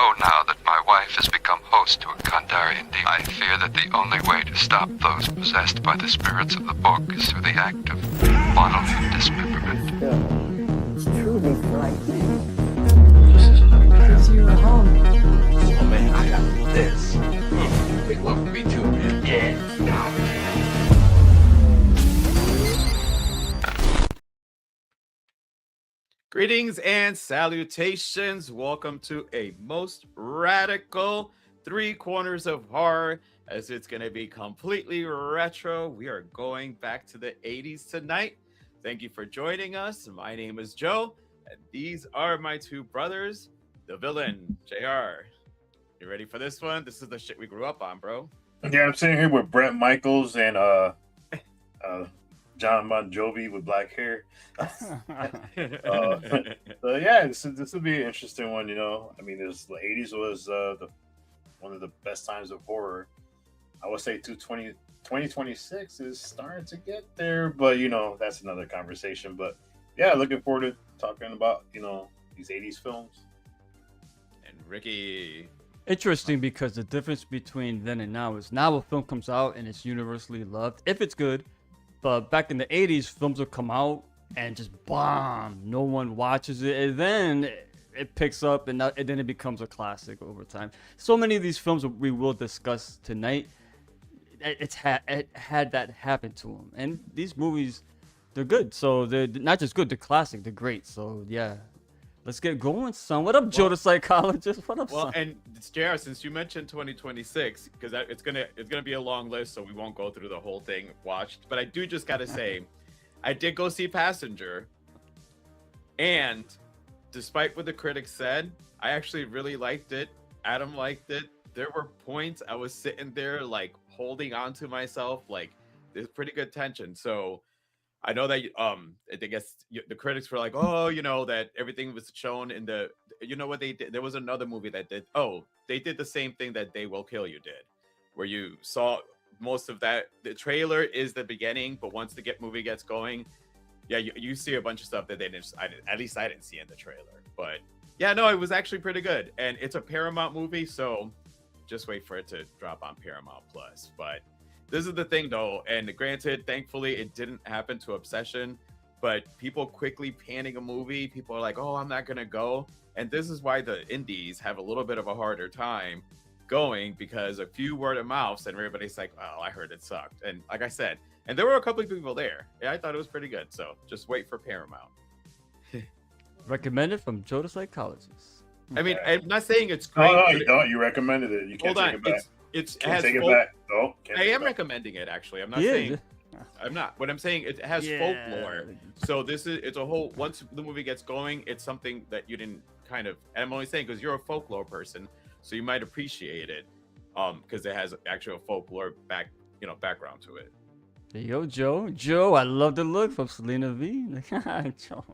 know now that my wife has become host to a Kandarian demon. I fear that the only way to stop those possessed by the spirits of the book is through the act of bodily dismemberment. It's truly frightening. This is Because you're home. oh man, I got this. They want me to be dead now. Greetings and salutations. Welcome to a most radical Three Corners of Horror, as it's going to be completely retro. We are going back to the 80s tonight. Thank you for joining us. My name is Joe, and these are my two brothers, the villain, JR. You ready for this one? This is the shit we grew up on, bro. Yeah, I'm sitting here with Brent Michaels and John Bon Jovi with black hair. So yeah, this will be an interesting one. You know, I mean, the '80s was one of the best times of horror. I would say 2026 is starting to get there, but you know, that's another conversation. But yeah, looking forward to talking about these '80s films. And Ricky. Interesting, because the difference between then and now is now a film comes out and it's universally loved if it's good, but back in the 80s films would come out and just bomb, no one watches it, and then it picks up and then it becomes a classic over time. So many of these films we will discuss tonight, it had that happen to them, and these movies, they're good. So they're not just good, they're classic, they're great. So yeah, let's get going, son. What up, Joe the psychologist? What up, son? And JR, since you mentioned 2026, because it's gonna be a long list, so we won't go through the whole thing watched. But I do just gotta say, I did go see Passenger, and despite what the critics said, I actually really liked it. Adam liked it. There were points I was sitting there like holding on to myself, like there's pretty good tension. So I know that I guess the critics were like, oh, that everything was shown in the, what they did. There was another movie that did. Oh, they did the same thing that They Will Kill You did, where you saw most of that. The trailer is the beginning, but once the movie gets going, yeah, you see a bunch of stuff that they didn't. At least I didn't see in the trailer. But yeah, no, it was actually pretty good, and it's a Paramount movie, so just wait for it to drop on Paramount Plus. But this is the thing, though, and granted, thankfully, it didn't happen to Obsession, but people quickly panning a movie. People are like, oh, I'm not going to go. And this is why the indies have a little bit of a harder time going, because a few word of mouths and everybody's like, oh, I heard it sucked. And like I said, and there were a couple of people there. Yeah, I thought it was pretty good. So just wait for Paramount. Recommended from Joe the psychologist. I mean, I'm not saying it's great. No, you recommended it. You can't take it back. Can't take it back. No, I am recommending it, actually. I'm not saying I'm not. What I'm saying, it has folklore. So it's a whole, once the movie gets going, it's something that you didn't kind of, and I'm only saying because you're a folklore person, so you might appreciate it because it has actual folklore background to it. There you go, Joe. Joe, I love the look from Selena V. Joe.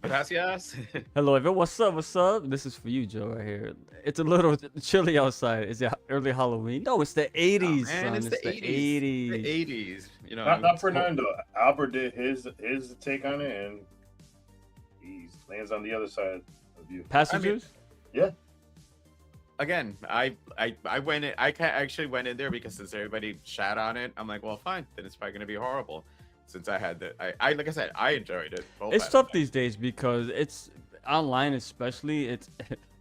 Gracias. Hello, everyone. What's up? What's up? This is for you, Joe, right here. It's a little chilly outside. Is it early Halloween? No, it's the 80s, man, son. it's the 80s. The 80s. Not Fernando. Albert did his take on it, and he lands on the other side of you. Passengers? Yeah. Again, I went in. I actually went in there because since everybody shat on it, I'm like, well, fine. Then it's probably gonna be horrible. Since I had I like I said, I enjoyed it. It's tough these days because it's online, especially.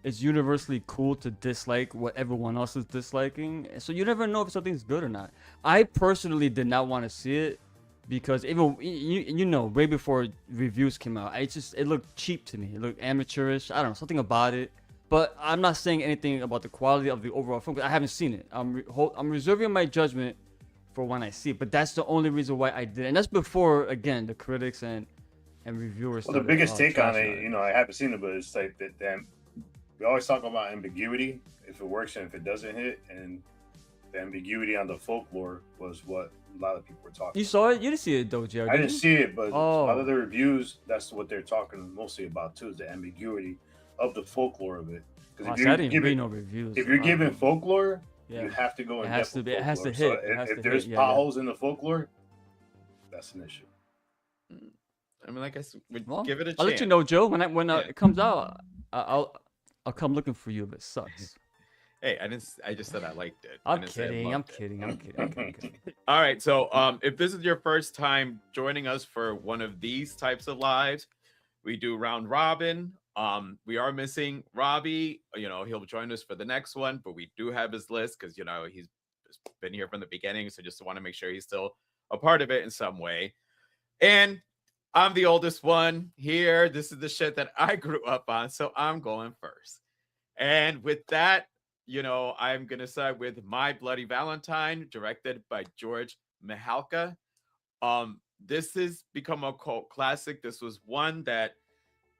It's universally cool to dislike what everyone else is disliking, so you never know if something's good or not. I personally did not want to see it because even way before reviews came out, it looked cheap to me. It looked amateurish. I don't know, something about it. But I'm not saying anything about the quality of the overall film because I haven't seen it. I'm reserving my judgment for when I see it, but that's the only reason why I did, and that's before again the critics and reviewers. Well, the biggest take on it, I haven't seen it, but it's like that. Damn, we always talk about ambiguity, if it works and if it doesn't hit, and the ambiguity on the folklore was what a lot of people were talking. You saw it? You didn't see it though, Jared. I didn't see it, but a lot of the Oh, reviews, that's what they're talking mostly about too, is the ambiguity of the folklore of it. I Because didn't read no reviews. if you're giving folklore, yeah, you have to go in it has depth to with be. It has to folklore. hit. So It has if to there's hit. Yeah, potholes in the folklore, that's an issue. I mean, like I said, Well, give it a chance. I'll let you know, Joe, when Yeah. it comes out. I'll I'll come looking for you if it sucks. Hey, I didn't. I just said I liked it. I I'm didn't say I kidding. I'm loved it. kidding. I'm kidding. Okay, okay. All right. So, if this is your first time joining us for one of these types of lives, we do round robin. We are missing Robbie. He'll join us for the next one, but we do have his list because he's been here from the beginning. So just want to make sure he's still a part of it in some way. And I'm the oldest one here. This is the shit that I grew up on, so I'm going first. And with that, I'm going to start with My Bloody Valentine, directed by George Mihalka. This has become a cult classic. This was one that,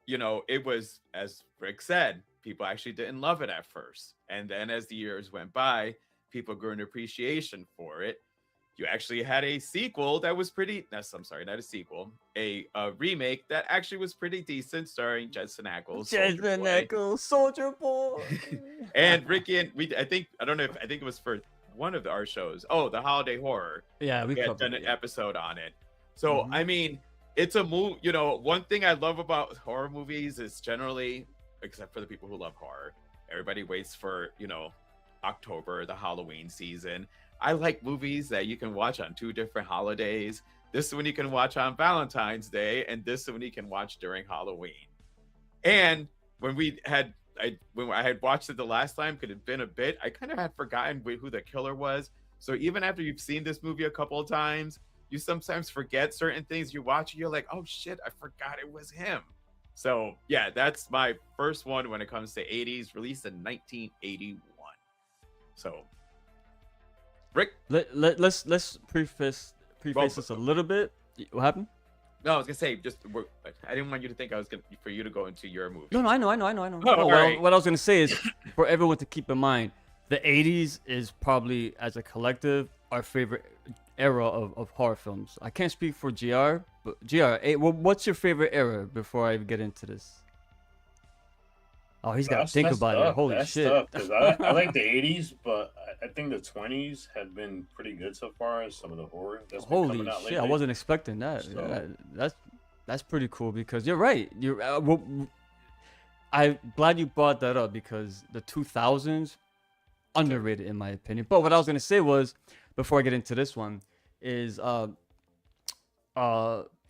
it was, as Rick said, people actually didn't love it at first. And then as the years went by, people grew an appreciation for it. You actually had a sequel that was I'm sorry, not a sequel, a remake that actually was pretty decent, starring Jensen Ackles. Jensen Ackles, Soldier Boy. And Ricky and I think it was for one of our shows. Oh, the Holiday Horror. Yeah, we had done an episode on it. So I mean, it's a movie. One thing I love about horror movies is generally, except for the people who love horror, everybody waits for October, the Halloween season. I like movies that you can watch on 2 different holidays. This one you can watch on Valentine's Day, and this one you can watch during Halloween. And when I had watched it the last time, could have been a bit, I kind of had forgotten who the killer was. So even after you've seen this movie a couple of times, you sometimes forget certain things you watch, and you're like, oh shit, I forgot it was him. So yeah, that's my first one when it comes to 80s, released in 1981. So Rick, let's preface this a little bit. What happened? No, I was gonna say I didn't want you to think I was for you to go into your movie. No, I know. Oh, right. What I was gonna say is for everyone to keep in mind, the 80s is probably, as a collective, our favorite era of horror films. I can't speak for GR, but GR, what's your favorite era before I get into this? Oh, he's got to think about it. Holy shit. Because I like the 80s, but I think the 20s had been pretty good so far. Some of the horror that's been Holy coming out shit, lately. I wasn't expecting that. So- Yeah, that's pretty cool because you're right. I'm glad you brought that up because the 2000s, underrated in my opinion. But what I was going to say was, before I get into this one, is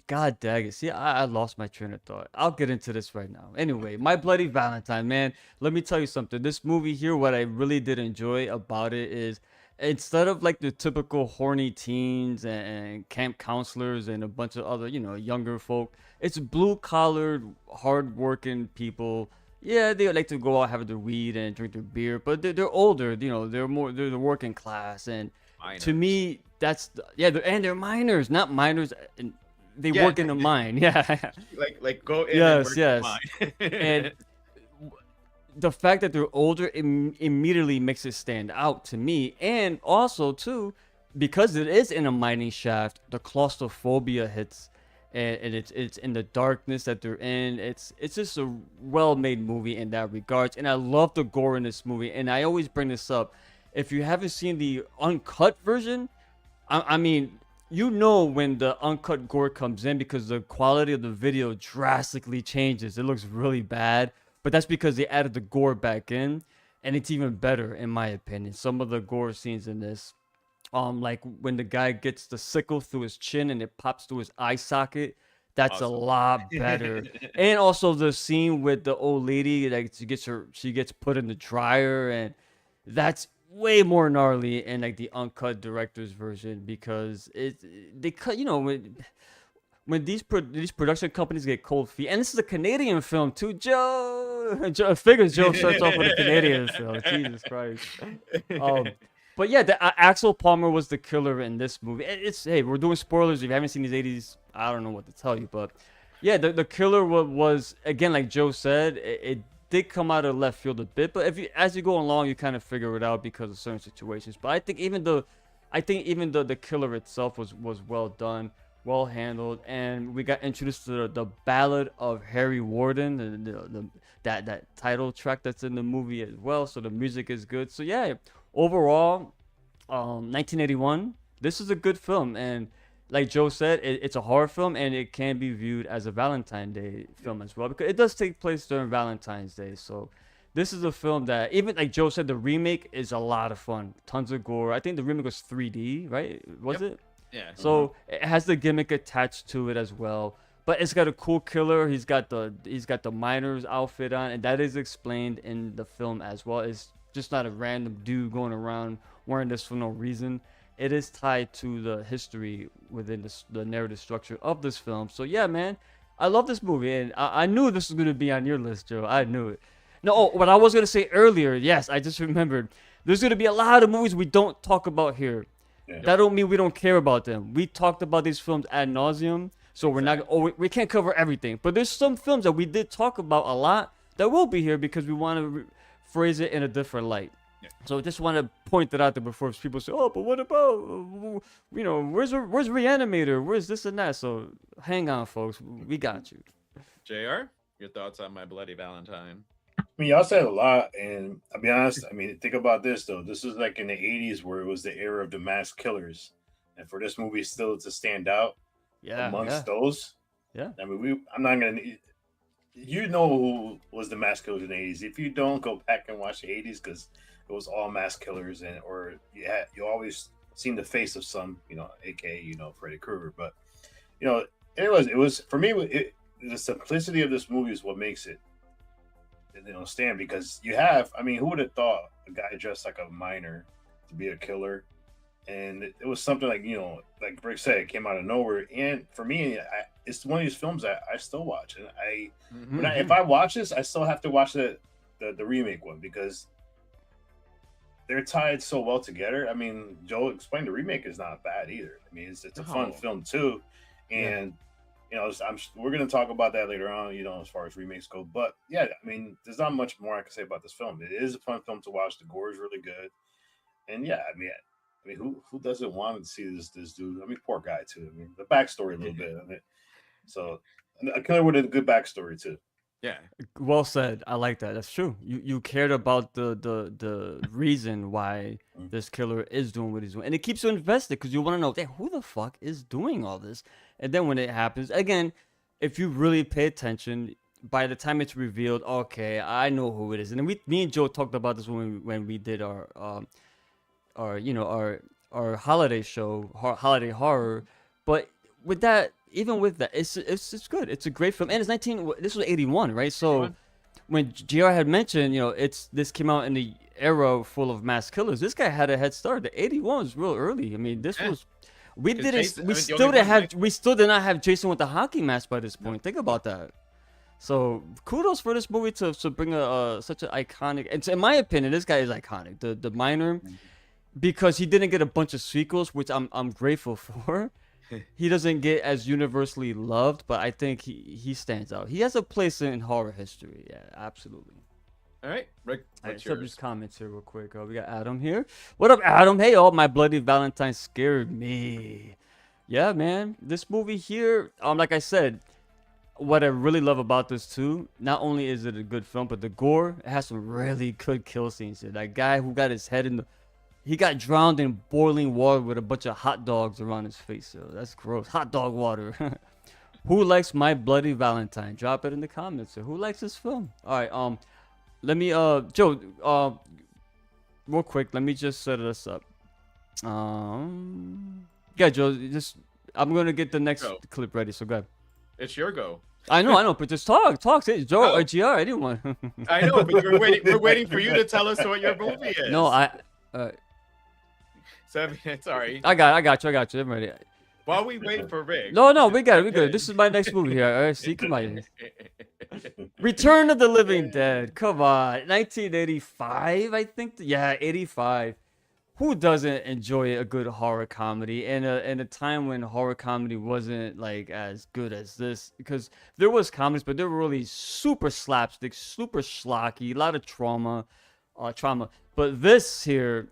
God dang it. See, I lost my train of thought. I'll get into this right now. Anyway, My Bloody Valentine, man. Let me tell you something. This movie here, what I really did enjoy about it is, instead of like the typical horny teens and camp counselors and a bunch of other, younger folk, it's blue-collared, hard-working people. Yeah, they like to go out, have their weed and drink their beer, but they're older, they're the working class. And Minors. to me, they're minors, not minors. And they work in the mine. Yeah. like go in Yes, and work yes. in the mine. And the fact that they're older immediately makes it stand out to me. And also, too, because it is in a mining shaft, the claustrophobia hits. And it's in the darkness that they're in. It's just a well-made movie in that regards. And I love the gore in this movie. And I always bring this up. If you haven't seen the uncut version, I mean, when the uncut gore comes in because the quality of the video drastically changes. It looks really bad, but that's because they added the gore back in, and it's even better in my opinion. Some of the gore scenes in this, like when the guy gets the sickle through his chin and it pops through his eye socket, that's Awesome. a lot better. And also the scene with the old lady, like she gets put in the dryer, and that's way more gnarly in like the uncut director's version because they cut, when these production companies get cold feet, and this is a Canadian film too. Joe figures Joe starts off with a Canadian film. Jesus Christ. But yeah, Axel Palmer was the killer in this movie. Hey, we're doing spoilers. If you haven't seen these 80s, I don't know what to tell you, but yeah, the killer was again, like Joe said, it did come out of left field a bit, but as you go along, you kind of figure it out because of certain situations. But I think even the killer itself was well done, well handled, and we got introduced to the Ballad of Harry Warden, that title track that's in the movie as well. So the music is good. So yeah, overall, 1981. This is a good film, and like Joe said, it's a horror film, and it can be viewed as a Valentine's Day film as well because it does take place during Valentine's Day. So this is a film that, even like Joe said, the remake is a lot of fun. Tons of gore. I think the remake was 3D, right? Was it? Yeah. So it has the gimmick attached to it as well. But it's got a cool killer. He's got the miner's outfit on, and that is explained in the film as well. It's just not a random dude going around wearing this for no reason. It is tied to the history within the narrative structure of this film. So yeah, man, I love this movie, and I knew this was gonna be on your list, Joe. I knew it. No, what I was gonna say earlier, yes, I just remembered. There's gonna be a lot of movies we don't talk about here. Yeah. That don't mean we don't care about them. We talked about these films ad nauseum, so we're not. Oh, we can't cover everything. But there's some films that we did talk about a lot that will be here because we want to phrase it in a different light. Yeah. So I just want to point that out there before people say, "Oh, but what about where's Reanimator? Where's this and that?" So hang on, folks. We got you. JR, your thoughts on My Bloody Valentine? I mean, y'all said a lot, and I'll be honest. I mean, think about this though. This was like in the '80s, where it was the era of the mass killers, and for this movie still to stand out Yeah. amongst those, Yeah. I mean, I'm not gonna. You know who was the mass killers in the '80s. If you don't, go back and watch the '80s because it was all mass killers, and or you always seen the face of some, aka Freddy Krueger. But it was for me. The simplicity of this movie is what makes it stand, because you have, I mean, who would have thought a guy dressed like a miner to be a killer? And it was something like, like Brick said, it came out of nowhere. And for me, it's one of these films that I still watch. And if I watch this, I still have to watch the remake one, because they're tied so well together. I mean, Joe explained the remake is not bad either. I mean, it's a fun film too. And we're going to talk about that later on, as far as remakes go. But yeah, I mean, there's not much more I can say about this film. It is a fun film to watch. The gore is really good. And yeah, I mean, who doesn't want to see this dude? I mean, poor guy too. I mean, the backstory a little bit of it. So a killer with a good backstory too. Yeah. Well said. I like that. That's true. You cared about the reason why this killer is doing what he's doing, and it keeps you invested because you want to know, hey, who the fuck is doing all this? And then when it happens again, if you really pay attention, by the time it's revealed, okay, I know who it is. And then me and Joe talked about this when we did our holiday show, holiday horror. But with that, even with that, it's good. It's a great film, and this was 81, right? So 81. When JR had mentioned, this came out in the era full of mass killers. This guy had a head start. The 81 was real early. I mean, this was. We still did not have Jason with the hockey mask by this point. Think about that. So kudos for this movie to bring such an iconic. And in my opinion, this guy is iconic. The miner, because he didn't get a bunch of sequels, which I'm grateful for. He doesn't get as universally loved, but I think he stands out. He has a place in horror history. Yeah, absolutely. All right, Rick, All right, what's so yours? just comments here real quick. We got Adam here. What up, Adam? Hey, My Bloody Valentine scared me. Yeah, man. This movie here, like I said, what I really love about this too, not only is it a good film, but the gore, it has some really good kill scenes here. That guy who got his head he got drowned in boiling water with a bunch of hot dogs around his face. So that's gross. Hot dog water. Who likes My Bloody Valentine? Drop it in the comments. So who likes this film? All right. Let me Joe, real quick, let me just set this up. Yeah, Joe, I'm gonna get the next clip ready, so go ahead. It's your go. I know, but just talk. Say Joe or Oh. GR, anyone. I know, but we're waiting for you to tell us what your movie is. No, So I mean, sorry. I got you. I'm ready. While we wait for Rick. No, we got it. We good. This is my next movie here. All right, see, come on. Return of the Living Dead. Come on, 1985, I think. Yeah, 85. Who doesn't enjoy a good horror comedy in a time when horror comedy wasn't like as good as this? Because there was comedies, but they were really super slapstick, super schlocky, a lot of trauma. But this here,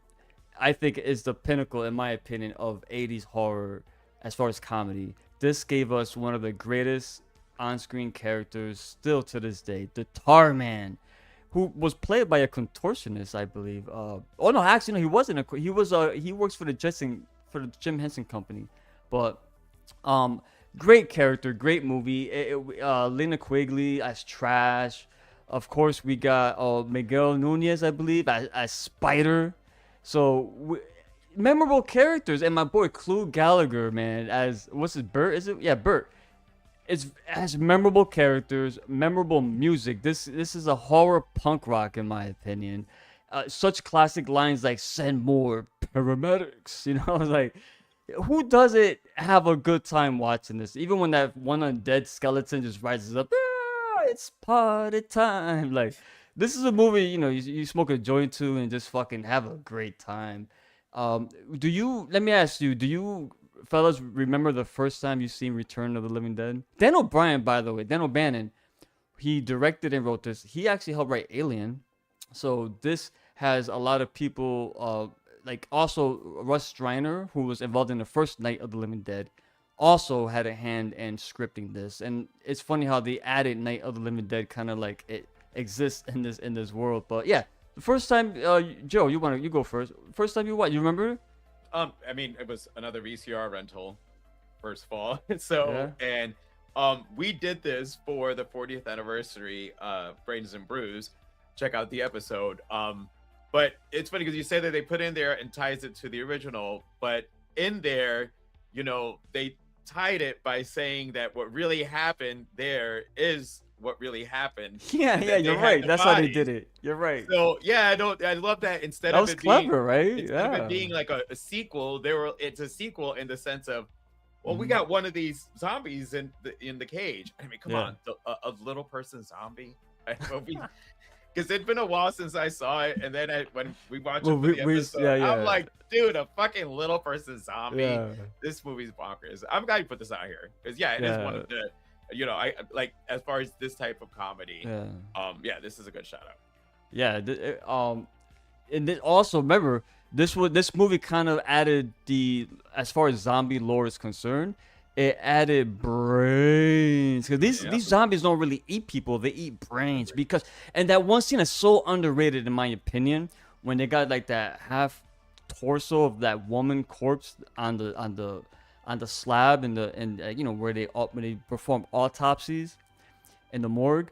I think, is the pinnacle, in my opinion, of 80s horror as far as comedy. This gave us one of the greatest on-screen characters still to this day, the Tar Man, who was played by a contortionist, I believe. Actually, no, he wasn't. He works for the Jim Henson Company. But great character, great movie. Lena Quigley as Trash. Of course, we got Miguel Nunez, I believe, as Spider. So memorable characters, and my boy Clue Gallagher, man, as what's his Bert? Is it? Yeah, Bert. It's has memorable characters, memorable music. This is a horror punk rock, in my opinion. Such classic lines like "Send more paramedics," you know, like who doesn't have a good time watching this? Even when that one undead skeleton just rises up, "Ah, it's party time!" Like this is a movie, you know, you smoke a joint to and just fucking have a great time. Do you? Let me ask you. Do you fellas remember the first time you seen Return of the Living Dead? Dan O'Brien, by the way, Dan O'Bannon, he directed and wrote this. He actually helped write Alien. So this has a lot of people, like also Russ Striner, who was involved in the first Night of the Living Dead, also had a hand in scripting this. And it's funny how they added Night of the Living Dead, kind of like it exists in this world. But yeah, the first time, Joe, you go first. First time you what? You remember? I mean, it was another VCR rental, first of all. So, and we did this for the 40th anniversary, Brains and Brews. Check out the episode. But it's funny because you say that they put in there and ties it to the original, but in there, you know, they tied it by saying that what really happened there is what really happened. Yeah, yeah, you're right. That's how they did it. You're right. So yeah, I love that instead That of was it clever, being, right? instead of Yeah. it being like a sequel, it's a sequel in the sense of, well, we Mhm. got one of these zombies in the cage. I mean, come Yeah. on, a little person zombie. Because it'd been a while since I saw it, and then when we watched Well, it for the episode, yeah. I'm like, dude, a fucking little person zombie. Yeah. This movie's bonkers. I'm glad you put this out here because yeah, it is one Yeah. of the, you know, I like as far as this type of comedy. Yeah. Yeah, this is a good shout out. Yeah. And then also remember this movie kind of added as far as zombie lore is concerned, it added brains because these zombies don't really eat people, they eat brains. Because and that one scene is so underrated in my opinion when they got like that half torso of that woman corpse on the slab and you know where when they perform autopsies in the morgue.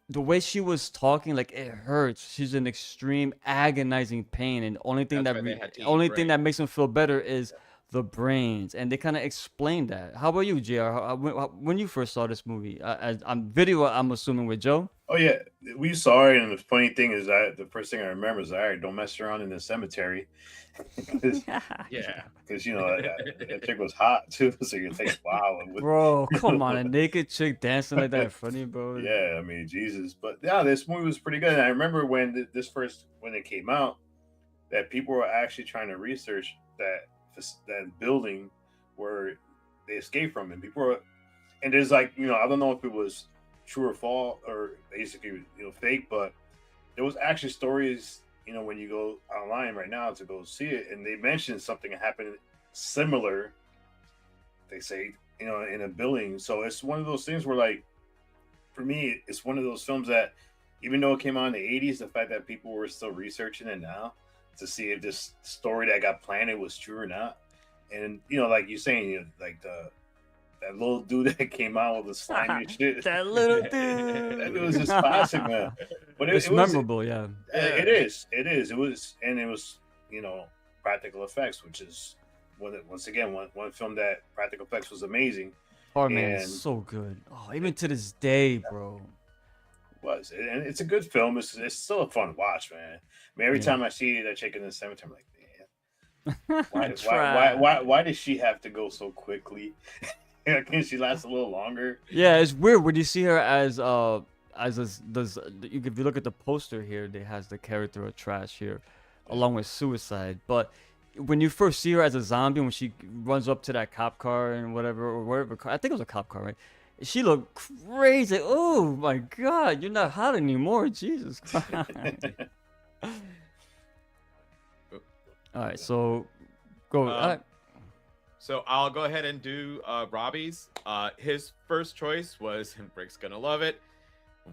The way she was talking, like it hurts. She's in extreme agonizing pain, and only thing That's why they had to eat only thing brains. that makes them feel better is the brains, and they kind of explain that. How about you, Jr? When you first saw this movie, as on video, I'm assuming with Joe. Oh yeah, we saw it, and the funny thing is, the first thing I remember is, all right, don't mess around in the cemetery, because Yeah. you know that chick was hot too. So you're thinking, wow, Bro, come on, a naked chick dancing like that in front of you, bro. yeah, I mean, Jesus. But yeah, this movie was pretty good. And I remember when when it came out, that people were actually trying to research that building where they escaped from, and people were, and there's like, you know, I don't know if it was true or false or basically, you know, fake, but there was actually stories, you know, when you go online right now to go see it, and they mentioned something happened similar, they say, you know, in a building. So it's one of those things where, like, for me, it's one of those films that, even though it came out in the 80s, the fact that people were still researching it now to see if this story that got planted was true or not. And, you know, like you're saying, you know, like that little dude that came out with the slimy shit. That little dude. It was just classic, man. But It's it was, memorable, yeah. it is. It was, and it was, you know, practical effects, which is once again one film that practical effects was amazing. Oh man, And- it's so good. Oh, even to this day, bro. Was and it's a good film. It's still a fun watch, man. I mean, every Yeah. time I see that chick in the cemetery, I'm like, man, Try. why does she have to go so quickly? Can she last a little longer? Yeah, it's weird when you see her as if you look at the poster here, it has the character of Trash here, along with Suicide. But when you first see her as a zombie, when she runs up to that cop car and whatever, or whatever car, I think it was a cop car, right? She looked crazy. Oh my God, you're not hot anymore, Jesus Christ! All right, so go. So I'll go ahead and do Robbie's. His first choice was, and Brick's gonna love it.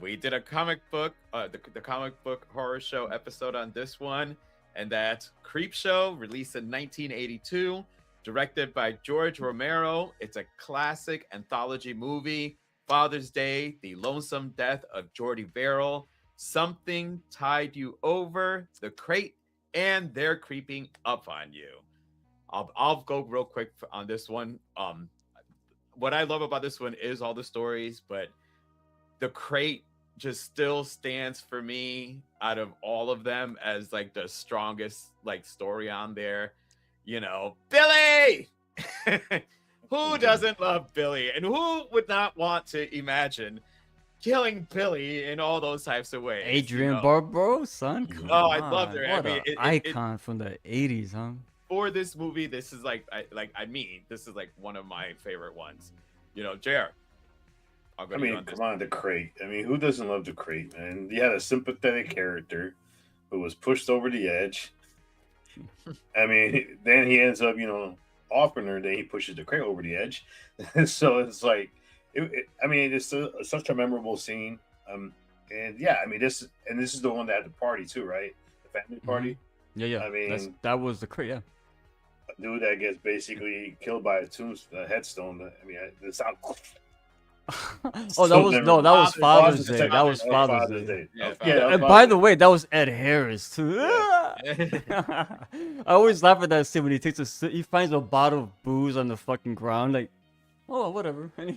We did a comic book, the comic book horror show episode on this one, and that's Creep Show, released in 1982, directed by George Romero. It's a classic anthology movie. Father's Day, The Lonesome Death of Jordy Verrill. Something tied you over the crate, and they're creeping up on you. I'll go real quick on this one. What I love about this one is all the stories, but the crate just still stands for me out of all of them as like the strongest like story on there. You know, Billy. Who doesn't love Billy, and who would not want to imagine killing Billy in all those types of ways? Adrian Barbeau, son. Come Oh, I on. love her. I What mean, an icon from the 80s, huh? for this movie, this is like, this is like one of my favorite ones. You know, JR. I mean, come on, the crate. I mean, who doesn't love the crate, man? You had a sympathetic character who was pushed over the edge. I mean, then he ends up, offering her, then he pushes the crate over the edge. So it's like, I mean, it's such a memorable scene. And yeah, I mean, this is the one that had the party too, right? The family party. Yeah, yeah. I mean, that was the crate, yeah. A dude that gets basically killed by a headstone. I mean, the sound. Oh, that was Father's Day. That was Father's Day. Yeah, And by the way, that was Ed Harris too. Yeah. I always laugh at that scene when he finds a bottle of booze on the fucking ground, like, oh, whatever, and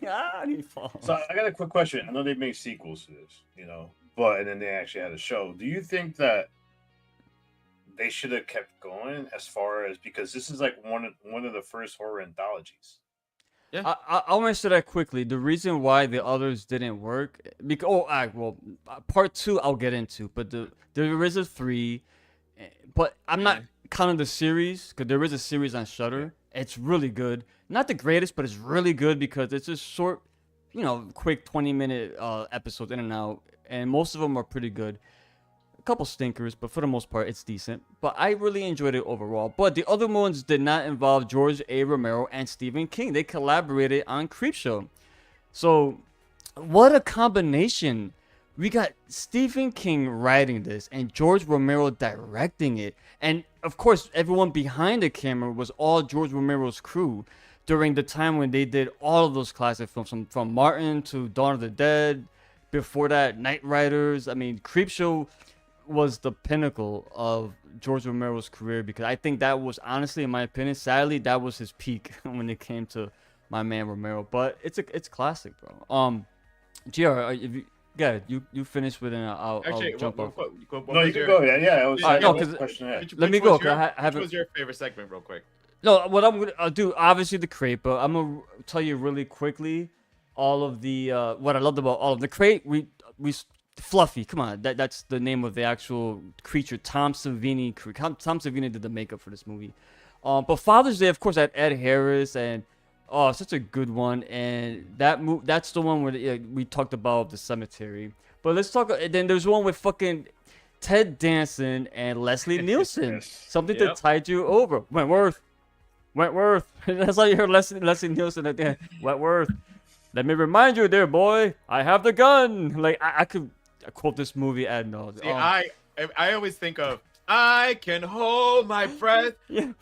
he falls. So I got a quick question. I know they make sequels to this, and then they actually had a show. Do you think that they should have kept going as far as, because this is like one of the first horror anthologies? Yeah. I'll answer that quickly. The reason why the others didn't work, because part 2 I'll get into, but there is a 3, but I'm not counting the series because there is a series on Shudder. It's really good. Not the greatest, but it's really good because it's just short, quick 20-minute episodes in and out, and most of them are pretty good. A couple stinkers, but for the most part, it's decent. But I really enjoyed it overall. But the other ones did not involve George A. Romero and Stephen King. They collaborated on Creepshow. So, what a combination. We got Stephen King writing this and George Romero directing it. And, of course, everyone behind the camera was all George Romero's crew during the time when they did all of those classic films, from Martin to Dawn of the Dead. Before that, Night Riders. I mean, Creepshow was the pinnacle of George Romero's career, because I think that was, honestly, in my opinion, sadly, that was his peak when it came to my man Romero. But it's classic, bro. GR, if you finish with it, I'll jump off. No, you can go ahead. Yeah, I was let me go. Which was your favorite segment, real quick? No, what I'm gonna do, obviously the crate, but I'm gonna tell you really quickly all of the what I loved about all of the crate. We Fluffy, come on, that's the name of the actual creature. Tom Savini did the makeup for this movie. But Father's Day, of course, had Ed Harris, and such a good one. And that's the one where we talked about the cemetery. But let's talk. Then there's one with fucking Ted Danson and Leslie Nielsen. Something that tied you over. Wentworth. That's how you heard Leslie Nielsen at the end. Wentworth. Let me remind you, there, boy. I have the gun. Like I could quote this movie ad nauseam. I always think of, I can hold my breath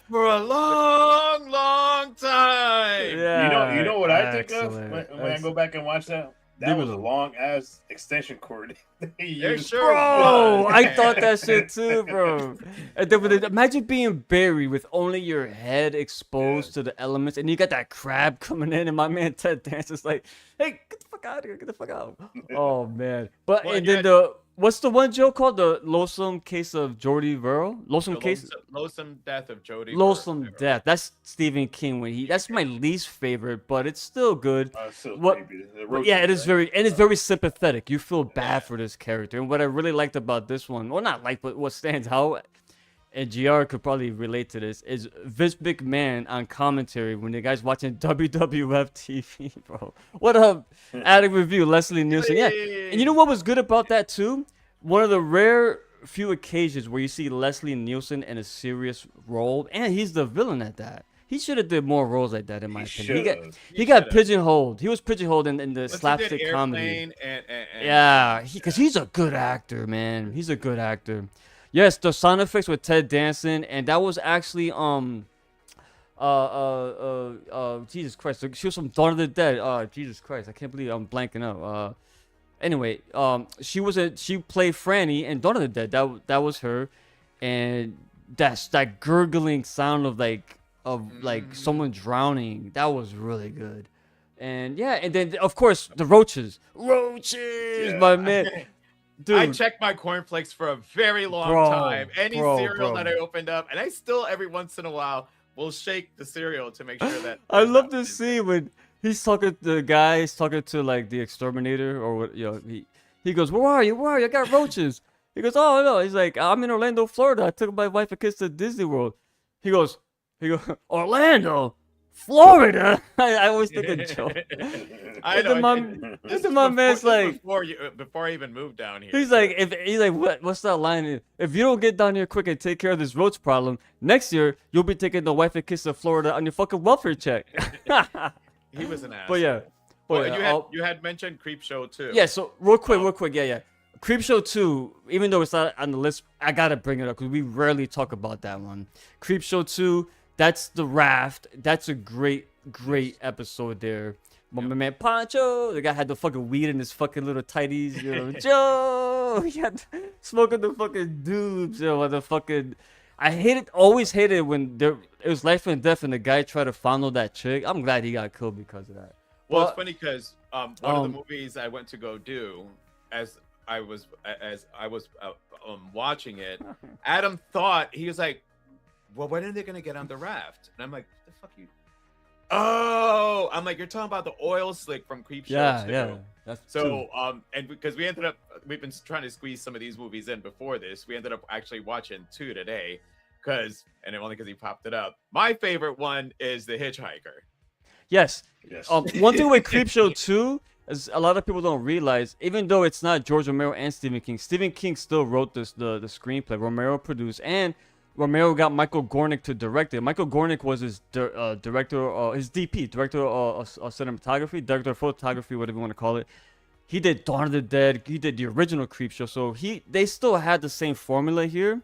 for a long, long time. Yeah, you know what I think of when I go back and watch that? That was a long ass extension cord. Bro, I thought that shit too, bro. And then, imagine being buried with only your head exposed to the elements, and you got that crab coming in, and my man Ted Danson's like, "Hey, get the fuck out of here! Get the fuck out!" Oh man. But well, and then what's the one joke called? The Lonesome Case of Jody Verrill? Lonesome Death of Jody. Lonesome Death. That's Stephen King that's my least favorite, but it's still good. It is very sympathetic. You feel bad for this character. And what I really liked about this one, well, not like, but what stands out, and GR could probably relate to this, is Vince McMahon on commentary when the guy's watching WWF TV, bro. What up? Addict Review, Leslie Nielsen. Yeah. And you know what was good about that too? One of the rare few occasions where you see Leslie Nielsen in a serious role, and he's the villain at that. He should have did more roles like that, in my opinion. He got pigeonholed. He was pigeonholed in the slapstick comedy. Because he's a good actor, man. He's a good actor. Yes, the sound effects with Ted Danson, and that was actually Jesus Christ. She was from Dawn of the Dead. Jesus Christ, I can't believe I'm blanking out. Anyway, she played Franny in Dawn of the Dead. That was her, and that's that gurgling sound of like someone drowning. That was really good. And yeah, and then of course the roaches, Yeah. my man, I dude, checked my cornflakes for a very long Bro, time. Any bro, cereal bro. that I opened up, and I still every once in a while will shake the cereal to make sure that. I there's love not to one in see when he's talking to the guy, he's talking to like the exterminator or what, he goes, Where are you? Where are you? I got roaches. He goes, oh no. He's like, I'm in Orlando, Florida. I took my wife and kids to Disney World. He goes, Orlando, Florida. I always think of Joe. I And know. then my, This then my is man's before, like, before I even moved down here. he's like, what's that line? If you don't get down here quick and take care of this roach problem, next year you'll be taking the wife and kids to Florida on your fucking welfare check. He was an ass. But yeah, Well, yeah, you had mentioned Creep Show too. yeah. So real quick, yeah. Creepshow 2, even though it's not on the list, I gotta bring it up because we rarely talk about that one. Creepshow 2, that's the raft. That's a great episode there. My man Pancho, the guy had the fucking weed in his fucking little tighties, Joe, he had smoking the fucking dudes, the fucking. Always hated when it was life and death, and the guy tried to fondle that chick. I'm glad he got killed because of that. Well, But- it's funny because one of the movies I went to go do as I was watching it, Adam thought he was like, "Well, when are they gonna get on the raft?" And I'm like, "What the fuck you?" Oh, I'm like, "You're talking about the oil slick from Creep Show." Yeah. That's So, and because we've been trying to squeeze some of these movies in before this, we ended up actually watching 2 today, and only because he popped it up. My favorite one is The Hitchhiker. yes. Yes. One thing with Creepshow 2 is a lot of people don't realize, even though it's not George Romero and Stephen King still wrote the screenplay. Romero produced, and Romero got Michael Gornick to direct it. Michael Gornick was his director, his DP, director of cinematography, director of photography, whatever you want to call it. He did Dawn of the Dead. He did the original Creepshow. So they still had the same formula here,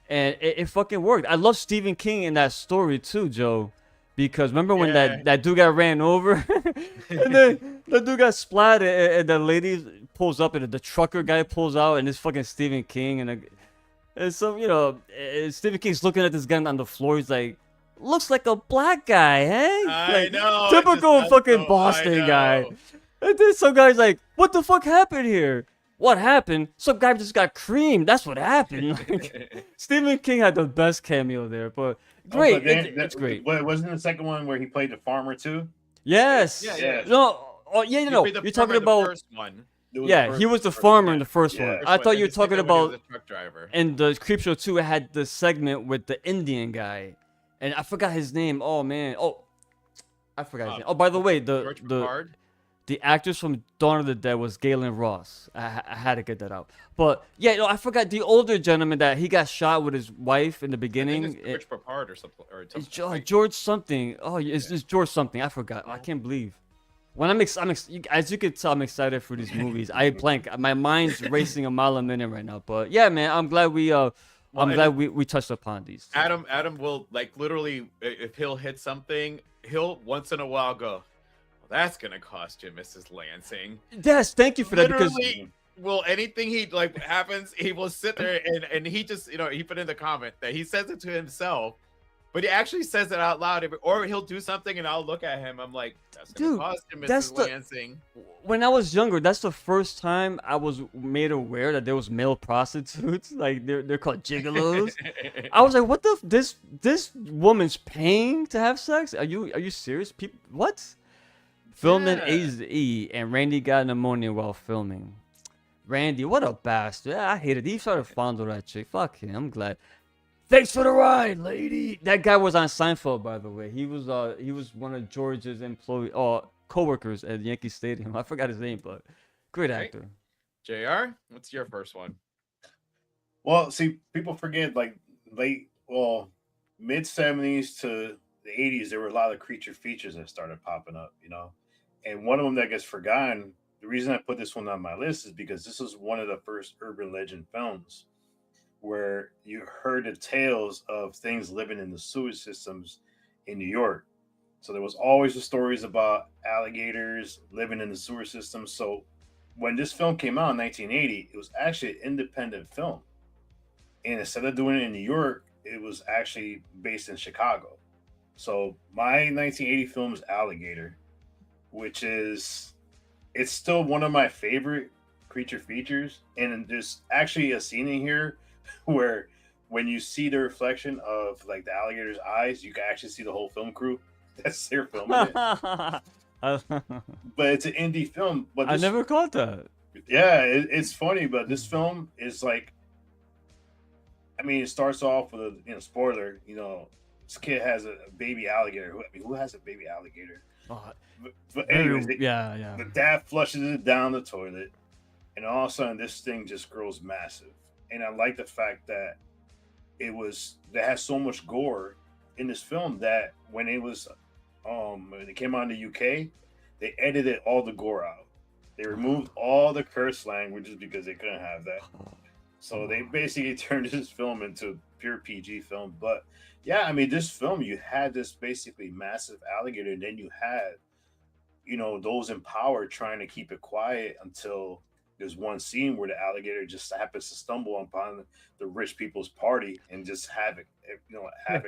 and it fucking worked. I love Stephen King in that story too, Joe. Because remember when that dude got ran over, and then the dude got splattered, and the lady pulls up, and the trucker guy pulls out, and it's fucking Stephen King, and so Stephen King's looking at this guy on the floor. He's like, "Looks like a black guy, hey?" I know, typical just- fucking I Boston know. guy. And then some guy's like, "What the fuck happened here?" What happened? Some guy just got creamed. That's what happened. Like, Stephen King had the best cameo there, but great. But then, It's great. Wasn't the second one where he played the farmer too? Yes. Yeah. No. Oh, yeah. No. He'd be the You're talking farmer in the about. first one. It was Yeah, the he was the first farmer one. in the first Yeah. one. First I one, thought and you were the second talking one, he was about a truck driver. in the Creepshow 2. It had the segment with the Indian guy, and I forgot his name. Oh man. Oh, I forgot his name. Oh, by the way, George the Peppard. the actress from Dawn of the Dead was Galen Ross. I had to get that out. But yeah, no, I forgot the older gentleman that he got shot with his wife in the I think beginning. it's George Peppard or something. It's George something. Oh, it's George something. I forgot. I can't believe. When as you can tell, I'm excited for these movies. I blank. My mind's racing a mile a minute right now. But yeah, man, I'm glad we touched upon these. Adam will like literally if he'll hit something, he'll once in a while go, "Well, that's gonna cost you, Mrs. Lansing." Yes, thank you for that because Literally, will anything he like happens, he will sit there and he just he put in the comment that he says it to himself, but he actually says it out loud. Or he'll do something and I'll look at him. I'm like, "That's gonna Dude, cost you, that's Mrs. the- Lansing." when I was younger, that's the first time I was made aware that there was male prostitutes. Like they're called gigolos. I was like, what this woman's paying to have sex? Are you serious? People, what? Filmed in Yeah. AZ, and Randy got pneumonia while filming. Randy, what a bastard! I hated. He started to fondle that chick. Fuck him. I'm glad. Thanks for the ride, lady. That guy was on Seinfeld, by the way. He was one of George's co-workers at Yankee Stadium. I forgot his name, but great Okay. actor. JR, what's your first one? Well, see, people forget like mid 70s to the 80s, there were a lot of creature features that started popping up, and one of them that gets forgotten. The reason I put this one on my list is because this was one of the first urban legend films where you heard the tales of things living in the sewage systems in New York. So there was always the stories about alligators living in the sewer system. So when this film came out in 1980, it was actually an independent film, and instead of doing it in New York, it was actually based in Chicago. So my 1980 film is Alligator, which is it's still one of my favorite creature features. And there's actually a scene in here where when you see the reflection of like the alligator's eyes, you can actually see the whole film crew that's there filming it. I But it's an indie film. But this, never caught that. yeah, it's funny. But this film is like, I mean, it starts off with a spoiler. This kid has a baby alligator. Who has a baby alligator? Oh, But anyways, yeah. the dad flushes it down the toilet, and all of a sudden this thing just grows massive. And I like the fact that that has so much gore in this film that when when it came out in the UK, they edited all the gore out. They removed all the curse languages because they couldn't have that. So they basically turned this film into pure PG film. But yeah, I mean, this film, you had this basically massive alligator, and then you had those in power trying to keep it quiet until there's one scene where the alligator just happens to stumble upon the rich people's party and just havoc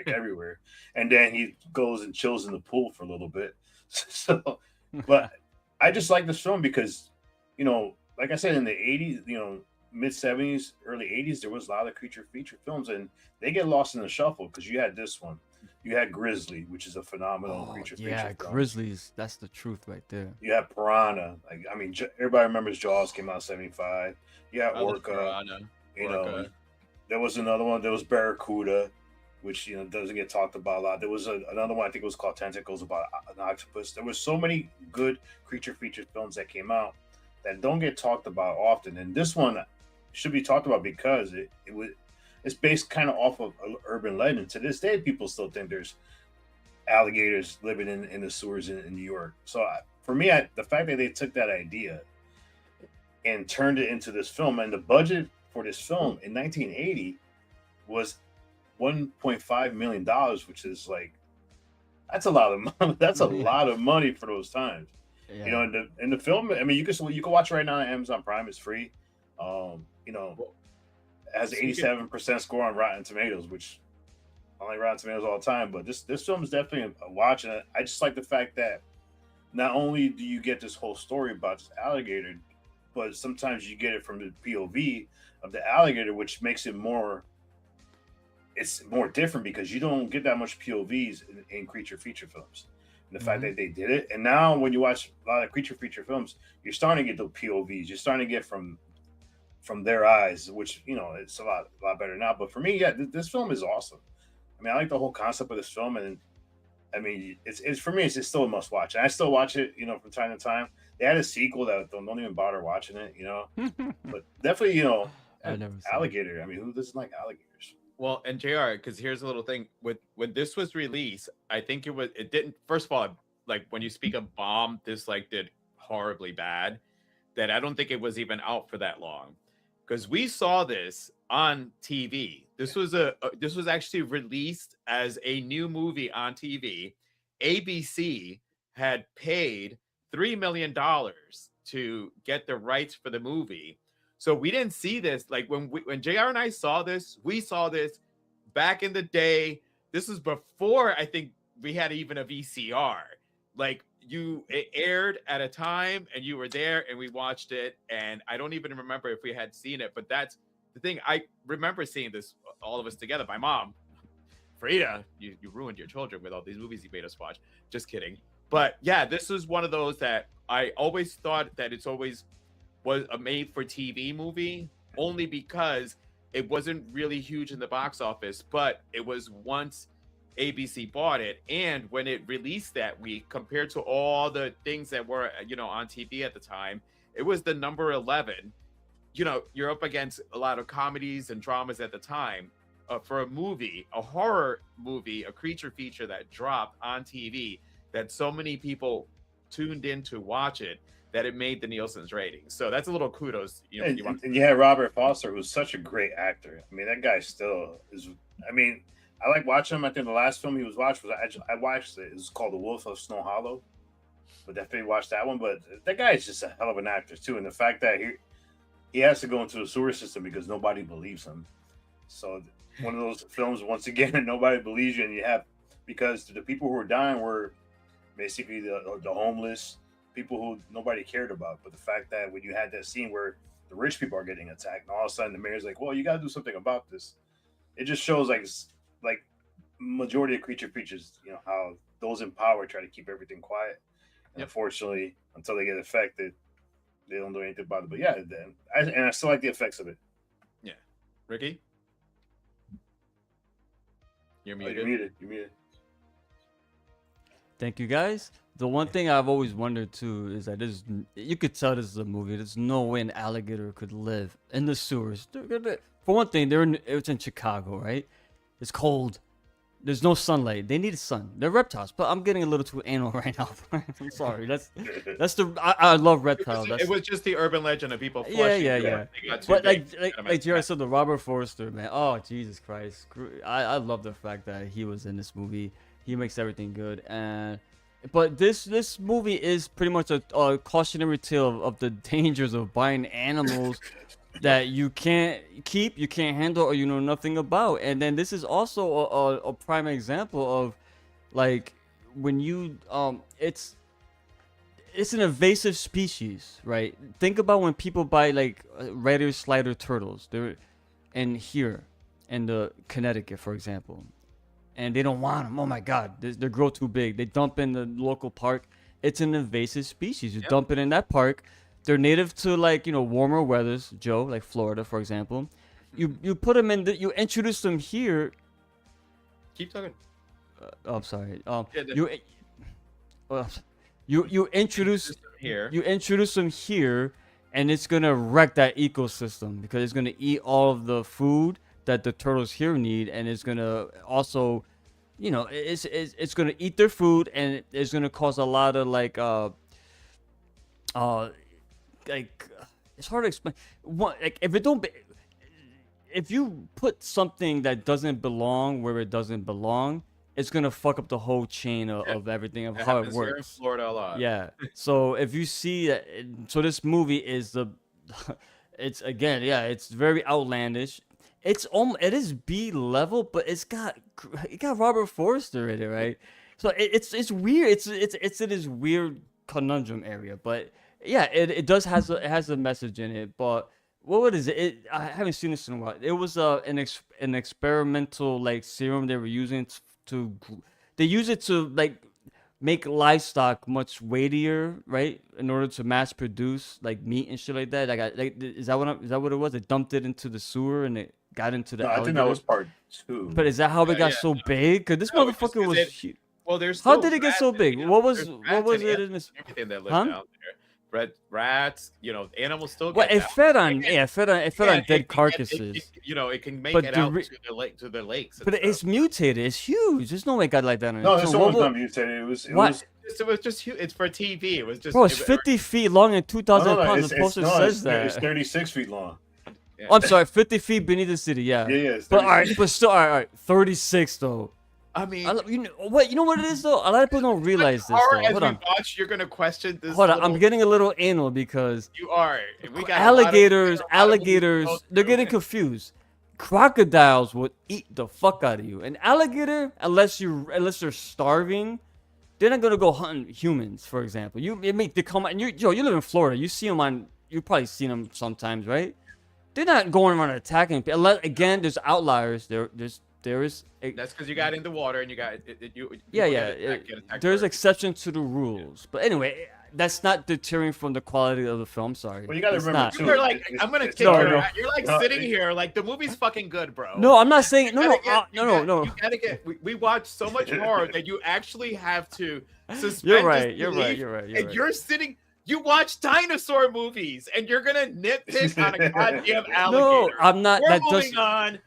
everywhere. And then he goes and chills in the pool for a little bit. So, but I just like this film because, like I said, in the 80s, mid 70s, early 80s, there was a lot of creature feature films, and they get lost in the shuffle because you had this one. You had Grizzly, which is a phenomenal creature feature film. Grizzlies. That's the truth right there. You have Piranha. Like, I mean, everybody remembers Jaws came out in 75. You had Orca. There was another one. There was Barracuda, which doesn't get talked about a lot. There was another one. I think it was called Tentacles, about an octopus. There was so many good creature feature films that came out that don't get talked about often. And this one should be talked about because it's based kind of off of urban legend. To this day, people still think there's alligators living in the sewers in New York. So for me, the fact that they took that idea and turned it into this film, and the budget for this film in 1980 was $1.5 million, which is like, that's a lot of money. That's a lot of money for those times. Yeah. In the film, I mean, you can watch it right now on Amazon Prime. It's free. It has an 87% score on Rotten Tomatoes, which I like Rotten Tomatoes all the time. But this film is definitely a watch, and I just like the fact that not only do you get this whole story about this alligator, but sometimes you get it from the POV of the alligator, which makes it more different because you don't get that much POVs in creature feature films. And the fact that they did it, and now when you watch a lot of creature feature films, you're starting to get the POVs. You're starting to get from their eyes, which it's a lot better now. But for me, yeah, this film is awesome. I mean, I like the whole concept of this film, and I mean, it's for me, it's still a must watch. And I still watch it, from time to time. They had a sequel that don't even bother watching it, but definitely, I never seen alligator. I mean, who doesn't like alligators? Well, and JR, because here's a little thing when this was released, I think it didn't. First of all, like when you speak of bomb, this like did horribly bad. That I don't think it was even out for that long, because we saw this on TV. This was this was actually released as a new movie on TV. ABC had paid $3 million to get the rights for the movie. So we didn't see this. Like when JR and I saw this, we saw this back in the day. This was before I think we had even a VCR. Like it aired at a time and you were there and we watched it. And I don't even remember if we had seen it, but that's the thing. I remember seeing this, all of us together. My mom, Frida, you ruined your children with all these movies you made us watch. Just kidding. But yeah, this is one of those that I always thought that it's always was a made-for-TV movie, only because it wasn't really huge in the box office, but it was once ABC bought it, and when it released that week, compared to all the things that were on TV at the time, it was the number 11. You're up against a lot of comedies and dramas at the time. For a movie, a horror movie, a creature feature that dropped on TV, that so many people tuned in to watch it, that it made the Nielsen's ratings. So that's a little kudos. And you had Robert Foster, who's such a great actor. I mean, that guy still is. I mean, I like watching him. I think the last film he was watched was I watched it. It's called The Wolf of Snow Hollow. but definitely watch that one. But that guy is just a hell of an actor too, and the fact that he has to go into the sewer system because nobody believes him. So one of those films, once again, nobody believes you, and you have because the people who were dying were basically the homeless people who nobody cared about. But the fact that when you had that scene where the rich people are getting attacked, and all of a sudden the mayor's like, "Well, you got to do something about this." It just shows like majority of creatures, how those in power try to keep everything quiet. And unfortunately, until they get affected, they don't do anything about it. But yeah, then I still like the effects of it. Yeah, Ricky, you're Oh, muted. You're muted. Thank you, guys. The one thing I've always wondered too is that you could tell this is a movie. There's no way an alligator could live in the sewers. For one thing, it's in Chicago, right? It's cold. There's no sunlight. They need sun. They're reptiles, but I'm getting a little too anal right now. I'm sorry. I love reptiles. It was just the urban legend of people. Yeah. They got too But big. like Jared said, the Robert Forster, man. Oh, Jesus Christ. I love the fact that he was in this movie. He makes everything good. But this movie is pretty much a cautionary tale of the dangers of buying animals that you can't keep, you can't handle, or you know nothing about. And then this is also a prime example of like when you it's an invasive species, right? Think about when people buy like red slider turtles. They're here in the Connecticut, for example, and they don't want them. Oh my God, they grow too big. They dump in the local park. It's an invasive species. You dump it in that park. They're native to like warmer weathers, Joe, like Florida, for example. You put them in. You introduce them here. Keep talking. I'm sorry. Yeah, You introduce here. You introduce them here, and it's gonna wreck that ecosystem because it's gonna eat all of the food that the turtles here need, and it's gonna also, it's gonna eat their food, and it's gonna cause a lot of like it's hard to explain. Like if you put something that doesn't belong where it doesn't belong, it's gonna fuck up the whole chain of everything of how it happens here in works. Florida a lot. Yeah. So if you see that, so this movie is it's again, yeah, it's very outlandish. It is B level, but it got Robert Forster in it, right? So it's weird. It's in this weird conundrum area, but yeah, it has a message in it. But what is it? I haven't seen this in a while. It was an experimental like serum they were using they use it to like make livestock much weightier, right? In order to mass produce like meat and shit like that. Is that what it was? They dumped it into the sewer and it got into the. No, I think that was part 2. But is that how it got so big? Cause this No, motherfucker was. Huge. Well, there's. How still did it get rats so in big? it, What was there's rats it and in this? everything that lives Huh? down there. Rats, animals still Well, get it out. fed on Yeah, dead carcasses. It can make But it the out re- to the lakes. and But it's stuff. mutated. It's huge. There's no way it got like that on No, it. this So one what was wa- not mutated. It was. What? It was just huge. It's for TV. It was just. Bro, it's 50 feet long and 2,000 No, pounds. The poster says that. It's 36 feet long. Yeah. Oh, I'm sorry, 50 feet beneath the city. Yeah. Yeah, it's But all right, 36. but still, all right. 36 though. I mean, You know what it is though. A lot of people don't realize this horror though. as Hold we on, watch, you're gonna question this. hold on. I'm little- getting a little anal because You are. We got alligators, a lot of movies to go they're through. getting confused. Crocodiles would eat the fuck out of you. An alligator, unless they're starving, they're not gonna go hunting humans. For example, they come out. And you live in Florida. You see them on. You've probably seen them sometimes, right? They're not going around attacking people. Again, there's outliers. There is. That's because you got in the water and you got you. Yeah, people yeah. get attacked There's first. exceptions to the rules. But anyway, that's not deterring from the quality of the film. Sorry. Well, you gotta It's remember not. too. You're like, I'm gonna it's kick No, your no. ass. You're like No, sitting it- here like the movie's fucking good, bro. No, I'm not saying. No. You gotta No. You gotta get. We watch so much horror that you actually have to suspend. You're right. disbelief, You're right. And you're sitting. You watch dinosaur movies, and you're gonna nitpick on a goddamn alligator. No, I'm not. We're That moving does. on.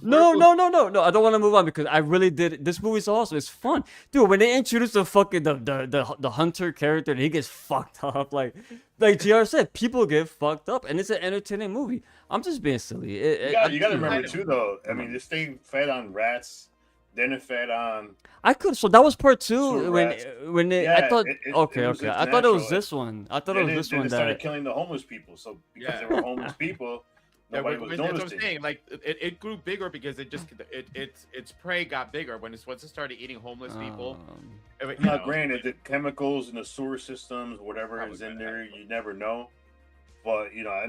No. I don't want to move on because I really did. This movie's awesome. It's fun, dude. When they introduce the fucking the hunter character, and he gets fucked up. Like GR said, people get fucked up, and it's an entertaining movie. I'm just being silly. You gotta remember too, though. I mean, this thing fed on rats then it fed on. I could. So that was part To two rats. when it. I Yeah, thought. Okay, it was okay. I thought it was international. this one. I thought it was this Then one it started that. killing the homeless people. So because Yeah. they were homeless people, nobody was that's what I'm noticing. saying. Like it grew bigger because its prey got bigger once it started eating homeless people. Um, You Now, know, granted, the chemicals in the sewer systems, whatever Probably is in gonna there, happen. you never know. But I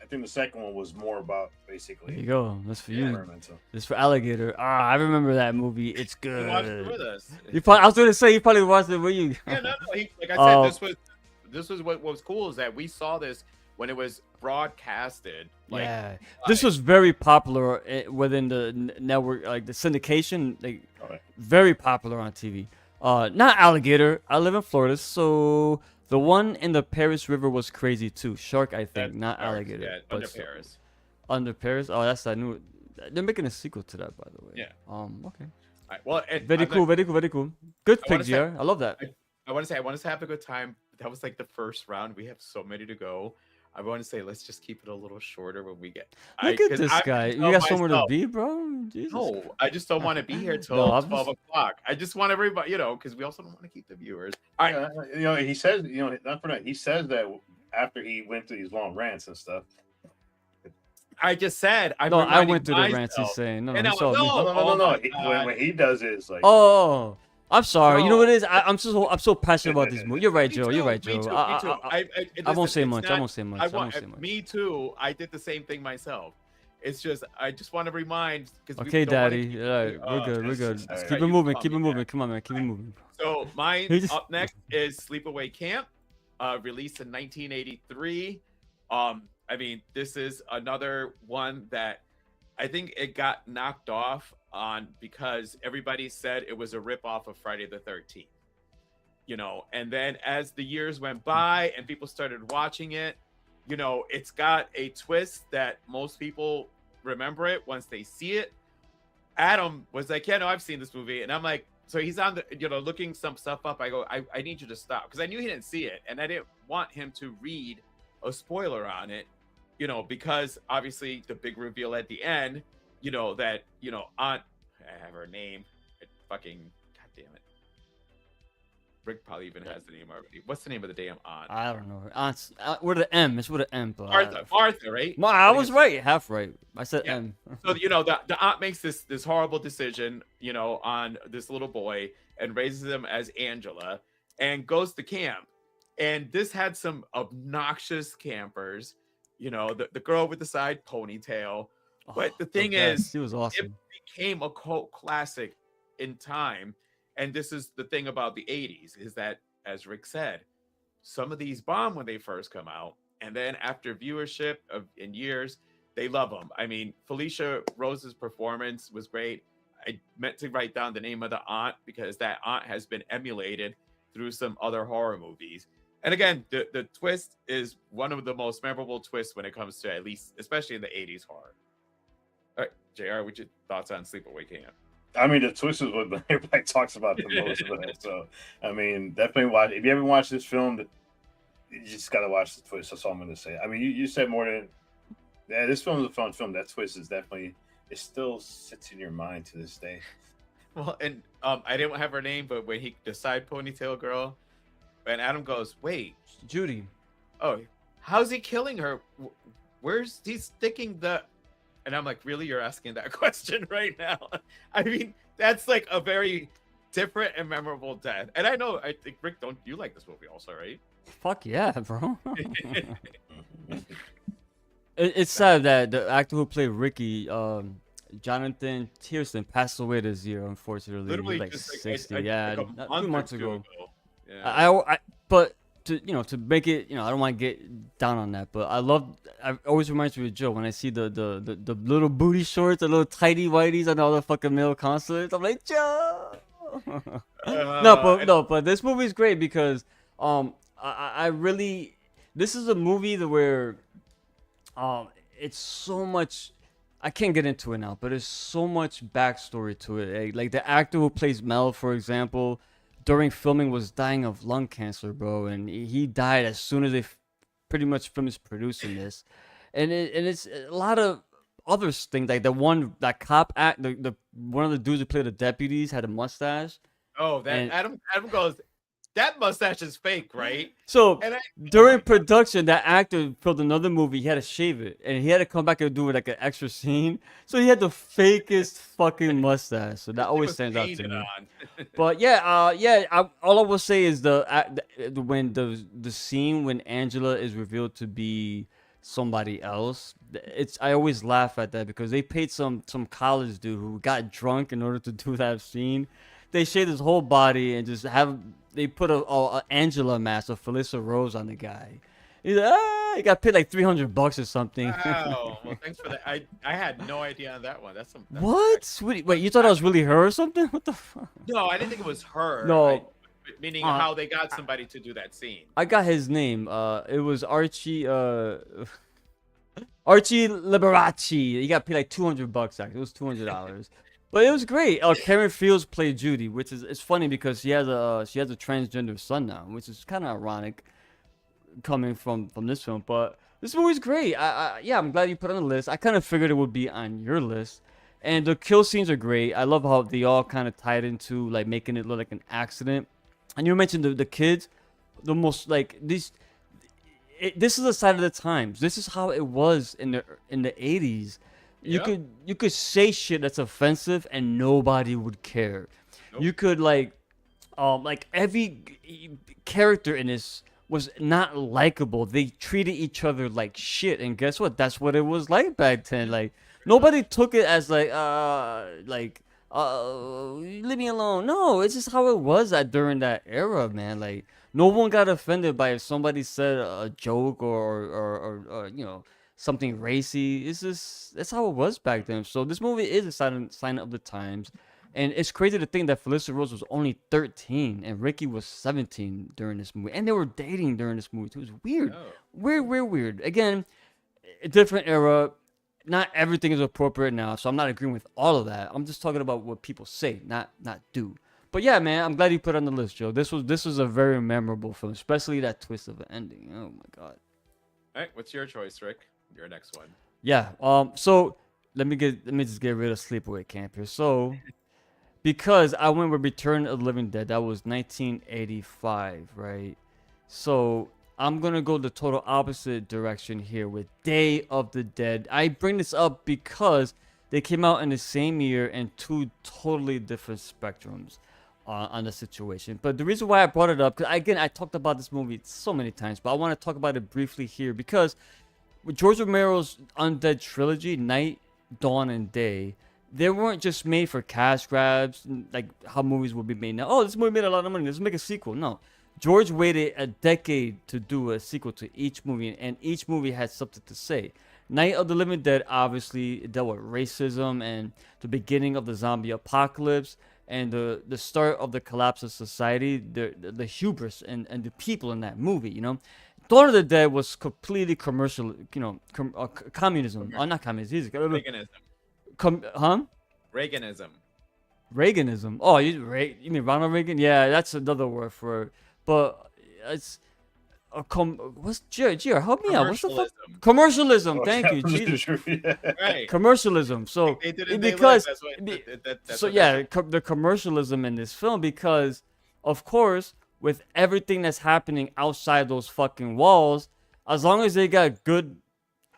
think the second one was more about there you basically go. That's for you. environmental. This for Alligator. Ah, I remember that movie. It's you watched it with good. us. You probably. I was gonna say you probably watched it with you. Yeah, no. Like I said, Uh, this was what was cool is that we saw this when it was broadcasted. Like, yeah, this was very popular within the network, like the syndication, like Alright. very popular on TV. Not Alligator. I live in Florida, so the one in the Paris River was crazy too. Shark, I think, that's not Paris, Alligator. Yeah, but under still. Paris. Under Paris. Oh, that's I knew. They're making a sequel to that, by the way. Yeah. Okay. All right, well, Very cool. Very cool. Very cool. Good I pick, wanna say- GR. I love that. I want to say I want us to have a good time. That was like the first round. We have so many to go. I want to say let's just keep it a little shorter when we get. Look at this guy. You got somewhere to be, bro. Jesus. No, I just don't want to be here till No, I'm 12 o'clock. I just want everybody, because we also don't want to keep the viewers. All right. Yeah, he says, not for that. He says that after he went through these long rants and stuff. I just said I'm No, I reminding went through the rants he's myself. saying. No, And he I saw was, me. no, No. oh my When, God. when he does it, it's like, Oh, I'm sorry. You know No. what it is? I'm so passionate about this movie. You're right, Me Joe. too, You're right, me Joe. too, I, me too. I, I won't say much. I won't say much. I won't say much. Me too. I did the same thing myself. It's just I just want to remind because Okay, Daddy. All right, we're good. We're this good. is- Just all keep right, it moving. calm Keep it me moving. down. Come on, man. Keep it moving. So mine He just- up next is Sleepaway Camp, released in 1983. I mean, this is another one that I think it got knocked off on because everybody said it was a ripoff of Friday the 13th. And then as the years went by and people started watching it, it's got a twist that most people remember it once they see it. Adam was like, yeah, no, I've seen this movie. And I'm like, so he's on the, looking some stuff up. I go, I need you to stop because I knew he didn't see it. And I didn't want him to read a spoiler on it, because obviously the big reveal at the end, that, Aunt, I have her name. Fucking, God damn it. Rick probably even has the name already. What's the name of the damn aunt? I don't know. With an M. It's with an M. But Martha, right? I was right. Half right. I said Yeah. M. So the aunt makes this horrible decision, on this little boy and raises him as Angela and goes to camp. And this had some obnoxious campers, the girl with the side ponytail. But the thing is, she was awesome. became a cult classic in time. And this is the thing about the 80s is that, as Rick said, some of these bomb when they first come out. And then after viewership in years, they love them. I mean, Felicia Rose's performance was great. I meant to write down the name of the aunt because that aunt has been emulated through some other horror movies. And again, the twist is one of the most memorable twists when it comes to, at least, especially in the 80s horror. All right, JR, what's your thoughts on Sleepaway Camp? I mean, the twist is what everybody talks about the most. So, I mean, definitely watch. If you haven't watched this film, you just got to watch the twist. That's all I'm going to say. I mean, you said more than. Yeah, this film is a fun film. That twist is definitely. It still sits in your mind to this day. Well, and I didn't have her name, but when the side ponytail girl, and Adam goes, "Wait, Judy. oh, how's he killing her? Where's he sticking the?" And I'm like, "Really? You're asking that question right now?" I mean, that's like a very different and memorable death. And I think Rick, don't you like this movie also, right? Fuck yeah, bro. It's sad that the actor who played Ricky, Jonathan Tierson, passed away this year. Unfortunately, he was Literally, like just 60. a Yeah, month not or 2 months two ago. Yeah. But to make it, I don't want to get down on that, but I always reminds me of Joe when I see the little booty shorts, the little tighty whities on all the fucking male concerts. I'm like, Joe. But this movie is great because I really, this is a movie where it's so much. I can't get into it now, but there's so much backstory to it. Like the actor who plays Mel, for example, during filming was dying of lung cancer, bro, and he died as soon as they pretty much finished producing this. And it's a lot of other things, like that cop act, the one of the dudes who played the deputies had a mustache. Oh, that And Adam goes, that mustache is fake, right? so And during my God. production, that actor filmed another movie. He had to shave it, and he had to come back and do like an extra scene. So he had the fakest fucking mustache. So that It always was stands out to painted me. on. But yeah, all I will say is when the scene when Angela is revealed to be somebody else. I always laugh at that because they paid some college dude who got drunk in order to do that scene. They shaved his whole body and just they put a Angela mask of Felissa Rose on the guy. He's like, he got paid like $300 or something. Wow. Well, thanks for that. I had no idea on that one. That's What? Sweetie, wait, you thought that was really her or something? What the fuck? No, I didn't think it was her. No. Meaning how they got somebody to do that scene. I got his name. It was Archie. Archie Liberace. He got paid like $200. Actually, it was $200. But it was great. Karen Fields played Judy, which is it's funny because she has a transgender son now, which is kind of ironic coming from this film. But this movie's great. Yeah, I'm glad you put it on the list. I kind of figured it would be on your list. And the kill scenes are great. I love how they all kind of tied into like making it look like an accident. And you mentioned the kids, the most like these. This is a sign of the times. This is how it was in the 80s. You could say shit that's offensive and nobody would care. Nope. You could like every character in this was not likable. They treated each other like shit, and guess what? That's what it was like back then. Like nobody took it as like leave me alone. No, it's just how it was during that era, man. Like no one got offended by if somebody said a joke or something racy. It's just that's how it was back then. So this movie is a sign of the times. And it's crazy to think that Felissa Rose was only 13 and Ricky was 17 during this movie. And they were dating during this movie too. It was weird. Oh. Weird. Again, a different era. Not everything is appropriate now, so I'm not agreeing with all of that. I'm just talking about what people say, not do. But yeah, man, I'm glad you put it on the list, Joe. This was a very memorable film, especially that twist of the ending. Oh my god. All right, what's your choice, Rick? Your next one. Yeah. So let me just get rid of Sleepaway Camp here. So because I went with Return of the Living Dead, that was 1985, right? So I'm gonna go the total opposite direction here with Day of the Dead. I bring this up because they came out in the same year and two totally different spectrums on the situation. But the reason why I brought it up, because again, I talked about this movie so many times, but I want to talk about it briefly here because with George Romero's Undead trilogy, Night, Dawn, and Day, they weren't just made for cash grabs, like how movies will be made now. Oh, this movie made a lot of money. Let's make a sequel. No. George waited a decade to do a sequel to each movie, and each movie had something to say. Night of the Living Dead obviously dealt with racism and the beginning of the zombie apocalypse and the start of the collapse of society, the hubris and the people in that movie, you know. Dawn of the Dead was completely commercial, communism. Oh, not communism. Reaganism. Reaganism. Reaganism. Oh, you mean Ronald Reagan? Yeah, that's another word for it. But it's what's Gio, help me out. What's the fuck? Commercialism. Thank you. Jesus. Right. Commercialism. So They did it because that's so what yeah, the commercialism in this film because of course with everything that's happening outside those fucking walls, as long as they got good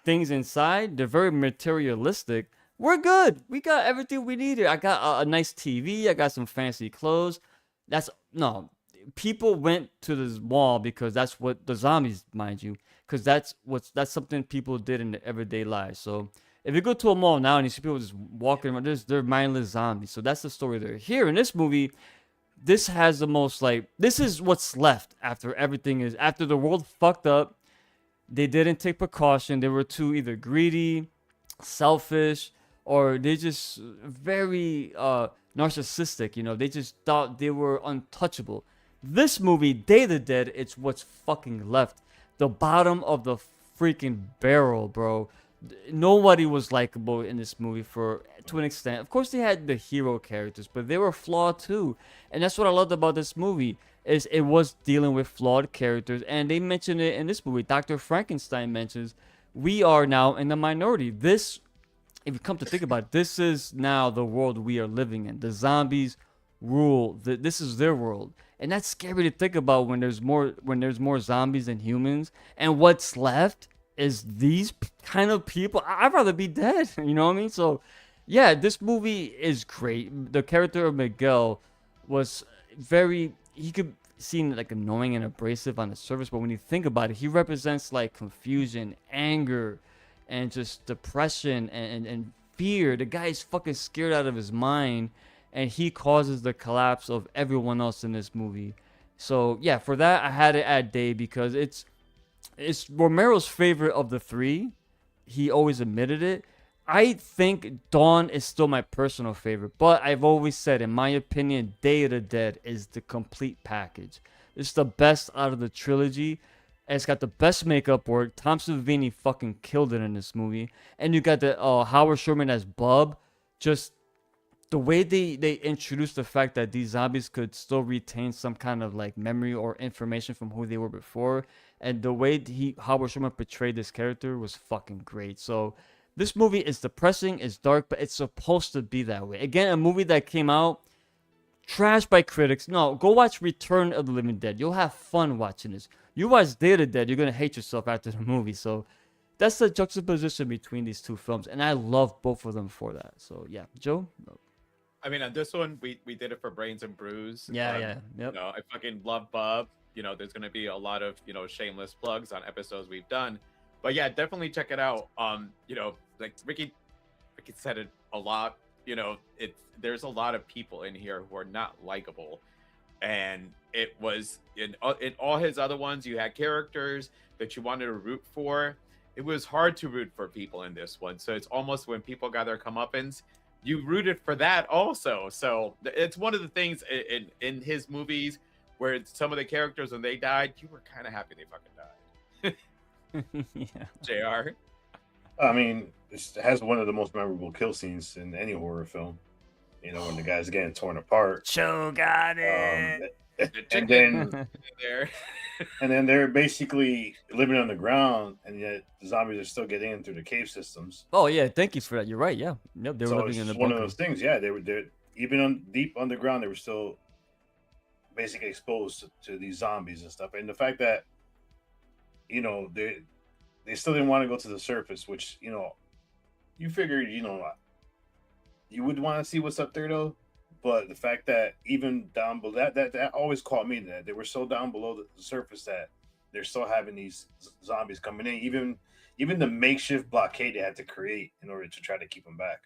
things inside, they're very materialistic. We're good. We got everything we needed. I got a nice TV. I got some fancy clothes. People went to this mall because that's what the zombies, mind you, because that's something people did in their everyday lives. So if you go to a mall now and you see people just walking around, they're mindless zombies. So that's the story there. Here in this movie, this has the most this is what's left after after the world fucked up. They didn't take precaution. They were too either greedy, selfish, or they just very narcissistic. You know, they just thought they were untouchable. This movie, Day of the Dead, it's what's fucking left. The bottom of the freaking barrel, bro. Nobody was likable in this movie to an extent. Of course, they had the hero characters, but they were flawed too. And that's what I loved about this movie is it was dealing with flawed characters. And they mentioned it in this movie. Dr. Frankenstein mentions we are now in the minority. This if you come to think about it, this is now the world we are living in. The zombies rule. This is their world, and that's scary to think about when there's more zombies than humans, and what's left is these kind of people. I'd rather be dead. You know what I mean? So, yeah, this movie is great. The character of Miguel was very. He could seem like annoying and abrasive on the surface, but when you think about it, he represents like confusion, anger, and just depression and fear. The guy is fucking scared out of his mind, and he causes the collapse of everyone else in this movie. So yeah, for that I had it at Day because it's Romero's favorite of the three. He always admitted it. I think Dawn is still my personal favorite, but I've always said, in my opinion, Day of the Dead is the complete package. It's the best out of the trilogy. And it's got the best makeup work. Tom Savini fucking killed it in this movie. And you got the Howard Sherman as Bub. Just the way they introduced the fact that these zombies could still retain some kind of like memory or information from who they were before, and the way Howard Sherman portrayed this character was fucking great. So this movie is depressing, it's dark, but it's supposed to be that way. Again, a movie that came out trashed by critics. No, go watch Return of the Living Dead. You'll have fun watching this. You watch Day of the Dead, you're gonna hate yourself after the movie. So that's the juxtaposition between these two films, and I love both of them for that. So yeah, Joe. I mean, on this one, we did it for Brains and Brews. Yeah, yeah, yep. You know, I fucking love Bub. You know, there's gonna be a lot of shameless plugs on episodes we've done, but yeah, definitely check it out. You know, like Ricky said it a lot. You know, there's a lot of people in here who are not likable, and it was in all his other ones. You had characters that you wanted to root for. It was hard to root for people in this one, so it's almost when people got their comeuppance, you rooted for that also. So it's one of the things in his movies where some of the characters, when they died, you were kind of happy they fucking died. Yeah. JR. I mean, it has one of the most memorable kill scenes in any horror film. You know, when the guy's getting torn apart. Joe got it. And then There. and then they're basically living on the ground, and yet the zombies are still getting in through the cave systems. Oh yeah, thank you for that. You're right. Yeah, yep. They were So living it's in the just one of bunker. those things. Yeah, they were even on deep underground. They were still basically exposed to these zombies and stuff. And the fact that they still didn't want to go to the surface, which you figured you would want to see what's up there though. But the fact that even down below that always caught me, that they were so down below the surface that they're still having these zombies coming in. Even the makeshift blockade they had to create in order to try to keep them back.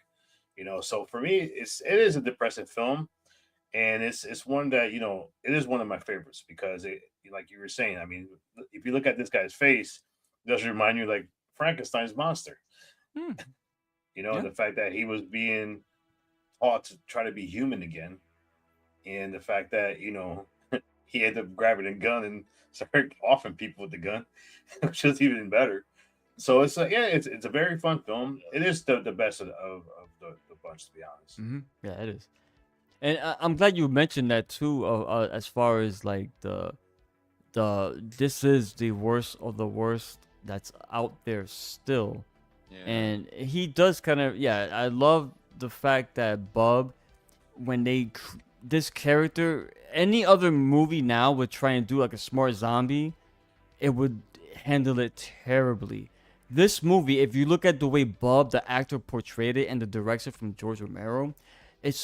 So for me, it is a depressive film, and it's one that it is one of my favorites because like you were saying. I mean, if you look at this guy's face, it does remind you like Frankenstein's monster. Hmm. Yeah. The fact that he was being taught to try to be human again, and the fact that he ended up grabbing a gun and started offing people with the gun, which is even better. So it's it's a very fun film. It is the best of the bunch, to be honest. Mm-hmm. Yeah, it is. And I'm glad you mentioned that too. As far as like the this is the worst of the worst that's out there still. Yeah. And he does kind of, yeah, I love the fact that Bub, when this character, any other movie now would try and do like a smart zombie, it would handle it terribly. This movie, if you look at the way Bub, the actor, portrayed it and the direction from George Romero, it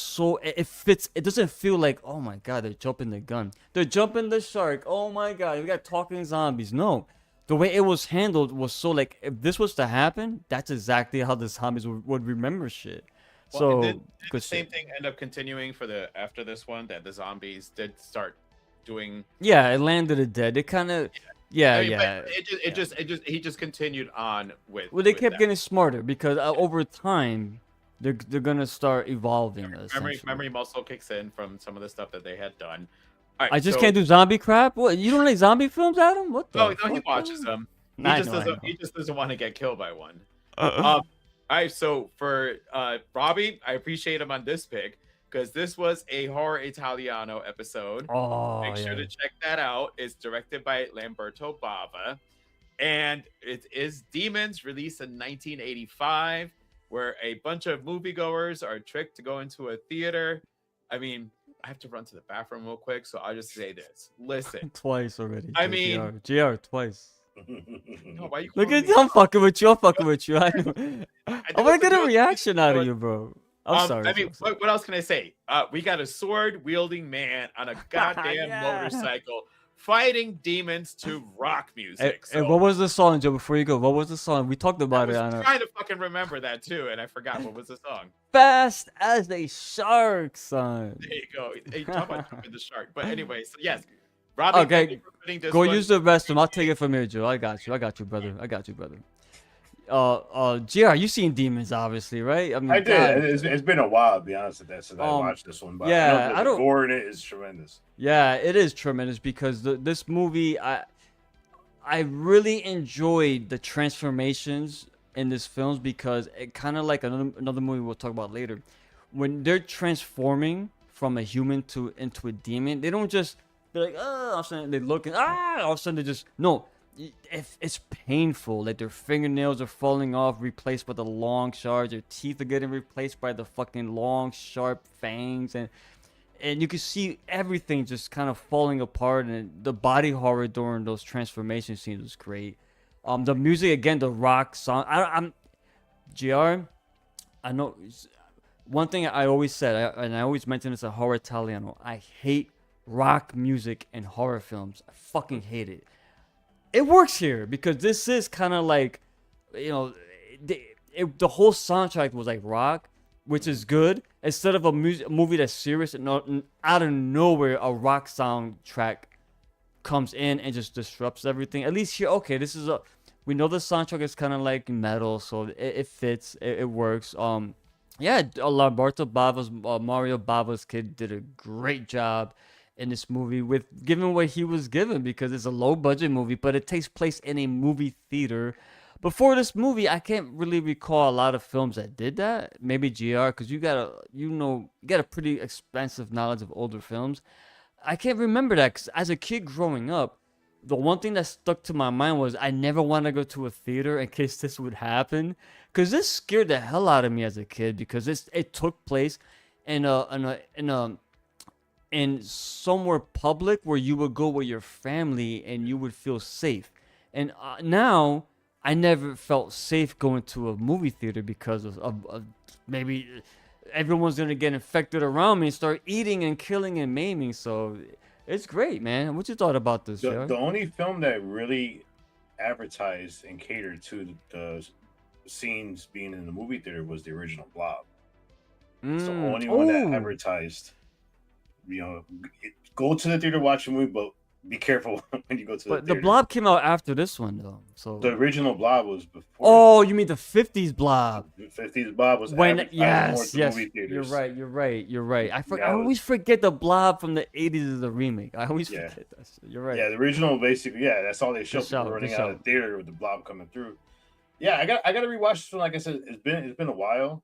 fits. It doesn't feel like, oh my god, they're jumping the gun, they're jumping the shark, oh my god, we got talking zombies. No, the way it was handled was so like, if this was to happen, that's exactly how the zombies would remember shit. Well, So did the good same shit. thing end up continuing for after this one, that the zombies did start doing? Yeah, it landed it dead. It kind of, yeah, I mean, yeah. but he just continued on with. Well, they with kept that. getting smarter because over time, they're gonna start evolving. memory Essentially. memory muscle kicks in from some of the stuff that they had done. All right, I just so- can't do zombie crap. What, you don't like zombie films, Adam? What the? No, he fuck, watches dude? them. He I just know, I doesn't. know. He just doesn't want to get killed by one. Uh-uh. All right, so for Robbie, I appreciate him on this pick because this was a horror Italiano episode. Oh, Make sure yeah. to check that out. It's directed by Lamberto Bava, and it is Demons, released in 1985. where a bunch of moviegoers are tricked to go into a theater. I mean, I have to run to the bathroom real quick, so I'll just say this. Listen, Twice already. I mean, GR twice. no, why you Look calling at me I'm out? fucking with you. I'm fucking with you. I know. I there want to was get a a- reaction out of was- you, bro. I'm sorry. I mean, I'm sorry. what else can I say? We got a sword wielding man on a goddamn Yeah. motorcycle fighting demons to rock music. And So what was the song, Joe? Before you go, what was the song? We talked I about it was on a trying to fucking remember that too, and I forgot what was the song. Fast as a Shark, son. There you go. You talk about jumping the shark. But anyway, so yes, Robbie, Okay, thank you for putting this Go one. use the restroom. I'll take it from here, Joe. I got you. I got you, brother. I got you, brother. GR, you seen Demons, obviously, right? I mean, I God. did. It's been a while, to be honest with that, since I watched this one. But yeah, I know I the don't- gore in it is tremendous. Yeah, it is tremendous because this movie, I really enjoyed the transformations in this films because it kind of like another movie we'll talk about later. When they're transforming from a human into a demon, they don't just be like, oh, all of a sudden they look and all of a sudden they just no. If it's painful, like their fingernails are falling off, replaced by the long shards, their teeth are getting replaced by the fucking long sharp fangs, and you can see everything just kind of falling apart, and the body horror during those transformation scenes was great. The music again, the rock song. I'm GR. I know one thing I always said, and I always mention this at Horror Italiano. I hate rock music in horror films. I fucking hate it. It works here because this is kind of like, you know, the whole soundtrack was like rock, which is good. Instead of a movie that's serious and out of nowhere a rock soundtrack comes in and just disrupts everything. At least here, okay, we know the soundtrack is kind of like metal, so it fits, it works. Yeah, Lamberto Bava's Mario Bava's kid did a great job in this movie with given what he was given because it's a low budget movie, but it takes place in a movie theater. Before this movie, I can't really recall a lot of films that did that. Maybe GR, because you got a pretty expensive knowledge of older films. I can't remember that because as a kid growing up, the one thing that stuck to my mind was I never want to go to a theater in case this would happen, because this scared the hell out of me as a kid because it took place in somewhere public where you would go with your family and you would feel safe. And now I never felt safe going to a movie theater because of maybe everyone's gonna get infected around me and start eating and killing and maiming. So it's great, man. What you thought about this, Joe? The only film that really advertised and catered to the scenes being in the movie theater was the original Blob. It's the only one that advertised. You know, go to the theater, watch a movie, but be careful when you go to the But theater. the Blob came out after this one, though. So The original Blob was before. oh, you mean the '50s Blob? The 50s Blob was When advertised more to yes, movie you're theaters. right. I Yeah, I always forget the Blob from the '80s is a remake. I always Yeah. forget that. Shit. You're right. Yeah, the original basically, yeah, that's all they showed. Good People shout, running good out of the theater with the Blob coming through. Yeah, I got to rewatch this one. Like I said, it's been a while.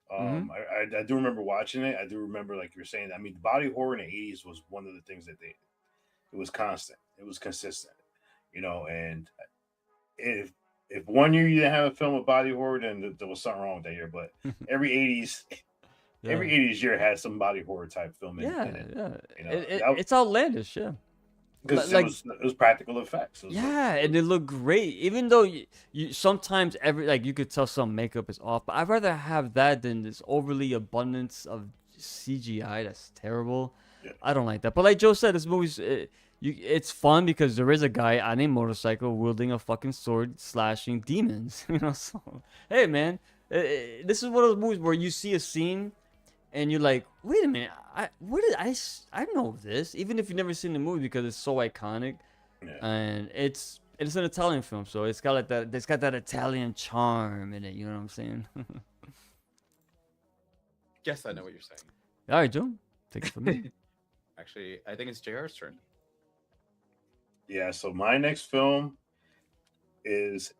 I do remember watching it. I do remember, like you were saying. I mean, body horror in the '80s was one of the things that it was constant. It was consistent, you know. And if one year you didn't have a film with body horror, then there was something wrong with that year. But every '80s, Yeah. every '80s year had some body horror type film in yeah, it. yeah. You know, It's outlandish, yeah. because like- it was practical effects. It was Yeah, and it looked great. Even though you sometimes you could tell some makeup is off, but I'd rather have that than this overly abundance of CGI that's terrible. Yeah. I don't like that. But like Joe said, this movie's it's fun because there is a guy on a motorcycle wielding a fucking sword, slashing demons. You know, so hey man, this is one of those movies where you see a scene and you're like, wait a minute, I know this, even if you've never seen the movie because it's so iconic, Yeah. and it's an Italian film, so it's got like that. It's got that Italian charm in it. You know what I'm saying? Yes, I know what you're saying. All right, Joe, take it from me. Actually, I think it's JR's turn. Yeah, so my next film is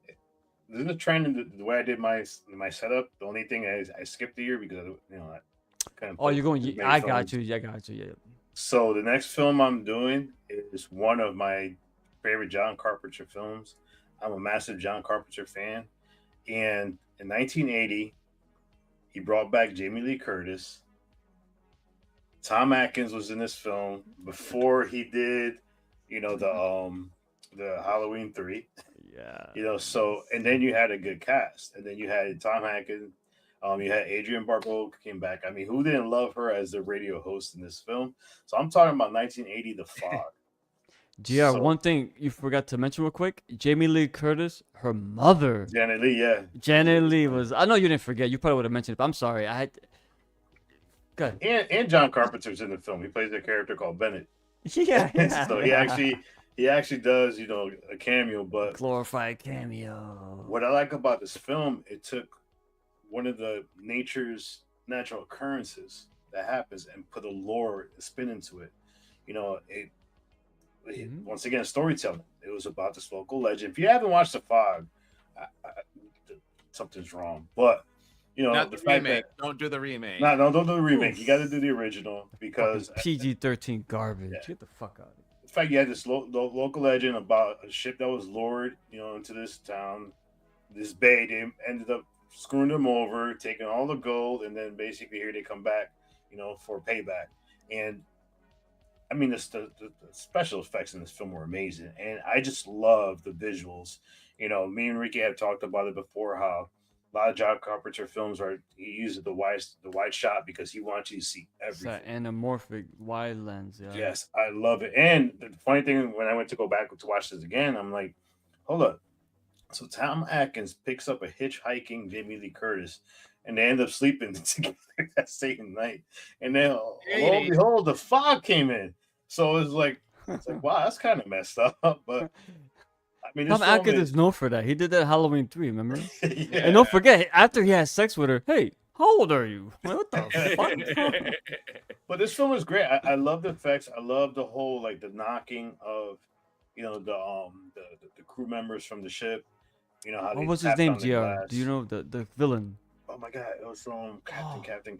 this is a trend in the way I did my setup. The only thing is I skipped the year because I kind of. Oh, you're going. I got you. I got you. Yeah. So the next film I'm doing is one of my favorite John Carpenter films. I'm a massive John Carpenter fan, and in 1980, He brought back Jamie Lee Curtis. Tom Atkins was in this film before he did, the Halloween 3. Yeah. So and then you had a good cast, and then you had Tom Atkins. You had Adrienne Barbeau came back. I mean, who didn't love her as the radio host in this film? So I'm talking about 1980, The Fog. GR, So- one thing you forgot to mention real quick. Jamie Lee Curtis, her mother. Janet Leigh, yeah. Janet Leigh was. I know you didn't forget. You probably would have mentioned it, but I'm sorry. I had. Good. And John Carpenter's in the film. He plays a character called Bennett. Yeah. So he actually does, a cameo. But Glorified cameo. what I like about this film, it took one of the natural occurrences that happens and put a lore, a spin into it. Once again, storytelling. It was about this local legend. If you haven't watched The Fog, something's wrong. But Not the the fact remake. that Don't do the remake. no, don't do the remake. Oof. You got to do the original because PG-13 garbage. Yeah. Get the fuck out of here. the fact you had this local legend about a ship that was lured, into this town, this bay. They ended up screwing them over, taking all the gold, and then basically here they come back, for payback. And I mean, the special effects in this film were amazing, and I just love the visuals. Me and Ricky have talked about it before. How a lot of John Carpenter films he uses the wide shot because he wants you to see It's everything. that anamorphic wide lens. Yeah. Yes, I love it. And the funny thing, when I went to go back to watch this again, I'm like, hold up. So Tom Atkins picks up a hitchhiking Jamie Lee Curtis, and they end up sleeping together that same night. And then, lo and behold, The Fog came in. So it's like, wow, that's kind of messed up. But I mean, Tom Atkins is known for that. He did that in Halloween 3, remember? yeah. And don't forget, after he had sex with her, hey, how old are you? Like, what the fuck? But this film is great. I love the effects. I love the whole the knocking of the crew members from the ship. How What they was his tapped name, on the GR? glass. Do you know the villain? Oh my god, it was Captain.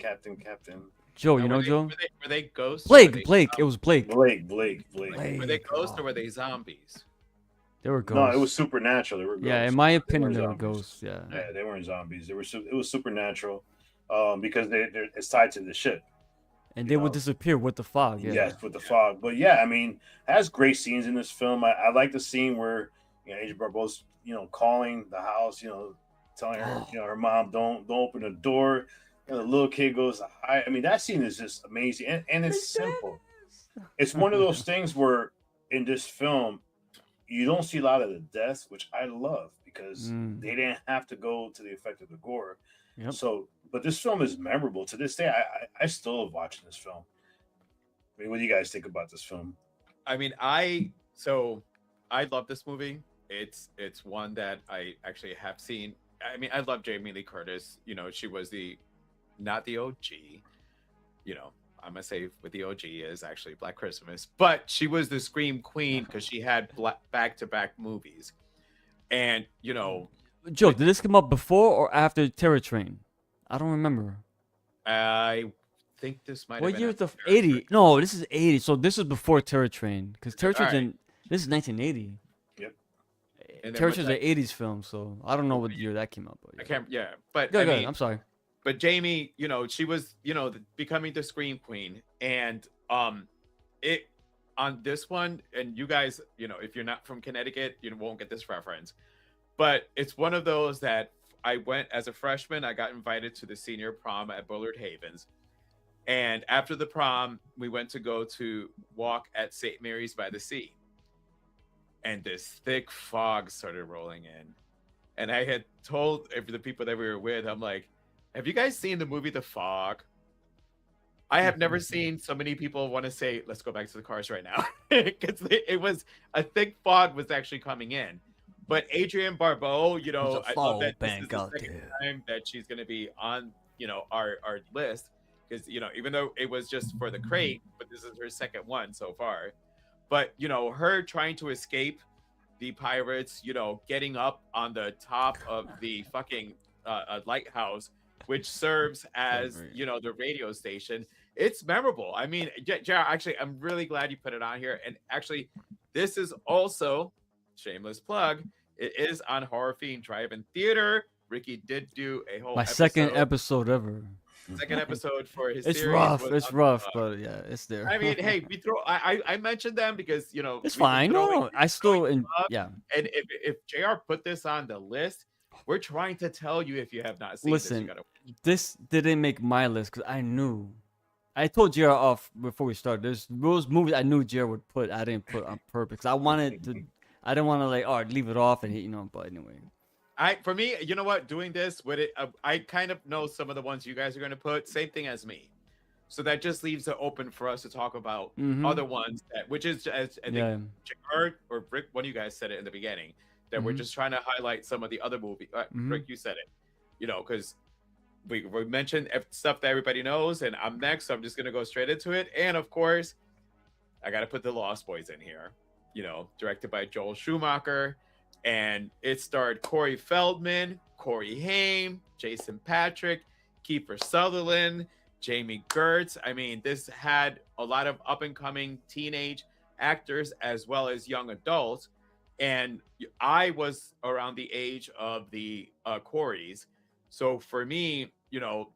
Joe, Now, you know Joe? Were they ghosts? or were they Blake. It was Blake. Blake. Were they ghosts or were they zombies? They were ghosts. No, it was supernatural. They were ghosts. Yeah, in my opinion, they were zombies. ghosts. Yeah. Yeah, they weren't zombies. It was supernatural, because it's tied to the ship. And they would know. disappear with the fog. Yeah. Yes, with the fog. But yeah, I mean, it has great scenes in this film. I like the scene where Adrienne Barbeau's calling the house, telling her her mom don't open the door. The little kid goes, I mean, that scene is just amazing, and it's simple. It's one of those things where in this film you don't see a lot of the deaths, which I love because they didn't have to go to the effect of the gore. Yep. So, but this film is memorable to this day. I still love watching this film. I mean, what do you guys think about this film? I mean, I love this movie. It's one that I actually have seen. I mean, I love Jamie Lee Curtis. She was not the OG. I'm gonna say with the OG is actually Black Christmas, but she was the Scream Queen because she had back-to-back movies, and Joe, did this come up before or after Terror Train? I don't remember. I think this might. What have year been is the 80? No, this is 80. So this is before Terror Train because Terror Train's Alright. this is 1980. Yep. And then Terror with Train's that- an 80s film, so I don't know what year that came up. But I can't. Yeah, but Go I ahead. mean, I'm sorry. but Jamie, she was, becoming the Scream Queen, and it on this one, and you guys, if you're not from Connecticut, you won't get this reference, but it's one of those that I went as a freshman. I got invited to the senior prom at Bullard Havens, and after the prom, we went to go to walk at St. Mary's by the Sea, and this thick fog started rolling in, and I had told the people that we were with, I'm like, have you guys seen the movie The Fog? I have never seen so many people want to say, let's go back to the cars right now. Because it was a thick fog was actually coming in. But Adrienne Barbeau, I love that this is the second time that she's going to be on, our list. Because, even though it was just for the crate, but this is her second one so far. But, her trying to escape the pirates, getting up on the top of the fucking lighthouse, which serves as the radio station. It's memorable. I mean, actually, I'm really glad you put it on here. And actually, this is also shameless plug. It is on Horror Fiend Drive-In Theater Ricky did do a whole My episode, second episode ever. second episode for his It's series. rough. was It's on, rough, but yeah, it's there. I mean, hey, we throw. I mentioned them because It's we've been fine. throwing. No, I still up, yeah. and if Jr. put this on the list, we're trying to tell you if you have not seen this, you Listen, gotta. this didn't make my list because I knew. I told JR off before we started. There's those movies I knew JR would put. I didn't put on purpose. I wanted to. I didn't want to like, oh, leave it off and hit, But anyway, For me, you know what? Doing this with it, I kind of know some of the ones you guys are going to put. Same thing as me, so that just leaves it open for us to talk about other ones. Which is as I think Jared or Rick, one of you guys said it in the beginning that we're just trying to highlight some of the other movies. Rick, you said it, because we mentioned stuff that everybody knows, and I'm next, so I'm just gonna go straight into it. And of course, I got to put the Lost Boys in here. Directed by Joel Schumacher. And it starred Corey Feldman, Corey Haim, Jason Patrick, Kiefer Sutherland, Jamie Gertz. I mean, this had a lot of up-and-coming teenage actors as well as young adults. And I was around the age of the Coreys. So for me,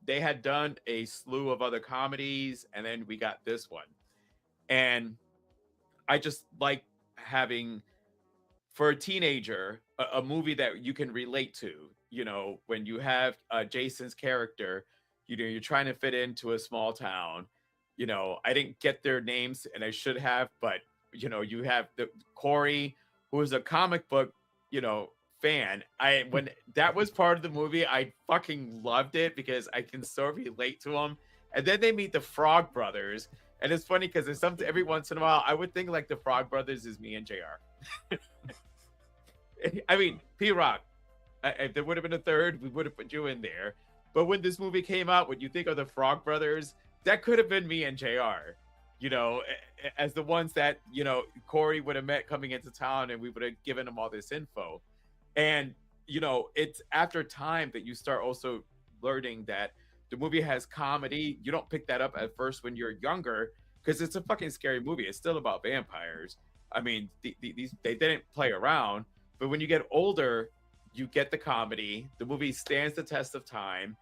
they had done a slew of other comedies, and then we got this one. And I just like having... for a teenager, a movie that you can relate to, when you have Jason's character, you're trying to fit into a small town. I didn't get their names and I should have, but you have the Corey, who is a comic book, fan. When that was part of the movie, I fucking loved it because I can so relate to them. And then they meet the Frog Brothers. And it's funny because every once in a while, I would think like the Frog Brothers is me and JR. I mean, P-Rock, if there would have been a third, we would have put you in there. But when this movie came out, when you think of the Frog Brothers, that could have been me and JR, as the ones that, Corey would have met coming into town, and we would have given him all this info. And, it's after time that you start also learning that the movie has comedy. You don't pick that up at first when you're younger because it's a fucking scary movie. It's still about vampires. I mean, these they didn't play around. But when you get older, you get the comedy. The movie stands the test of time.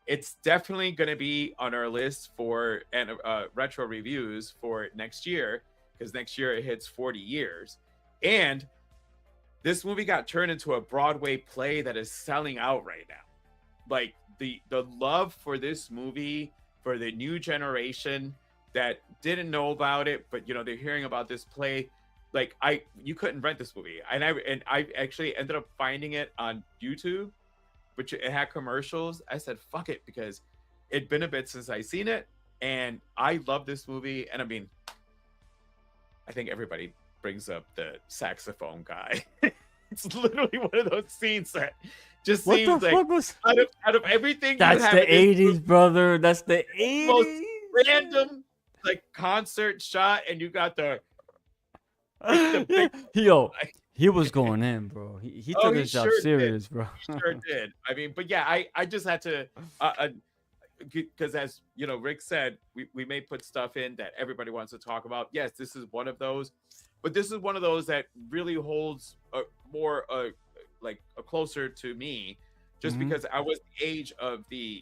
It's definitely going to be on our list for retro reviews for next year, because next year it hits 40 years. And this movie got turned into a Broadway play that is selling out right now. Like the love for this movie, for the new generation that didn't know about it, but they're hearing about this play. Like you couldn't rent this movie, and I actually ended up finding it on YouTube, which it had commercials. I said fuck it because it'd been a bit since I seen it, and I love this movie. And I mean, I think everybody brings up the saxophone guy. It's literally one of those scenes that just what seems the like fuck was? out of everything. That's you have the in this movie, '80s, brother. That's the most '80s. random like concert shot, and you got the Yo, he was going in, bro. He took his job serious, bro. He sure did. I mean, but yeah, I just had to, because as Rick said, we may put stuff in that everybody wants to talk about. Yes, this is one of those, but this is one of those that really holds more closer to me, just because I was the age of the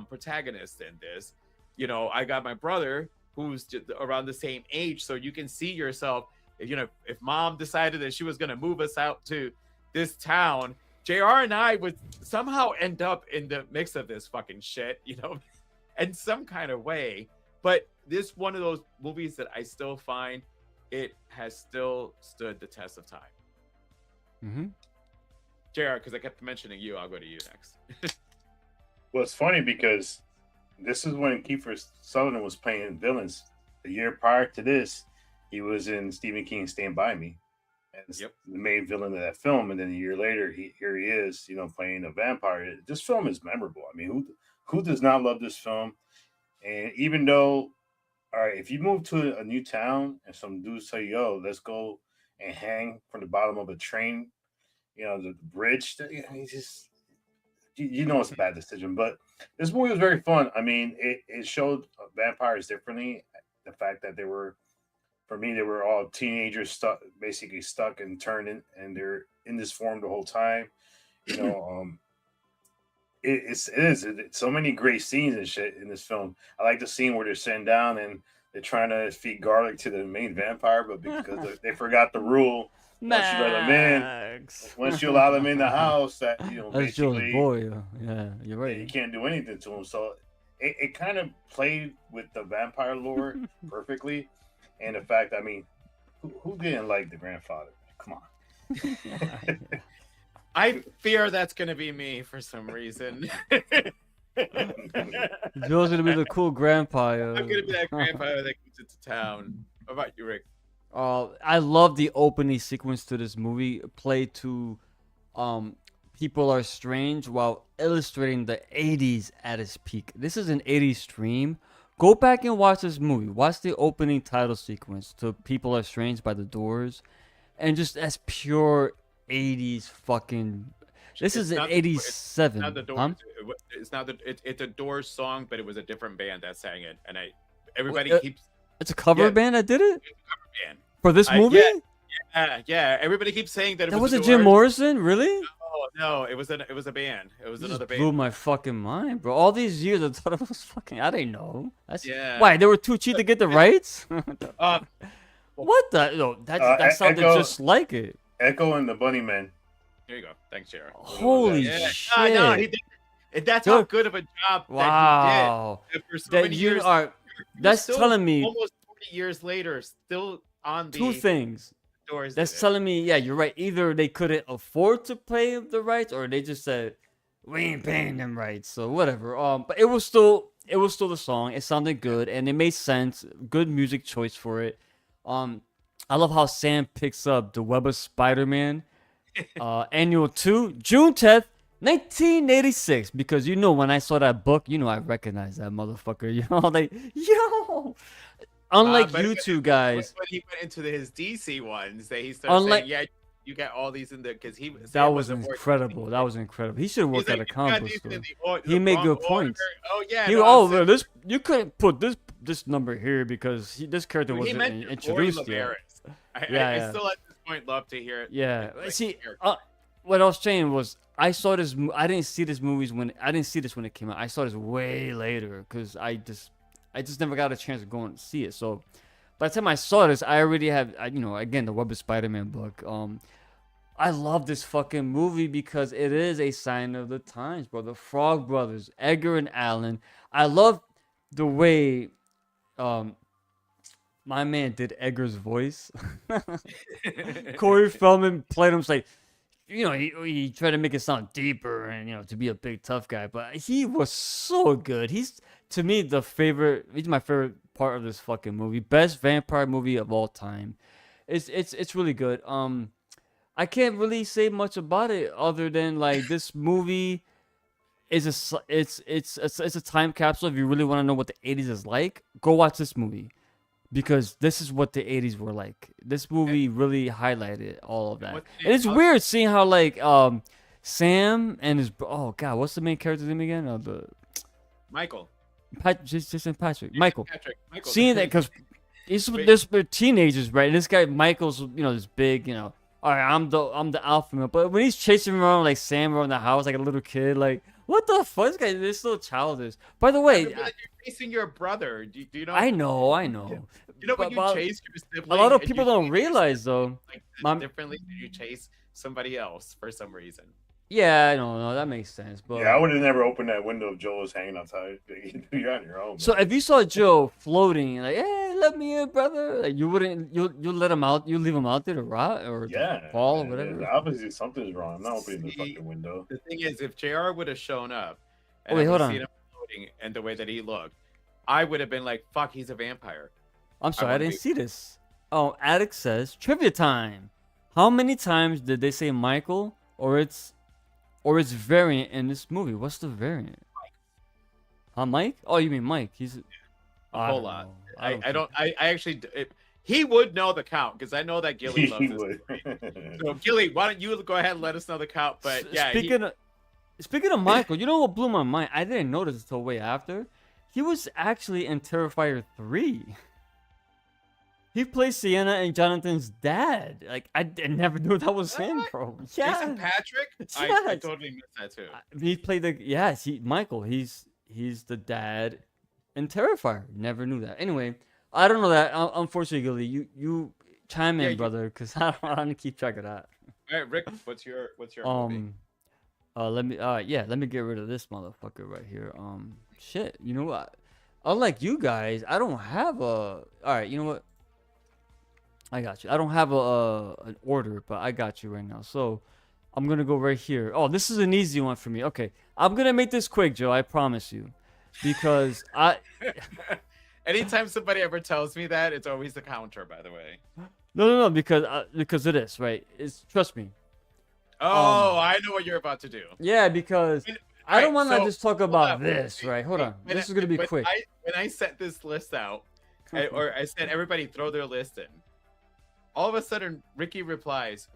protagonist in this. I got my brother who's just around the same age, so you can see yourself. If mom decided that she was going to move us out to this town, JR and I would somehow end up in the mix of this fucking shit, in some kind of way. But this one of those movies that I still find it has still stood the test of time. JR, because I kept mentioning you, I'll go to you next. Well, it's funny because this is when Kiefer Sutherland was playing villains. The year prior to this, he was in Stephen King's Stand By Me as the main villain of that film. And then a year later, here he is, playing a vampire. This film is memorable. I mean, who does not love this film? And even though, all right, if you move to a new town and some dudes tell you, yo, let's go and hang from the bottom of a train, the bridge, it's a bad decision. But this movie was very fun. I mean, it showed vampires differently. The fact that they were all teenagers basically stuck and turned in, and they're in this form the whole time. It's so many great scenes and shit in this film. I like the scene where they're sitting down and they're trying to feed garlic to the main vampire, but because they forgot the rule, once you let them in, Max. once you allow them in the house, that That's Joe's basically boy. Yeah, you're you right. can't do anything to him. So it kind of played with the vampire lore perfectly, and the fact, I mean, who didn't like the grandfather? Come on. I fear that's gonna be me for some reason. Joe's gonna be the cool grandpa. I'm gonna be that grandpa that comes into town. What about you, Rick? I love the opening sequence to this movie. Play to, People Are Strange while illustrating the 80s at its peak. This is an 80s stream. Go back and watch this movie. Watch the opening title sequence to People Are Strange by The Doors, and just as pure 80s fucking. This is an 87. It's not the Doors. Huh? It's not the. It's a Doors song, but it was a different band that sang it, and everybody Well, keeps. It's a cover Yeah. band that did it It's a cover band. for this movie. Yeah. Everybody keeps saying that it That was wasn't the Jim Doors. Morrison, really? Oh no, it was a band. It was You another just band. blew my fucking mind, bro. All these years I thought it was fucking. I didn't know. That's Yeah. Why they were too cheap to get the rights? Uh, What the? No, that sounded Echo- just like it. Echo and the Bunnymen. Here you go. Thanks, Jared. Holy Yeah. shit! No, he did. And that's how Good. good of a job Wow. that he did. And for so That many you years, are. you're That's still telling me almost 40 years later, still on the two things. Doors. That's did it. telling me, yeah, you're right. Either they couldn't afford to pay the rights, or they just said we ain't paying them rights, so whatever. But it was still the song. It sounded good and it made sense. Good music choice for it. I love how Sam picks up the Web of Spider-Man, Annual 2, June 10th, 1986. Because when I saw that book, I recognized that motherfucker. Like unlike But you two guys. when he went into his DC ones, that he started Unlike- saying, "Yeah, you got all these in there," because That Sam was wasn't working. incredible. That was incredible. He should have He's worked at a like, "You got comic book these store. in the He made wrong good order." points. Oh yeah. He, no, oh, I'm well, saying- you couldn't put this number here because this character he wasn't mentioned introduced Roy yet. Lavaris. I Yeah. still at this point love to hear it. Yeah, like, see, character. what I was saying was I saw this. I didn't see this when it came out. I saw this way later because I just never got a chance to go and see it. So by the time I saw this, I already have again the Web of Spider-Man book. I love this fucking movie because it is a sign of the times, bro. The Frog Brothers, Edgar and Allan. I love the way my man did Edgar's voice. Corey Feldman played him like, he tried to make it sound deeper and to be a big tough guy, but he was so good. He's to me he's my favorite part of this fucking movie. Best vampire movie of all time. It's really good. I can't really say much about it other than like this movie is a time capsule. If you really want to know what the 80s is like, go watch this movie. Because this is what the 80s were like. This movie really highlighted all of that. And it's weird seeing how like Sam and his what's the main character's name again? Michael. Jason Patrick. Michael. Michael. Seeing that because they're teenagers, right? And this guy Michael's this big, all right, I'm the alpha male. But when he's chasing around like Sam around the house like a little kid, like what the fuck? This guy is so childish. By the way, You're chasing your brother. Do you know? I know. You know when you chase your sibling. A lot of and people you don't chase realize though. like differently than you chase somebody else for some reason. Yeah, I know, that makes sense. But Yeah, I would have never opened that window if Joe was hanging outside. You're on your own. so man. if you saw Joe floating, like, hey, let me in, brother, like, you wouldn't, you let him out, you leave him out there to rot or Yeah, to fall or man, whatever. obviously something's wrong. I'm not opening the See, fucking window. The thing is, if JR would have shown up Oh, and wait, I hold would on. seen him floating and the way that he looked, I would have been like, "Fuck, he's a vampire." I'm sorry, I wanna didn't be- see this. Oh, Addict says trivia time. How many times did they say Michael or its variant in this movie? What's the variant? Huh, Mike? Oh, you mean Mike? He's A whole lot. I actually. He would know the count because I know that Gilly loves He this. would. So Gilly, why don't you go ahead and let us know the count? But yeah, Speaking of Michael, you know what blew my mind? I didn't notice until way after. He was actually in Terrifier 3. He plays Sienna and Jonathan's dad. Like I never knew that was him, What? bro. Jason Yeah. Patrick? I Yes. totally missed that too. He played the Michael. He's the dad in Terrifier. Never knew that. Anyway, I don't know that. Unfortunately, Gilly, you chime Yeah, in, you- brother, because I don't keep track of that. All right, Rick, what's your movie? Let me get rid of this motherfucker right here. Shit. You know what? Unlike you guys, I don't have a. All right. You know what? I got you. I don't have an order, but I got you right now. So I'm gonna go right here. Oh, this is an easy one for me. Okay, I'm gonna make this quick, Joe. I promise you, because Anytime somebody ever tells me that, it's always the counter. By the way. no, because of this, right? Trust me. Oh, I know what you're about to do. Yeah, because When- I don't Alright, want to so- just talk hold about up. this, right? Hold on. When This is gonna be when quick. When I set this list out, or I said everybody throw their list in, all of a sudden Ricky replies,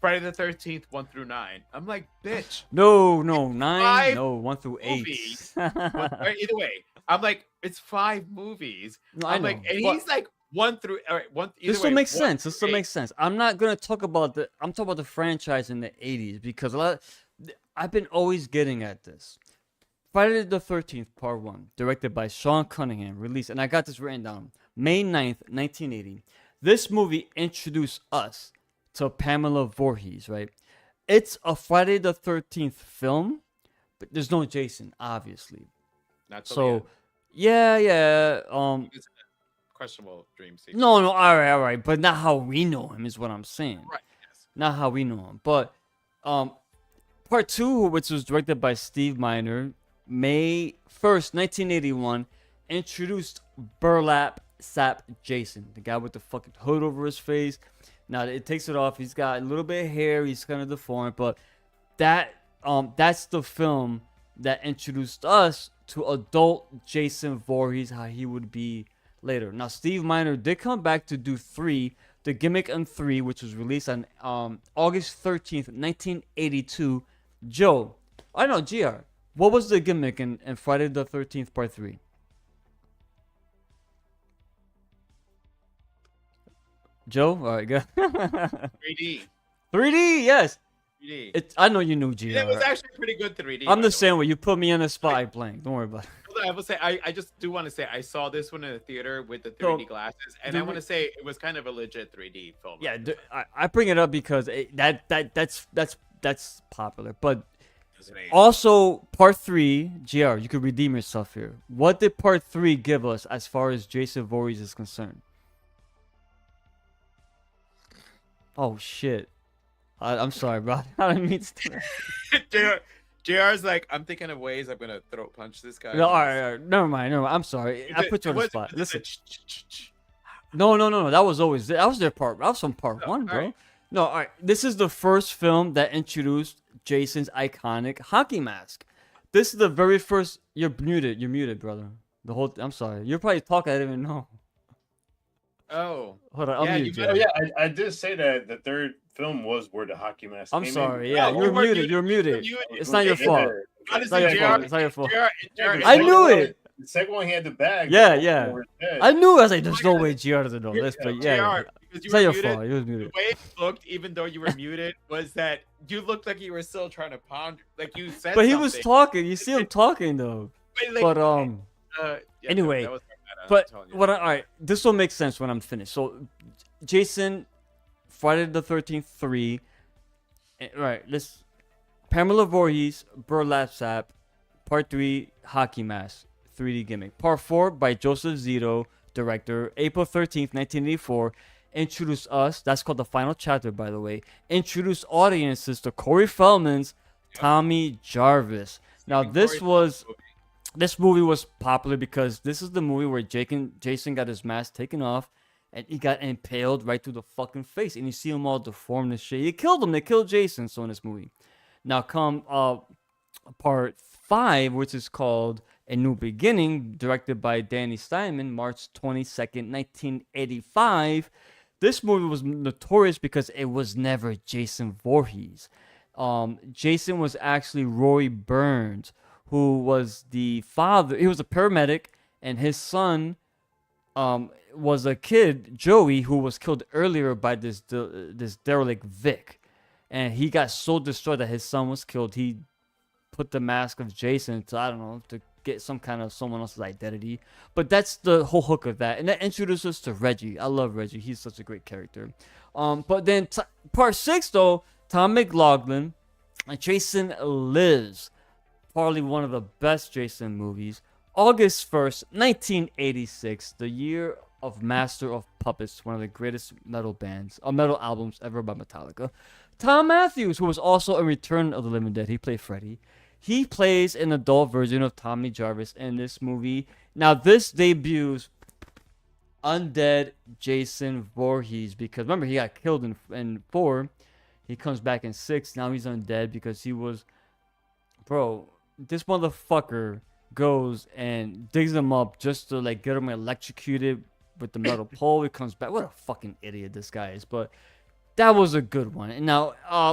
Friday the 13th, 1 through 9. I'm like, bitch. No, 9, five no, 1 through 8. movies. Either way, I'm like, it's 5 movies. No, I I'm know, like, and but- he's like 1 through. All right, one. Either This still way, makes 1 sense. This through still 8. makes sense. I'm not gonna talk about I'm talking about the franchise in the 80s because I've been always getting at this. Friday the 13th, Part 1, directed by Sean Cunningham, released, and I got this written down, May 9th, 1980. This movie introduced us to Pamela Voorhees, right? It's a Friday the 13th film, but there's no Jason, obviously. Not till the So, end. yeah. It's a questionable dream sequence. No, all right, but not how we know him is what I'm saying. Right. Yes. Not how we know him. But part 2, which was directed by Steve Miner, May 1st, 1981, introduced Burlap Sap Jason, the guy with the fucking hood over his face. Now it takes it off. He's got a little bit of hair. He's kind of deformed, but that's the film that introduced us to adult Jason Voorhees, how he would be later. Now Steve Miner did come back to do 3, The Gimmick on 3, which was released on August 13th, 1982. Joe, I know, GR. What was the gimmick in Friday the 13th Part 3? Joe? All right, good. 3D. 3D, yes. 3D. I know you knew GR. It was actually pretty good 3D. I'm by the way. same way. You put me on the spot, I blank. Don't worry about it. Hold on, I will say I just do want to say I saw this one in the theater with the So, 3D glasses, and the I want to say it was kind of a legit 3D film. Yeah, I bring it up because that's popular. But Doesn't age. also, Part 3, GR, you could redeem yourself here. What did Part 3 give us as far as Jason Voorhees is concerned? Oh, shit. I'm sorry, bro. I didn't mean to. JR's like, I'm thinking of ways I'm gonna throat punch this guy. No, all right. Never mind. I'm sorry. I put you on the spot. Listen. No. That was their part. That was from part 1, bro. alright. No, all right. This is the first film that introduced Jason's iconic hockey mask. This is the very first. You're muted, brother. I'm sorry. You're probably talking. I didn't even know. Oh, Hold on. I'll Yeah, mute you you. Oh yeah, I did say that the third film was where the hockey mask. I'm came sorry. In. Yeah, No, you're you were muted. muted. You're muted. You- It's not your fault. It's not your Honestly, fault. JR, It's not your fault. JR, I knew it. The second one he had the bag. Yeah, The yeah. one where it's dead. I knew. I was like, there's no way GR doesn't know this, but yeah. JR, because you It's were not your muted, fault. He was the muted. way it looked, even though you were muted, was that you looked like you were still trying to pound, like you said. But he was something. talking. You see him talking though. Like, But yeah, anyway, that was my bad, I'm but telling you. all right, this will make sense when I'm finished. So, Jason, Friday the 13th 3, right? This Pamela Voorhees, Burlap Sap, Part 3, Hockey Mask, 3D Gimmick. Part 4 by Joseph Zito, director, April 13th, 1984. Introduced us. That's called the final chapter, by the way. Introduced audiences to Corey Feldman's Tommy Jarvis. Now, this movie was popular because this is the movie where Jason got his mask taken off and he got impaled right through the fucking face. And you see him all deformed and shit. He killed him. They killed Jason. So in this movie. Now come part 5, which is called A New Beginning, directed by Danny Steinman, March 22nd, 1985. This movie was notorious because it was never Jason Voorhees. Jason was actually Roy Burns, who was the father. He was a paramedic, and his son was a kid, Joey, who was killed earlier by this derelict Vic, and he got so destroyed that his son was killed. He put the mask of Jason to, I don't know, to get some kind of someone else's identity. But that's the whole hook of that, and that introduces us to Reggie. I love Reggie. He's such a great character. But then part 6 though, Tom McLaughlin, Jason Lives, probably one of the best Jason movies. August 1st, 1986, the year of Master of Puppets, one of the greatest metal albums ever by Metallica. Tom Matthews, who was also in Return of the Living Dead, he played Freddy. He plays an adult version of Tommy Jarvis in this movie. Now, this debuts undead Jason Voorhees, because remember, he got killed in 4. He comes back in 6. Now he's undead because he was... Bro, this motherfucker goes and digs him up just to like get him electrocuted with the metal pole. He comes back. What a fucking idiot this guy is. But that was a good one. And now,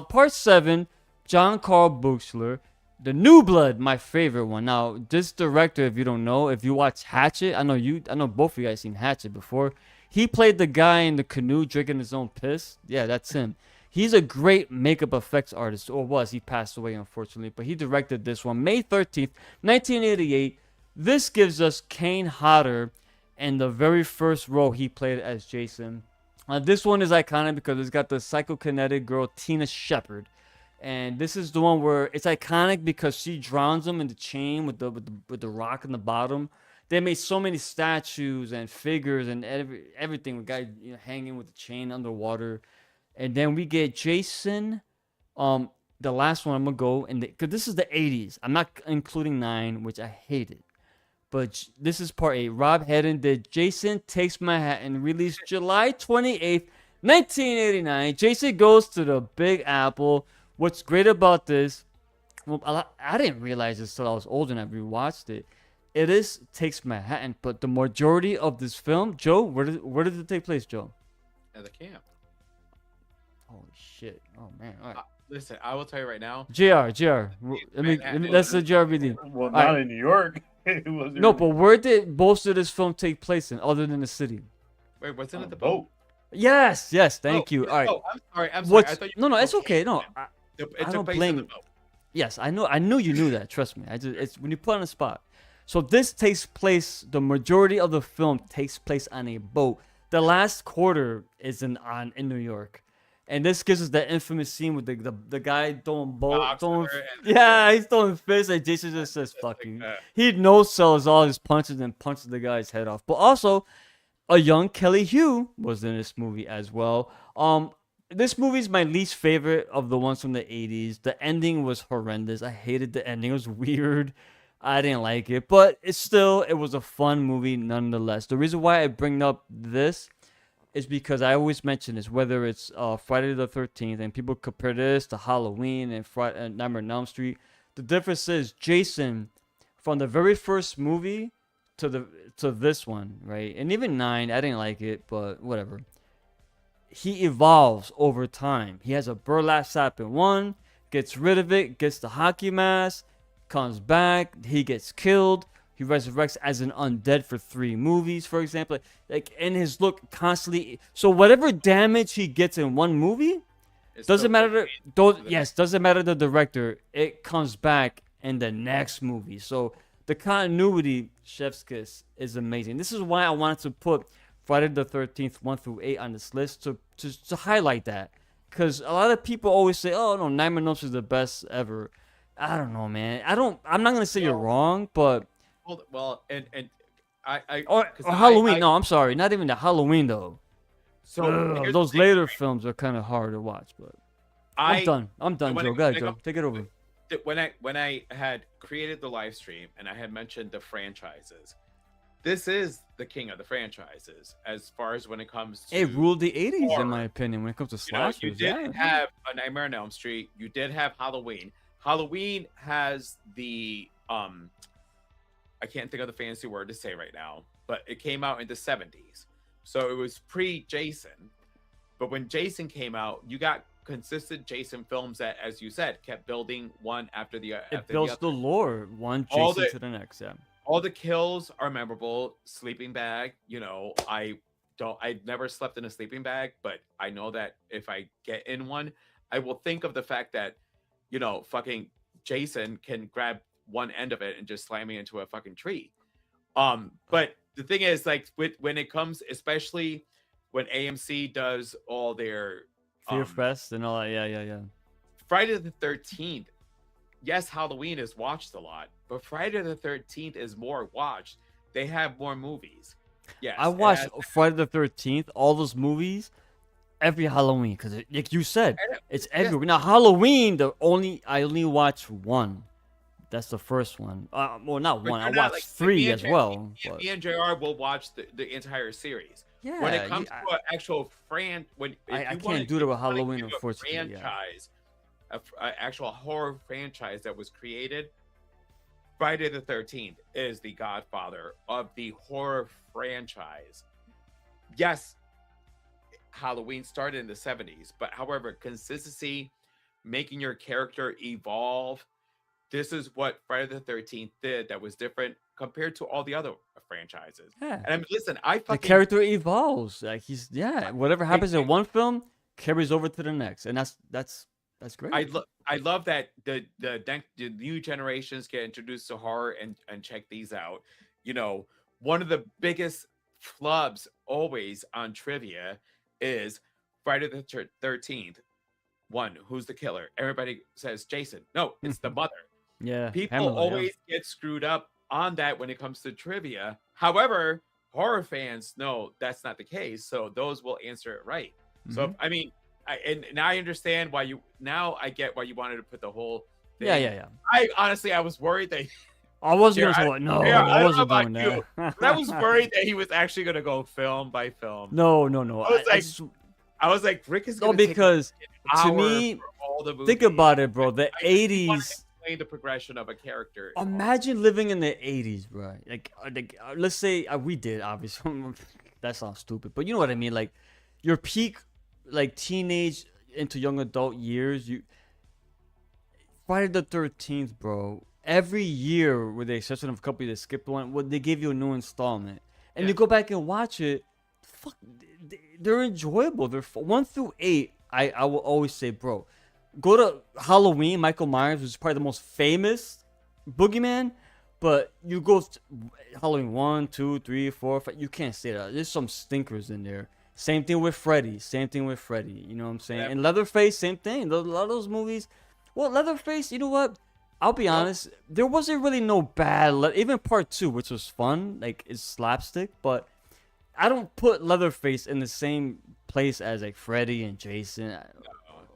part 7, John Carl Buechler, The New Blood, my favorite one. Now, this director, if you don't know, if you watch Hatchet, I know both of you guys seen Hatchet before. He played the guy in the canoe drinking his own piss. Yeah, that's him. He's a great makeup effects artist, or was. He passed away, unfortunately. But he directed this one, May 13th, 1988. This gives us Kane Hodder in the very first role he played as Jason. This one is iconic because it's got the psychokinetic girl, Tina Shepard. And this is the one where it's iconic because she drowns him in the chain with the rock in the bottom. They made so many statues and figures and everything with guys hanging with the chain underwater. And then we get Jason, the last one I'm going to go, because this is the 80s. I'm not including 9, which I hated. But this is part 8. Rob Hedden did Jason Takes Manhattan, released July 28th, 1989. Jason Goes to the Big Apple. What's great about this, well, I didn't realize this until I was older and I rewatched it. It is Takes Manhattan, but the majority of this film, Joe, where did it take place, Joe? At the camp. Holy shit. Oh, man. All right. Listen, I will tell you right now. JR. Let's the JR reading. Well, not in New York. It wasn't No, really- but where did most of this film take place in, other than the city? Wait, what's in on it? the The boat? boat. Yes, thank you. All right. Oh, I'm sorry. I What's thought you no, said it's okay. No, It I took don't place blame in the you. boat. Yes, I knew you knew that. Trust me. It's when you put on the spot. So this takes place. The majority of the film takes place on a boat. The last quarter is in New York, and this gives us that infamous scene with the guy throwing he's throwing fists, and Jason just says "fuck you." He no sells all his punches and punches the guy's head off. But also, a young Kelly Hu was in this movie as well. This movie is my least favorite of the ones from the 80s. The ending was horrendous. I hated the ending. It was weird. I didn't like it. But it was a fun movie nonetheless. The reason why I bring up this is because I always mention this, whether it's Friday the 13th, and people compare this to Halloween and Nightmare on Elm Street. The difference is Jason, from the very first movie to this one, right? And even 9, I didn't like it, but whatever. He evolves over time. He has a burlap sack in 1, gets rid of it, gets the hockey mask, comes back, he gets killed, he resurrects as an undead for 3 movies, for example. Like, in his look constantly. So whatever damage he gets in 1 movie, doesn't matter the director, it comes back in the next movie. So the continuity, chef's kiss, is amazing. This is why I wanted to put Friday the 13th 1 through 8 on this list to highlight that, because a lot of people always say, "Oh no, Nightmare on Elm Street is the best ever." I don't know, man. I'm not gonna say you're wrong, but Well, and I or 'cause Halloween. I- No, I'm sorry, not even the Halloween though. So here's Those the thing, later right? films are kind of hard to watch, but I I'm done, when Joe. it- Go ahead, when it Joe. comes- Take it over. when I had created the live stream and I had mentioned the franchises, this is the king of the franchises as far as when it comes to. It ruled the 80s, horror. in my opinion, when it comes to You know, slashers. you did Yeah. have a Nightmare on Elm Street. You did have Halloween. Halloween has the I can't think of the fancy word to say right now, but it came out in the 70s, so it was pre-Jason. But when Jason came out, you got consistent Jason films that, as you said, kept building one after the It after builds the the other. lore, one All Jason the- to the next. Yeah. all the kills are memorable. Sleeping bag, I've never slept in a sleeping bag, but I know that if I get in one, I will think of the fact that, fucking Jason can grab one end of it and just slam me into a fucking tree. But the thing is, like, when it comes, especially when AMC does all their Fear Fest and all that. Yeah. Friday the 13th, yes, Halloween is watched a lot, but Friday the 13th is more watched. They have more movies. Yes, I watched Friday the 13th, all those movies, every Halloween because, like you said, it's everywhere. Now Halloween, I only watch one. That's the first one. Well, not one. I watched three as well. Me and JR will watch the entire series. Yeah. When it comes to an actual I can't do that with Halloween, unfortunately. Franchise, an actual horror franchise that was created, Friday the 13th is the godfather of the horror franchise. Yes, Halloween started in the 70s, but however, consistency, making your character evolve, this is what Friday the 13th did that was different compared to all the other franchises. Yeah. And I mean, listen, The character evolves. Like whatever happens in one film carries over to the next, and that's great. I love that the new generations get introduced to horror and check these out. One of the biggest flubs always on trivia is Friday the 13th. One, who's the killer? Everybody says Jason. No, it's the mother. Yeah, People Pamela, always get screwed up on that when it comes to trivia. However, horror fans know that's not the case, so those will answer it right. So I mean, now I understand why I get why you wanted to put the whole thing. Yeah. I was worried that I wasn't gonna say no. I wasn't doing that. but I was worried that he was actually gonna go film by film. No. I was like, Rick is no, gonna because take an to me, hour for all the think movies. about it, bro. The I really wanna 80s. explain the progression of a character. Imagine living in the 80s, bro. Like let's say we did, obviously. That sounds stupid, but you know what I mean. Like your peak, like teenage into young adult years. Friday the 13th, bro. Every year, with the exception of a couple that skipped one, they give you a new installment, and you go back and watch it. Fuck, they're enjoyable. They're 1 through 8. I will always say, bro, go to Halloween. Michael Myers was probably the most famous boogeyman, but you go Halloween 1, 2, 3, 4, 5. You can't say that. There's some stinkers in there. Same thing with Freddy. You know what I'm saying? And Leatherface, same thing. A lot of those movies. Well, Leatherface, you know what? I'll be honest. There wasn't really no bad. Even part 2, which was fun, like it's slapstick, but I don't put Leatherface in the same place as like Freddy and Jason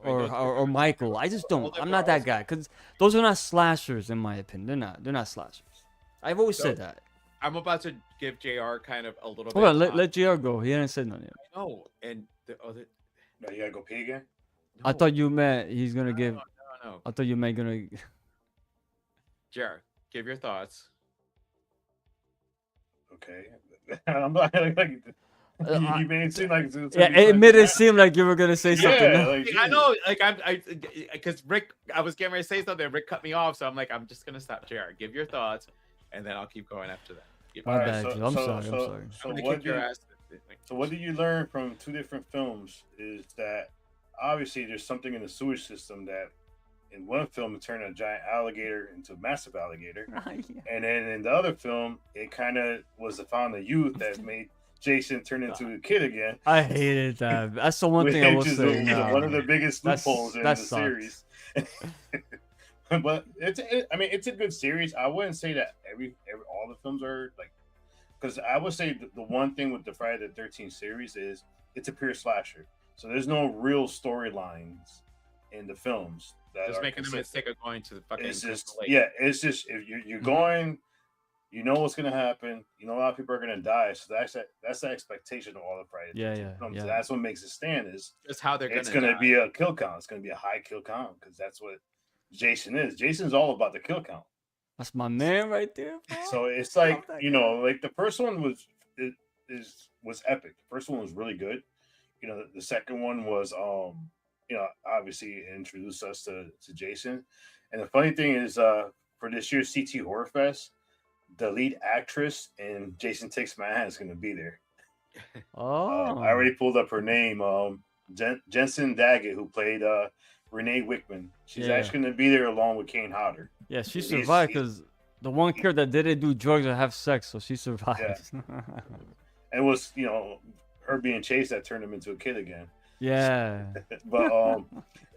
or Michael. I just don't. I'm not that guy because those are not slashers in my opinion. They're not slashers. I've always said that. I'm about to give JR kind of a little bit. Hold on, let JR go. He hadn't said nothing yet. No, and the other. No, you gotta go pee again. I thought you meant he's gonna give. No. I thought you meant gonna. JR, give your thoughts. Okay. I'm not like you made it seem like it made it seem like you were gonna say something. Yeah, like, I know, like because Rick, I was getting ready to say something. Rick cut me off, so I'm like, I'm just gonna stop. JR, give your thoughts, and then I'll keep going after that. My bad, Joe. I'm sorry. So what do you learn from two different films is that obviously there's something in the sewage system that in one film it turned a giant alligator into a massive alligator, and then in the other film it kind of was the found of youth that made Jason turn into a kid again. I hated that. That's the one thing I will say. One of the biggest loopholes in the series. But it's a good series. I wouldn't say that every all the films are like, because I would say the one thing with the Friday the 13th series is it's a pure slasher. So there's no real storylines in the films. Just making the mistake of going to the fucking. It's just it's just if you're going, you know what's gonna happen. You know a lot of people are gonna die. So that's the expectation of all the Friday films. So that's what makes it stand is just how they're. It's gonna be a kill count. It's gonna be a high kill count because that's what Jason is. Jason's all about the kill count. That's my man right there. Bro. So it's like like the first one was epic. The first one was really good. The second one was obviously introduced us to Jason. And the funny thing is for this year's CT Horror Fest, the lead actress in Jason Takes Manhattan is going to be there. Oh. I already pulled up her name. Jensen Daggett, who played Renee Wickman. She's Yeah. actually going to be there along with Kane Hodder. Yeah, she He's- survived he's- because the one character that didn't do drugs or have sex, so she survived. And it was, her being chased that turned him into a kid again. Yeah. But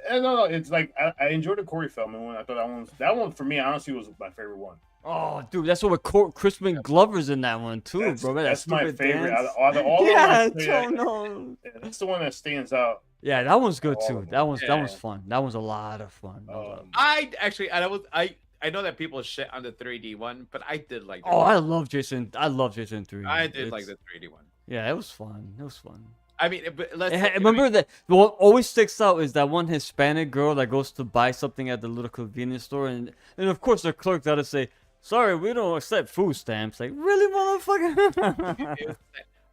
and no, it's like I enjoyed the Corey Feldman one. I thought that one for me honestly was my favorite one. Oh, dude, that's what Crispin Glover's in that one too, bro. That's my stupid favorite. dance. Out of all Yeah, of them, that's the one that stands out. Yeah, that one's good All too. of That them. one's fun. That was a lot of fun. I actually, I know that people shit on the 3D one, but I did like. I love Jason 3. I did like the 3D one. Yeah, it was fun. It was fun. I mean, but Remember that what always sticks out is that one Hispanic girl that goes to buy something at the little convenience store, and of course the clerk got to say, "Sorry, we don't accept food stamps." Like, really, motherfucker?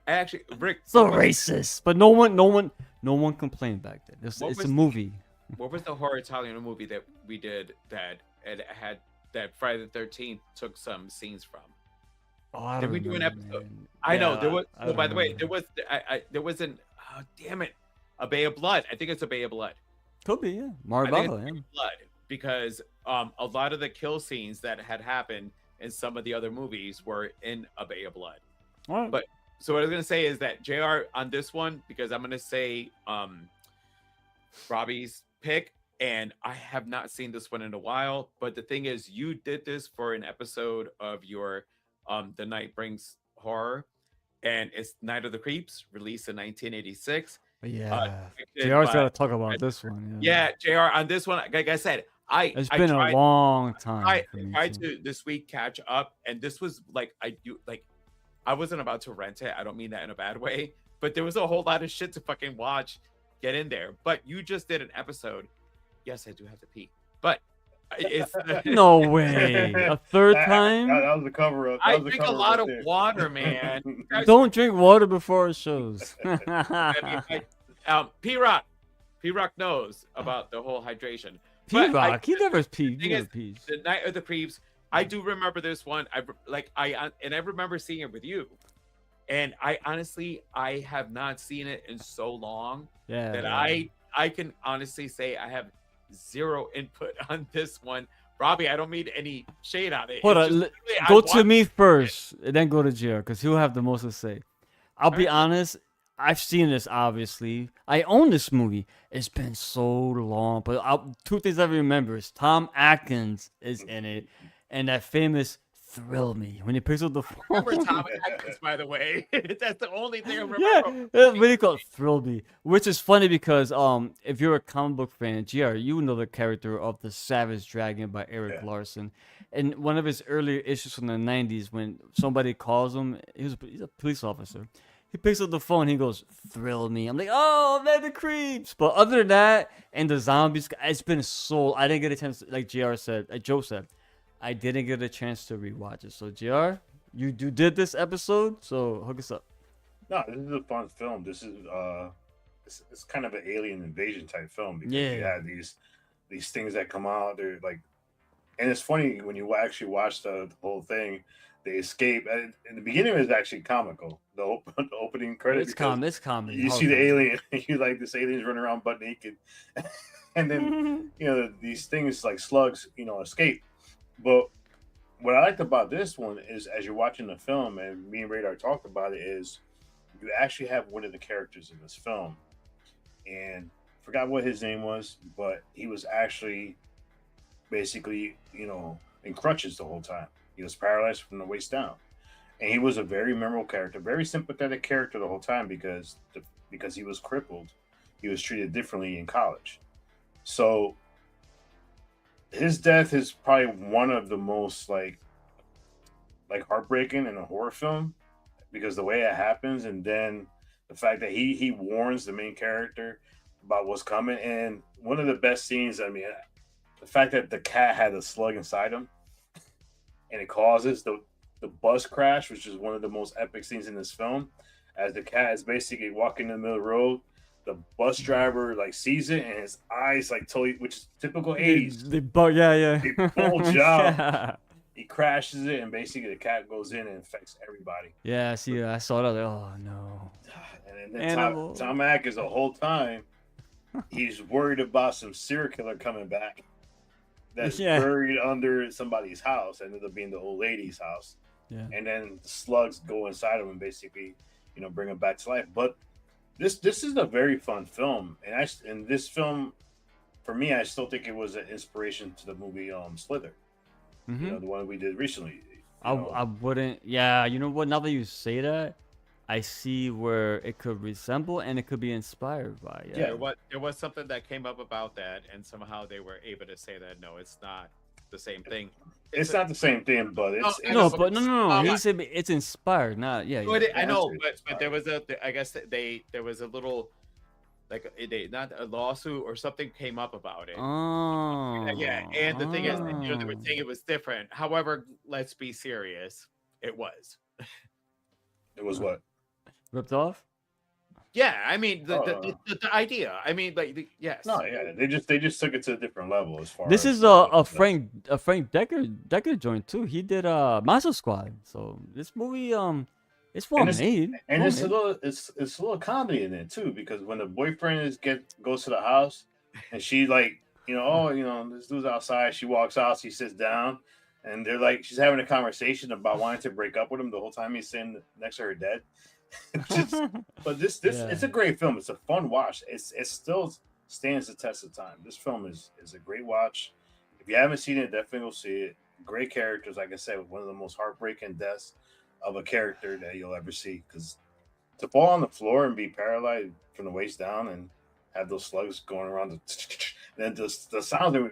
I actually, Rick, So racist, but no one complained back then. It's What a was- movie. what was the horror Italian movie that we did that it had that Friday the 13th took some scenes from? Oh, I Did don't we do an remember, episode? man. I know Yeah, there was. I Oh, don't by the way, remember. there was an. Oh, damn it, A Bay of Blood. I think it's A Bay of Blood. Could be, yeah. I Mario think Bava, it's A Bay yeah. of Blood because a lot of the kill scenes that had happened in some of the other movies were in A Bay of Blood. All right. But so what I was gonna say is that JR on this one, because I'm gonna say Robbie's pick, and I have not seen this one in a while. But the thing is, you did this for an episode of your The Night Brings Horror, and it's Night of the Creeps, released in 1986. Yeah. directed JR's by- got to talk about this one. Yeah, JR on this one, like I said, It's I been tried, a long time. I for me, tried too. to this week catch up, and this was like I wasn't about to rent it. I don't mean that in a bad way, but there was a whole lot of shit to fucking watch, get in there. But you just did an episode. Yes, I do have to pee, but it's No way. A third time? That was the cover up. I drink a lot of water, man. You guys- Don't drink water before it shows. I mean, P-Rock knows about the whole hydration. But P-Rock, he never peed. thing He never is, pees. The Night of the Creeps. I do remember this one. I remember seeing it with you, and I honestly have not seen it in so long Yeah. that yeah. I can honestly say I have zero input on this one. Robbie, I don't mean any shade on it. Hold It's on. just literally, I Go to watched- me first, and then go to JR, because he'll have the most to say. I'll be Alright. honest. I've seen this, obviously. I own this movie. It's been so long. But two things I remember is Tom Atkins is in it, and that famous "Thrill Me" when he picks up the phone. Remember Tom Atkins, by the way. That's the only thing I remember. Yeah, it's really called "Thrill Me," which is funny because if you're a comic book fan, GR, you know the character of the Savage Dragon by Eric Yeah. Larson. And one of his earlier issues from the '90s, when somebody calls him, he's a police officer. He picks up the phone. He goes, "Thrill me." I'm like, "Oh man, the creeps." But other than that, and the zombies, it's been so. I didn't get a chance, like JR said, like Joe said, I didn't get a chance to rewatch it. So JR, you did this episode, so hook us up. No, this is a fun film. This is it's kind of an alien invasion type film because Yeah. you have these things that come out. They're like, and it's funny when you actually watch the whole thing. They escape. And in the beginning, it was actually comical. The opening credits. It's comedy. You see the alien, you like this alien's running around butt naked, and then these things like slugs, escape. But what I liked about this one is, as you're watching the film, and me and Radar talked about it, is you actually have one of the characters in this film, and forgot what his name was, but he was actually basically, in crutches the whole time. He was paralyzed from the waist down, and he was a very memorable character, very sympathetic character the whole time because he was crippled. He was treated differently in college, so his death is probably one of the most like heartbreaking in a horror film because the way it happens, and then the fact that he warns the main character about what's coming. And one of the best scenes, I mean, the fact that the cat had a slug inside him and it causes the bus crash, which is one of the most epic scenes in this film, as the cat is basically walking in the middle of the road. The bus driver sees it, and his eyes totally, which is typical 80s. They bug, yeah. They bulge out. he crashes it, and basically the cat goes in and infects everybody. Yeah, see, I saw that. Oh no. And then Animal. Tom Atkins the whole time he's worried about some serial killer coming back that's Yeah. buried under somebody's house, ended up being the old lady's house. Yeah. And then the slugs go inside him and basically, bring him back to life. But this is a very fun film, and this film, for me, I still think it was an inspiration to the movie Slither, Mm-hmm. the one we did recently. I wouldn't. Yeah, you know what? Now that you say that, I see where it could resemble and it could be inspired by. Yeah. There was something that came up about that, and somehow they were able to say that no, it's not the same thing. It's not the same thing, but it's No, but no. yeah. He said it's inspired, not yeah. But I know, That's but there was I guess there was a little like not a lawsuit or something came up about it. Oh. Yeah, and the thing is, they were saying it was different. However, let's be serious, it was. it was what? Ripped off. Yeah, I mean Oh. the idea. I mean, like yes. No, yeah, they just took it to a different level as far. This as is a Frank Decker joint too. He did Monster Squad. So this movie it's well made. and Well it's a made. little it's a little comedy in it too, because when the boyfriend goes to the house and she like this dude's outside, she walks out, she sits down, and they're like she's having a conversation about wanting to break up with him the whole time he's sitting next to her dead. But this Yeah. it's a great film. It's a fun watch. It still stands the test of time. This film is a great watch. If you haven't seen it, definitely go see it. Great characters, like I said, one of the most heartbreaking deaths of a character that you'll ever see. Because to fall on the floor and be paralyzed from the waist down and have those slugs going around then the sound of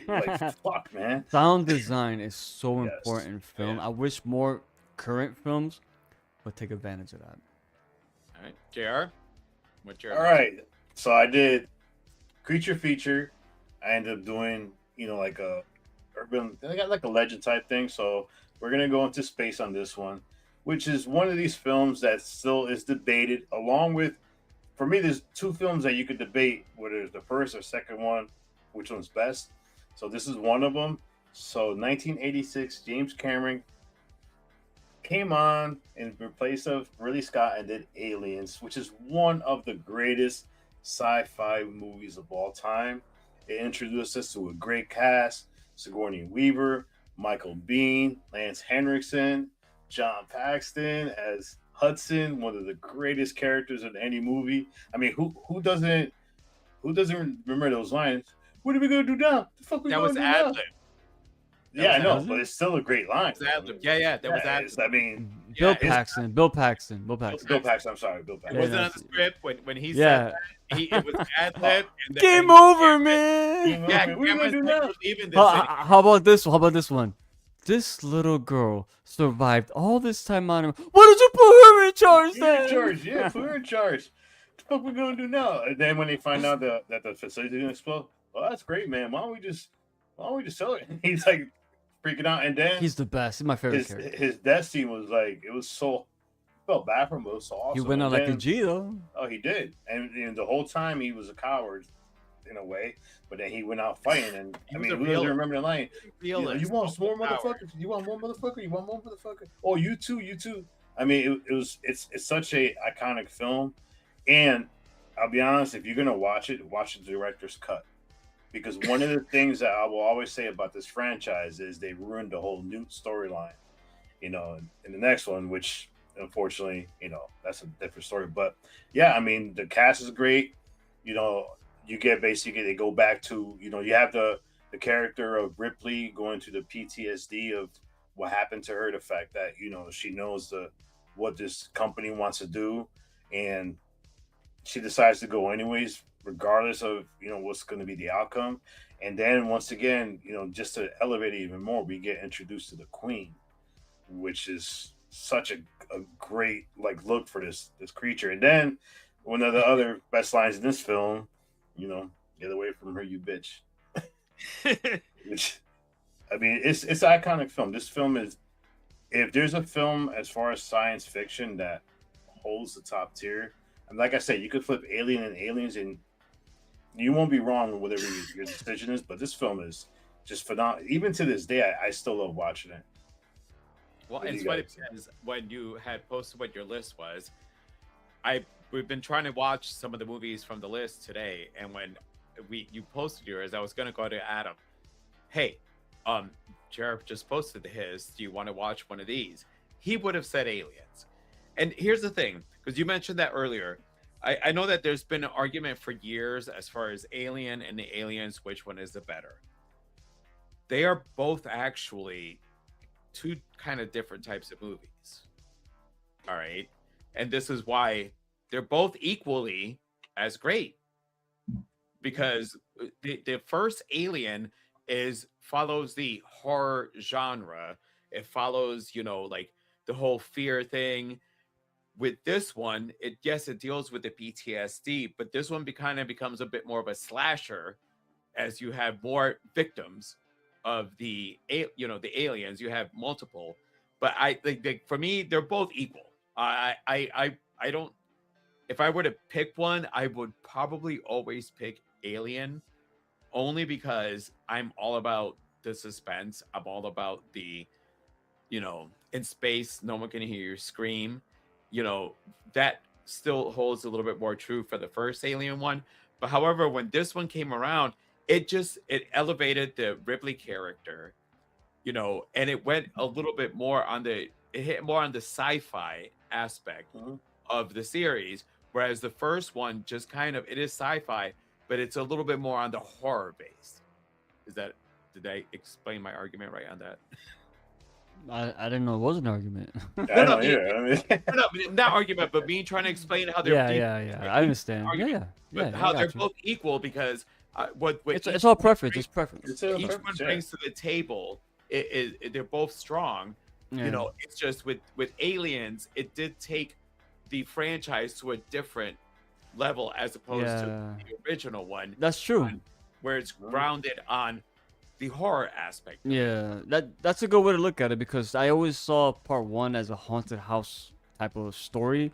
like fuck, man. Sound design is so Yes. important in film. Yeah. I wish more current films would take advantage of that. All right, JR, what's your All right. So I did creature feature. I ended up doing, like a urban, I got like a legend type thing. So we're gonna go into space on this one, which is one of these films that still is debated. Along with, for me, there's two films that you could debate whether it's the first or second one, which one's best. So this is one of them. So 1986, James Cameron came on in place of Ridley Scott and did Aliens, which is one of the greatest sci-fi movies of all time. It introduced us to a great cast: Sigourney Weaver, Michael Biehn, Lance Henriksen, John Paxton as Hudson, one of the greatest characters in any movie. I mean, who doesn't remember those lines? What are we gonna do now? The fuck we that gonna was do now? ad lib. Yeah, I know, Was it? but it's still a great line. Yeah, that was ad It's- I mean, Bill it's- Paxton. Bill Paxton. Bill Paxton. Bill Paxton. I'm sorry, Bill It Paxton. Yeah, wasn't on that's- the script when he Yeah. said that. It was ad lib. Game over, man. Yeah, What are you gonna do now? Leaving this How about this? How about this one? This little girl survived all this time on him. Why did you put her in charge Put her then? in charge, yeah, put her in charge. What the fuck we gonna do now? And then when they find out that the facility's gonna explode, well, that's great, man. Why don't we just sell it? He's like freaking out, and then He's the best. He's my favorite character. his death scene was like it was so felt bad for him, but it was so awesome. He went out And like a then- G though. Oh, he did, and the whole time he was a coward in a way, but then he went out fighting, and He I was mean, a who doesn't realist. remember the line? realist. You want more Power. motherfuckers? You want more motherfucker? You want more motherfucker? Oh, you too, you too. I mean, it's such a iconic film, and I'll be honest, if you're gonna watch it, watch the director's cut, because one of the things that I will always say about this franchise is they ruined the whole Newt storyline. In the next one, which unfortunately, that's a different story. But yeah, I mean, the cast is great. You get basically they go back to you have the character of Ripley going to the PTSD of what happened to her, the fact that she knows what this company wants to do, and she decides to go anyways, regardless of what's going to be the outcome. And then once again, just to elevate it even more, we get introduced to the Queen, which is such a great look for this creature. And then one of the other best lines in this film, get away from her, you bitch. Which, I mean, it's an iconic film. This film is, if there's a film as far as science fiction that holds the top tier, and like I said, you could flip Alien and Aliens, and you won't be wrong with whatever your decision is. But this film is just phenomenal. Even to this day, I still love watching it. Well, What do it's you funny guys because when you had posted what your list was, we've been trying to watch some of the movies from the list today, and when you posted yours, I was gonna go to Adam. Hey, Jared just posted his. Do you want to watch one of these? He would have said Aliens. And here's the thing, because you mentioned that earlier. I know that there's been an argument for years as far as Alien and the Aliens, which one is the better. They are both actually two kind of different types of movies. All right. And this is why they're both equally as great. Because the first Alien follows the horror genre. It follows, like the whole fear thing. With this one, it deals with the PTSD, but this one kind of becomes a bit more of a slasher as you have more victims of the aliens. You have multiple, but I think for me they're both equal. I don't. If I were to pick one, I would probably always pick Alien, only because I'm all about the suspense. I'm all about the, in space, no one can hear you scream. That still holds a little bit more true for the first Alien one. But however, when this one came around, it elevated the Ripley character, and it went a little bit more it hit more on the sci-fi aspect of the series, whereas the first one just it is sci-fi, but it's a little bit more on the horror base. Did I explain my argument right on that? I didn't know it was an argument. I don't either. I mean, No, not argument, but me trying to explain how they're yeah. I understand. But how they're both equal, because what it's all preference. It's preference. It's all each one preference, brings to the table, they're both strong. It's just with Aliens, it did take the franchise to a different level as opposed to the original one. That's true. Where it's grounded on the horror aspect. Yeah, that's a good way to look at it, because I always saw part one as a haunted house type of story,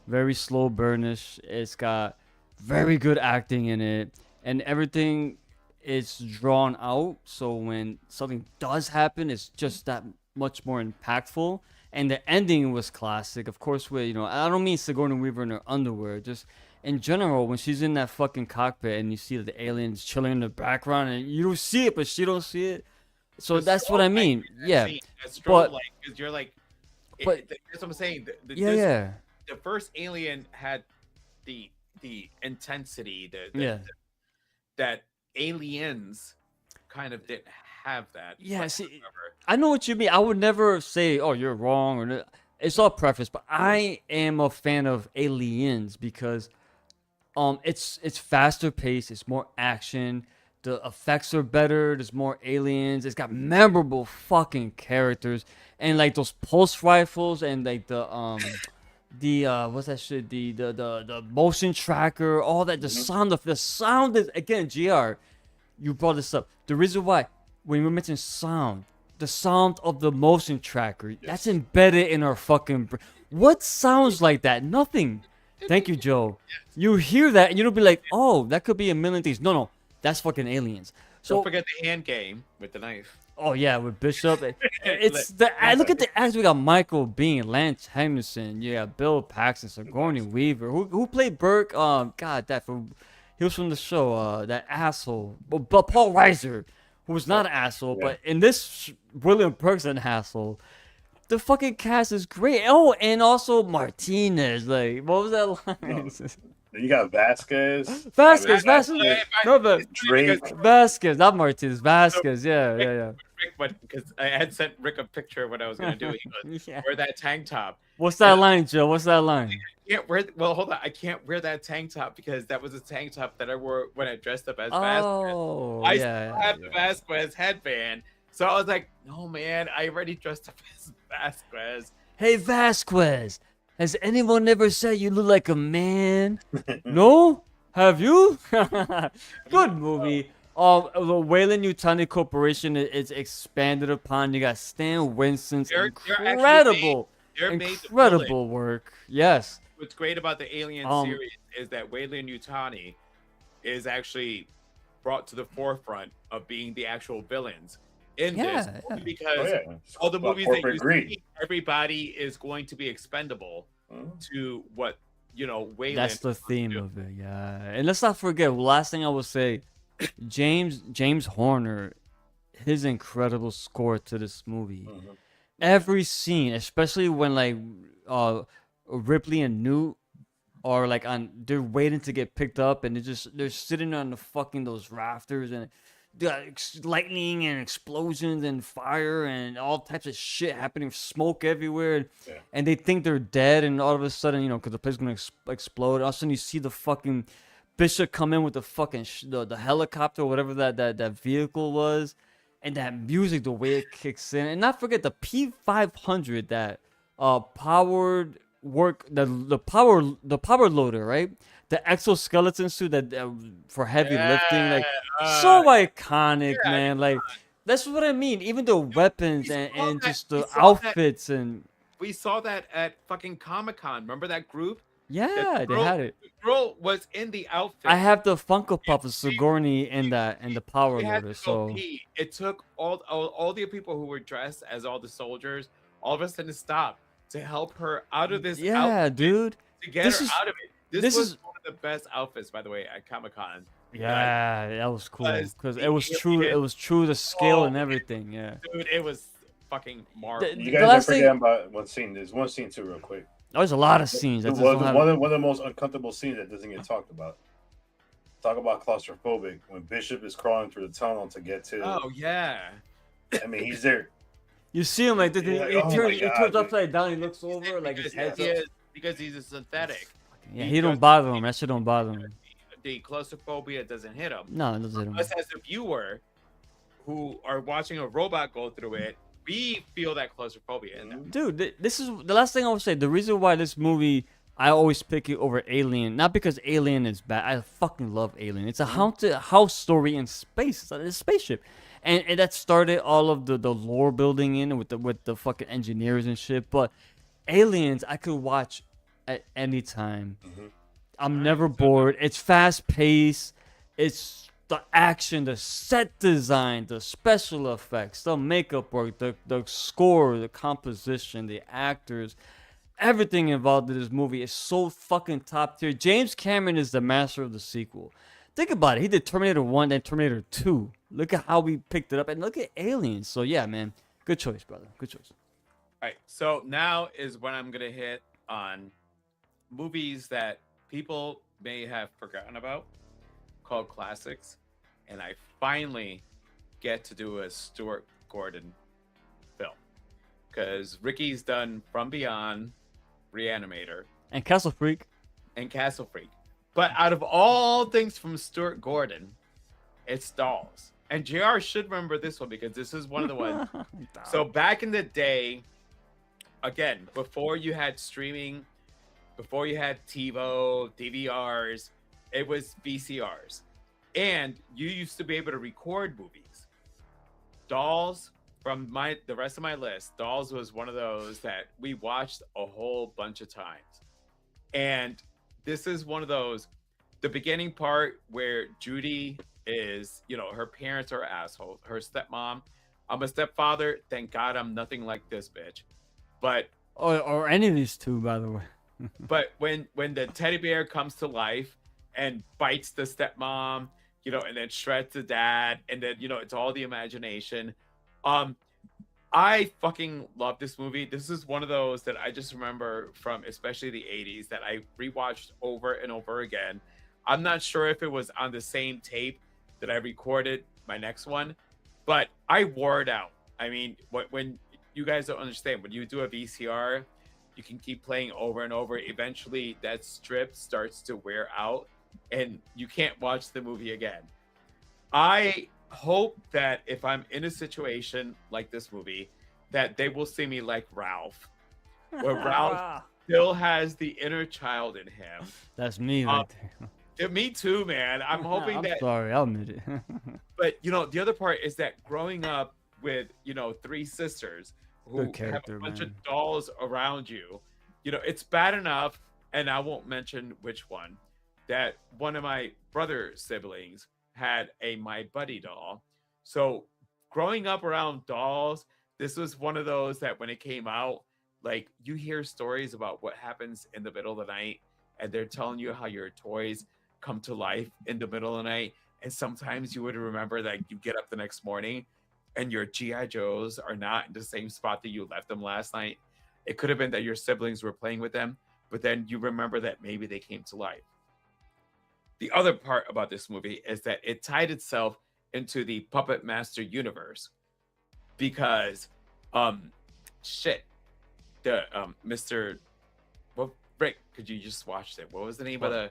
very slow burnish. It's got very good acting in it, and everything is drawn out. So when something does happen, it's just that much more impactful. And the ending was classic, of course. With I don't mean Sigourney Weaver in her underwear, just in general, when she's in that fucking cockpit and you see the aliens chilling in the background and you don't see it, but she don't see it. So that's what I mean. Yeah. But because you're like, but that's what I'm saying. The first Alien had the intensity that Aliens kind of didn't have that. Yeah. See, I know what you mean. I would never say, "Oh, you're wrong," or it's all preface. But I am a fan of Aliens because it's faster paced, it's more action, the effects are better, there's more aliens, it's got memorable fucking characters, and like those pulse rifles and like the what's that shit, the motion tracker, all that, the sound is, again, GR, you brought this up. The reason why when we mention sound, the sound of the motion tracker, that's embedded in our fucking what sounds like that? Nothing. Thank you, Joe. You hear that and you'll be like, oh, that could be a million things. No, that's fucking aliens. So don't forget the hand game with the knife. Oh yeah, with Bishop. It's look at the actors. We got Michael Biehn, Lance Henderson. You got Bill Paxton, Sigourney Weaver. Who played Burke? He was from the show. That asshole. But Paul Reiser, who was not an asshole, but in this, William Burke's an asshole. The fucking cast is great. Oh, and also Martinez. Like, what was that line? Then you got Vasquez. No, but Drake. Vasquez, not Martinez. Vasquez, yeah. Rick, because I had sent Rick a picture of what I was gonna do. He goes, wear that tank top. What's that line, Joe? What's that line? Hold on. I can't wear that tank top because that was a tank top that I wore when I dressed up as Vasquez. I still have the Vasquez headband. So I was like, no, man, I already dressed up as Vasquez. Hey, Vasquez, has anyone ever said you look like a man? No? Have you? Good movie. The Wayland Yutani Corporation is expanded upon. You got Stan Winston's incredible work. Yes. What's great about the Alien series is that Wayland Yutani is actually brought to the forefront of being the actual villains in Yeah, this yeah. because It's all the about movies that corporate you greed. see, everybody is going to be expendable to what Wayland. That's the theme of it, yeah. And let's not forget, last thing I will say, James Horner, his incredible score to this movie. Every scene, especially when like Ripley and Newt are like they're waiting to get picked up, and they're sitting on the fucking those rafters, and lightning and explosions and fire and all types of shit happening, smoke everywhere, and they think they're dead, and all of a sudden, because the place is gonna explode. All of a sudden, you see the fucking Bishop come in with the fucking the helicopter, or whatever that vehicle was, and that music, the way it kicks in, and not forget the P500 that powered work the power loader, right? The exoskeleton suit that for heavy lifting, like so iconic, man. Like that's what I mean. Even the weapons and just the outfits and we saw that at fucking Comic-Con. Remember that group? yeah, they had it. The girl was in the outfit. I have the Funko Pop of Sigourney in the power They had loader. to go So pee. It took all the people who were dressed as all the soldiers all of a sudden stopped to help her out of this outfit, dude. to get This her is- out of it. This was one of the best outfits, by the way, at Comic-Con. Yeah, that was cool was because the it was true. alien- It was true the scale and Oh, everything. Yeah. Dude, it was fucking marvelous. You The guys are last thing- forgetting about one scene. There's one scene too, real quick. There's a lot of scenes. I just One don't have- one of the most uncomfortable scenes that doesn't get talked about. Talk about claustrophobic when Bishop is crawling through the tunnel to get to. Oh yeah. I mean, he's there. You see him like this. Yeah, He oh my turns. He God, turns dude. upside down. He looks over like his head's up. Because he's a synthetic. Yeah, he don't bother him. That shit don't bother him. The claustrophobia doesn't hit him. No, it doesn't hit him. Us as a viewer who are watching a robot go through it, we feel that claustrophobia in them. Dude, this is the last thing I would say. The reason why this movie I always pick it over Alien, not because Alien is bad. I fucking love Alien. It's a haunted house story in space. It's a spaceship, and that started all of the lore building in with the fucking engineers and shit. But Aliens, I could watch at any time. I'm never bored. It's fast paced. It's the action, the set design, the special effects, the makeup work, the score, the composition, the actors. Everything involved in this movie is so fucking top tier. James Cameron is the master of the sequel. Think about it. He did Terminator 1 and Terminator 2. Look at how we picked it up. And look at Aliens. So, yeah, man. Good choice, brother. Good choice. All right, so now is when I'm gonna hit on movies that people may have forgotten about, called classics, and I finally get to do a Stuart Gordon film because Ricky's done From Beyond, Reanimator, And Castle Freak. and Castle Freak. But out of all things from Stuart Gordon, it's Dolls. And JR should remember this one because this is one of the ones. So back in the day, again, before you had streaming, before you had TiVo, DVRs, it was VCRs. And you used to be able to record movies. Dolls, from the rest of my list, Dolls was one of those that we watched a whole bunch of times. And this is one of those, the beginning part where Judy is, her parents are assholes. Her stepmom, I'm a stepfather. Thank God I'm nothing like this bitch. But Or any of these two, by the way. but when the teddy bear comes to life and bites the stepmom, and then shreds the dad, and then it's all the imagination. I fucking love this movie. This is one of those that I just remember from especially the 80s that I rewatched over and over again. I'm not sure if it was on the same tape that I recorded my next one, but I wore it out. I mean, when you guys don't understand, when you do a VCR, you can keep playing over and over. Eventually, that strip starts to wear out, and you can't watch the movie again. I hope that if I'm in a situation like this movie, that they will see me like Ralph, where Ralph still has the inner child in him. That's me right there. Yeah, me too, man. I'm hoping I'm that. sorry, I'll admit it. But the other part is that growing up with three sisters who Good character, have a bunch man. of dolls around you, it's bad enough, and I won't mention which one, that one of my brother siblings had a My Buddy doll. So growing up around dolls, this was one of those that when it came out, like you hear stories about what happens in the middle of the night, and they're telling you how your toys come to life in the middle of the night. And sometimes you would remember that you get up the next morning and your GI Joes are not in the same spot that you left them last night. It could have been that your siblings were playing with them, but then you remember that maybe they came to life. The other part about this movie is that it tied itself into the Puppet Master universe because shit, the Mr. Well, Rick, could you just watch it? What was the name of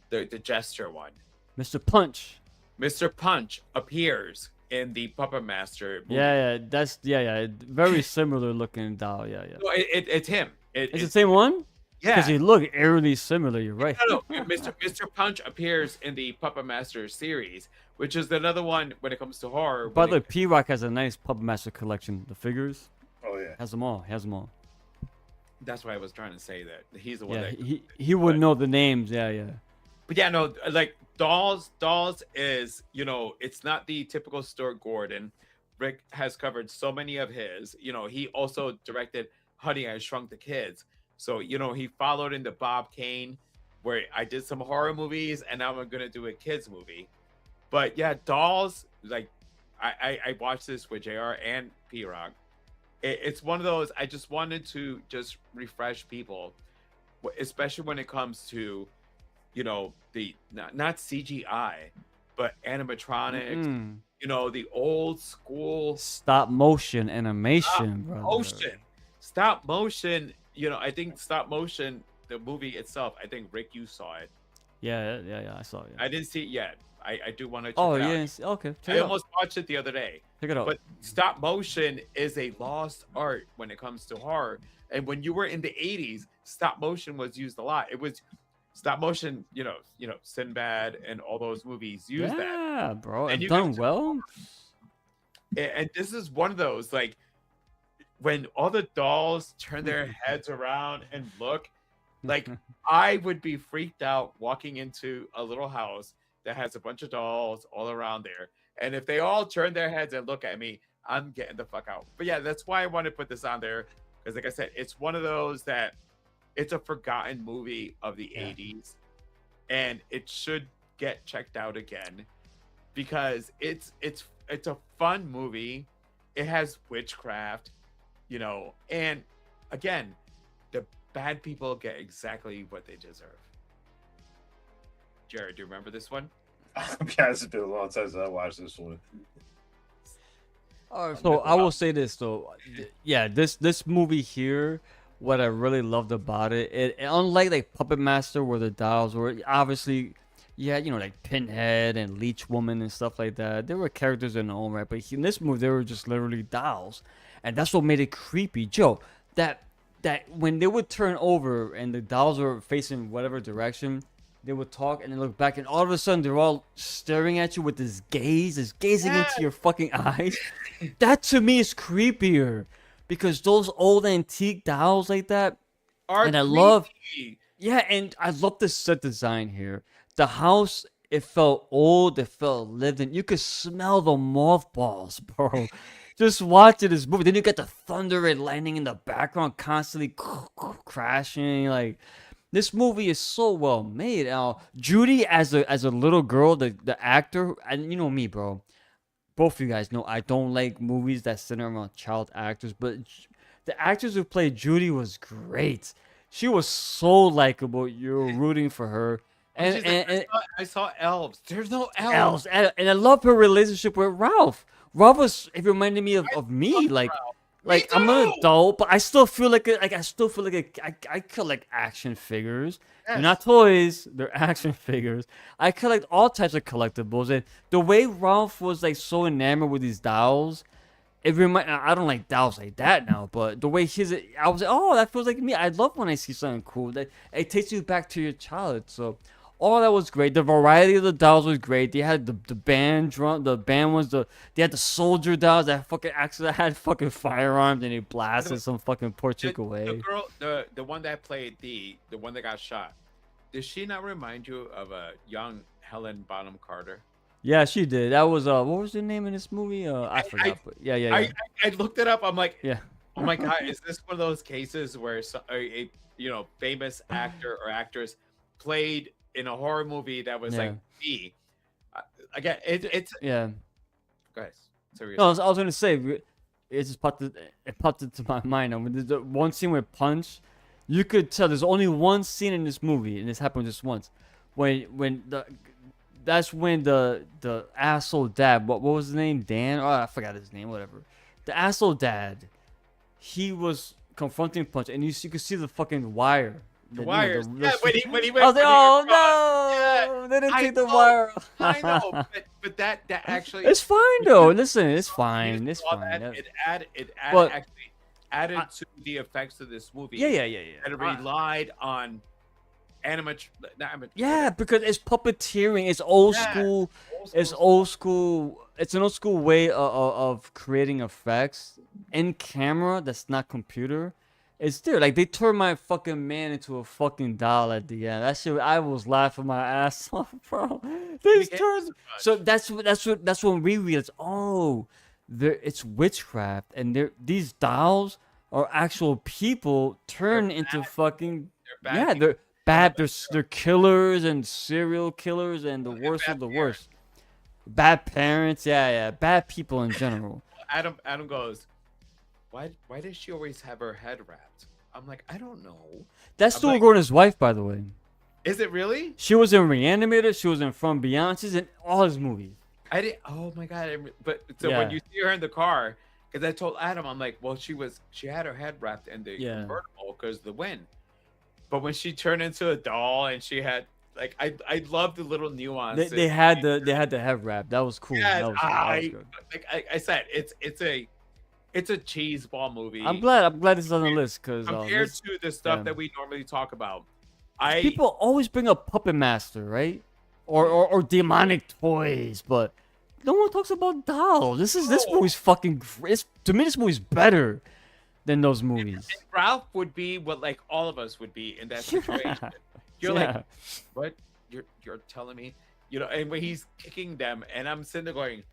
the gesture one? Mr. Punch. Mr. Punch appears in the Puppet Master movie. Yeah, that's very similar looking doll. Yeah. No, it's him. It's the same one? Yeah. Because they look eerily similar. You're right. No. Mr. Punch appears in the Puppet Master series, which is another one when it comes to horror. By the way, P-Rock has a nice Puppet Master collection. The figures. Oh yeah. Has them all. That's why I was trying to say that he's the one Yeah, that he would know the names. Yeah. But yeah, no, like dolls is, it's not the typical Stuart Gordon. Rick has covered so many of his. He also directed Honey, I Shrunk the Kids. So, he followed in the Bob Kane, where I did some horror movies, and now I'm gonna do a kids movie. But yeah, dolls, like I watched this with JR and P-Rock. It's one of those, I just wanted to just refresh people, especially when it comes to the not CGI, but animatronics, the old school Stop motion animation, brother. Stop motion. I think stop motion, the movie itself, I think Rick, you saw it. Yeah, I saw it. I didn't see it yet. I do want to check Oh, it out. yes. Okay. I almost watched it the other day. Check it out. But stop motion is a lost art when it comes to horror. And when you were in the 80s, stop motion was used a lot. It was stop motion, Sinbad and all those movies used that. Yeah, bro. And And you done got- well. And this is one of those, like, when all the dolls turn their heads around and look, like, I would be freaked out walking into a little house that has a bunch of dolls all around there. And if they all turn their heads and look at me, I'm getting the fuck out. But yeah, that's why I want to put this on there. Because like I said, it's one of those that it's a forgotten movie of the 80s. And it should get checked out again. Because it's a fun movie. It has witchcraft, and again, the bad people get exactly what they deserve. Jared, do you remember this one? Yeah, it's been a long time since I watched this one. So I will say this though, yeah, this movie here, what I really loved about it, unlike like Puppet Master where the dolls were obviously, yeah, like Pinhead and Leech Woman and stuff like that, there were characters in their own right, but in this movie they were just literally dolls, and that's what made it creepy. Joe, that when they would turn over and the dolls were facing whatever direction, they would talk and then look back, and all of a sudden they're all staring at you with this gazing into your fucking eyes. That to me is creepier, because those old antique dolls like that, and I love, yeah, and I love the set design here. The house, it felt old, it felt lived in. You could smell the mothballs, bro. Just watching this movie. Then you get the thunder and lightning in the background, constantly crashing. Like, this movie is so well made. Judy as a little girl, the actor, and you know me, bro. Both of you guys know I don't like movies that center around child actors, but the actress who played Judy was great. She was so likable. You're rooting for her. And I saw elves. There's no elves. And I love her relationship with Ralph. Ralph it reminded me of me. Like I'm an adult, but I still feel like I collect action figures. They're not toys, they're action figures. I collect all types of collectibles, and the way Ralph was like so enamored with these dolls, I don't like dolls like that now, but the way I was like, oh, that feels like me. I love when I see something cool. That it takes you back to your childhood. So all that was great. The variety of the dolls was great. They had the band drum. The band was they had the soldier dolls that fucking actually had fucking firearms, and they blasted some fucking poor chick away. The girl, the one that played the one that got shot. Does she not remind you of a young Helen Bonham Carter? Yeah, she did. That was what was the name in this movie? I forgot. But yeah, yeah, yeah. I looked it up. I'm like, Yeah. oh my god, is this one of those cases where a famous actor or actress played in a horror movie that was like Yeah. B? Again, it's Yeah. guys. Serious. No, I was gonna say it just popped into my mind. I mean, there's the one scene with Punch, you could tell there's only one scene in this movie, and this happened just once, when that's when the asshole dad, what was his name, Dan? Oh, I forgot his name. Whatever. The asshole dad, he was confronting Punch, and you could see the fucking wire. The wires. Yeah, when he went. I was like, when he oh went across. no, Yeah, they didn't I take the know, wire. I know, but that actually. It's fine though. Listen, it's fine. You It's saw fine. that, it But- actually added to the effects of this movie. Yeah. And it relied on Yeah, because it's puppeteering. It's old Yeah, school. old It's school old school. It's an old school way of creating effects in camera. That's not computer. It's there. Like they turned my fucking man into a fucking doll at the end. That shit. I was laughing my ass off, bro. They Because turned. So that's when we realized. Oh, it's witchcraft, and these dolls are actual people turned into fucking. They're bad Yeah, people. they're bad. They're killers and serial killers and the worst of the worst. Bad parents. Yeah. Bad people in general. Adam goes, why does she always have her head wrapped? I'm like, I don't know. That's I'm Stuart like- Gordon's wife, by the way. Is it really? She was in Reanimator. She was in From Beyond. She's in all his movies. I didn't. Oh my god! But so Yeah. when you see her in the car, because I told Adam, I'm like, well, she had her head wrapped in the Yeah. convertible because the wind. But when she turned into a doll and she had like, I love the little nuances. They had the head wrap. That was cool. Yes, That was good. like I said, it's a cheese ball movie. I'm glad this is on the list because compared to the stuff yeah. that we normally talk about. people always bring up Puppet Master, right? Or demonic toys, but no one talks about dolls. This No. movie's fucking. To me, this movie's better than those movies. Ralph would be what like all of us would be in that situation. You're Yeah. like, what? You're telling me, and when he's kicking them, and I'm sitting there going,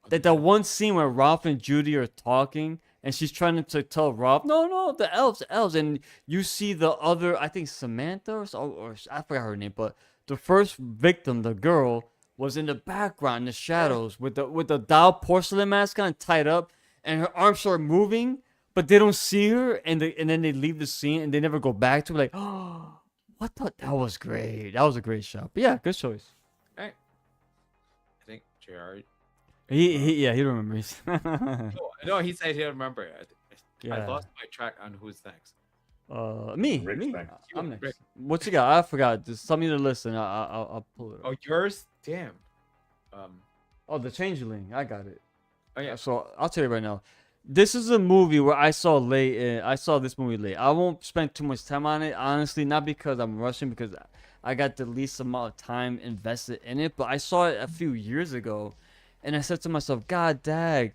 That one scene where Ralph and Judy are talking, and she's trying to tell Ralph, no, the elves, and you see the other, I think Samantha or I forgot her name, but the first victim, the girl, was in the background in the shadows with the doll porcelain mask on tied up, and her arms start moving, but they don't see her, and then they leave the scene and they never go back to it. Like, oh, what the? That was great. That was a great shot. But yeah, good choice. I think JR. He remembers. No, he said he didn't remember. I Yeah. lost my track on who's next. Me. Rick's Me. next. I'm next. Rick. What you got? I forgot. Just tell me the list and I'll pull it up. Oh, yours? Damn. Oh, the Changeling. I got it. Oh yeah. So I'll tell you right now. This is a movie where I saw late. I saw this movie late. I won't spend too much time on it, honestly. Not because I'm rushing, because I got the least amount of time invested in it. But I saw it a few years ago, and I said to myself, "God dag,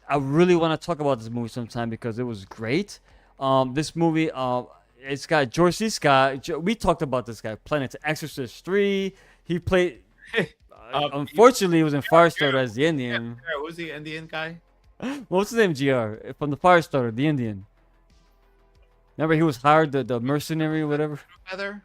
I really want to talk about this movie sometime because it was great." This movie, it's got George C. Scott. We talked about this guy playing it Exorcist 3. He played. Unfortunately, he was in Firestarter as the Indian. Yeah, who's the Indian guy? What's his name? Gr from the Firestarter, the Indian. Remember, he was hired the mercenary or whatever. Feather?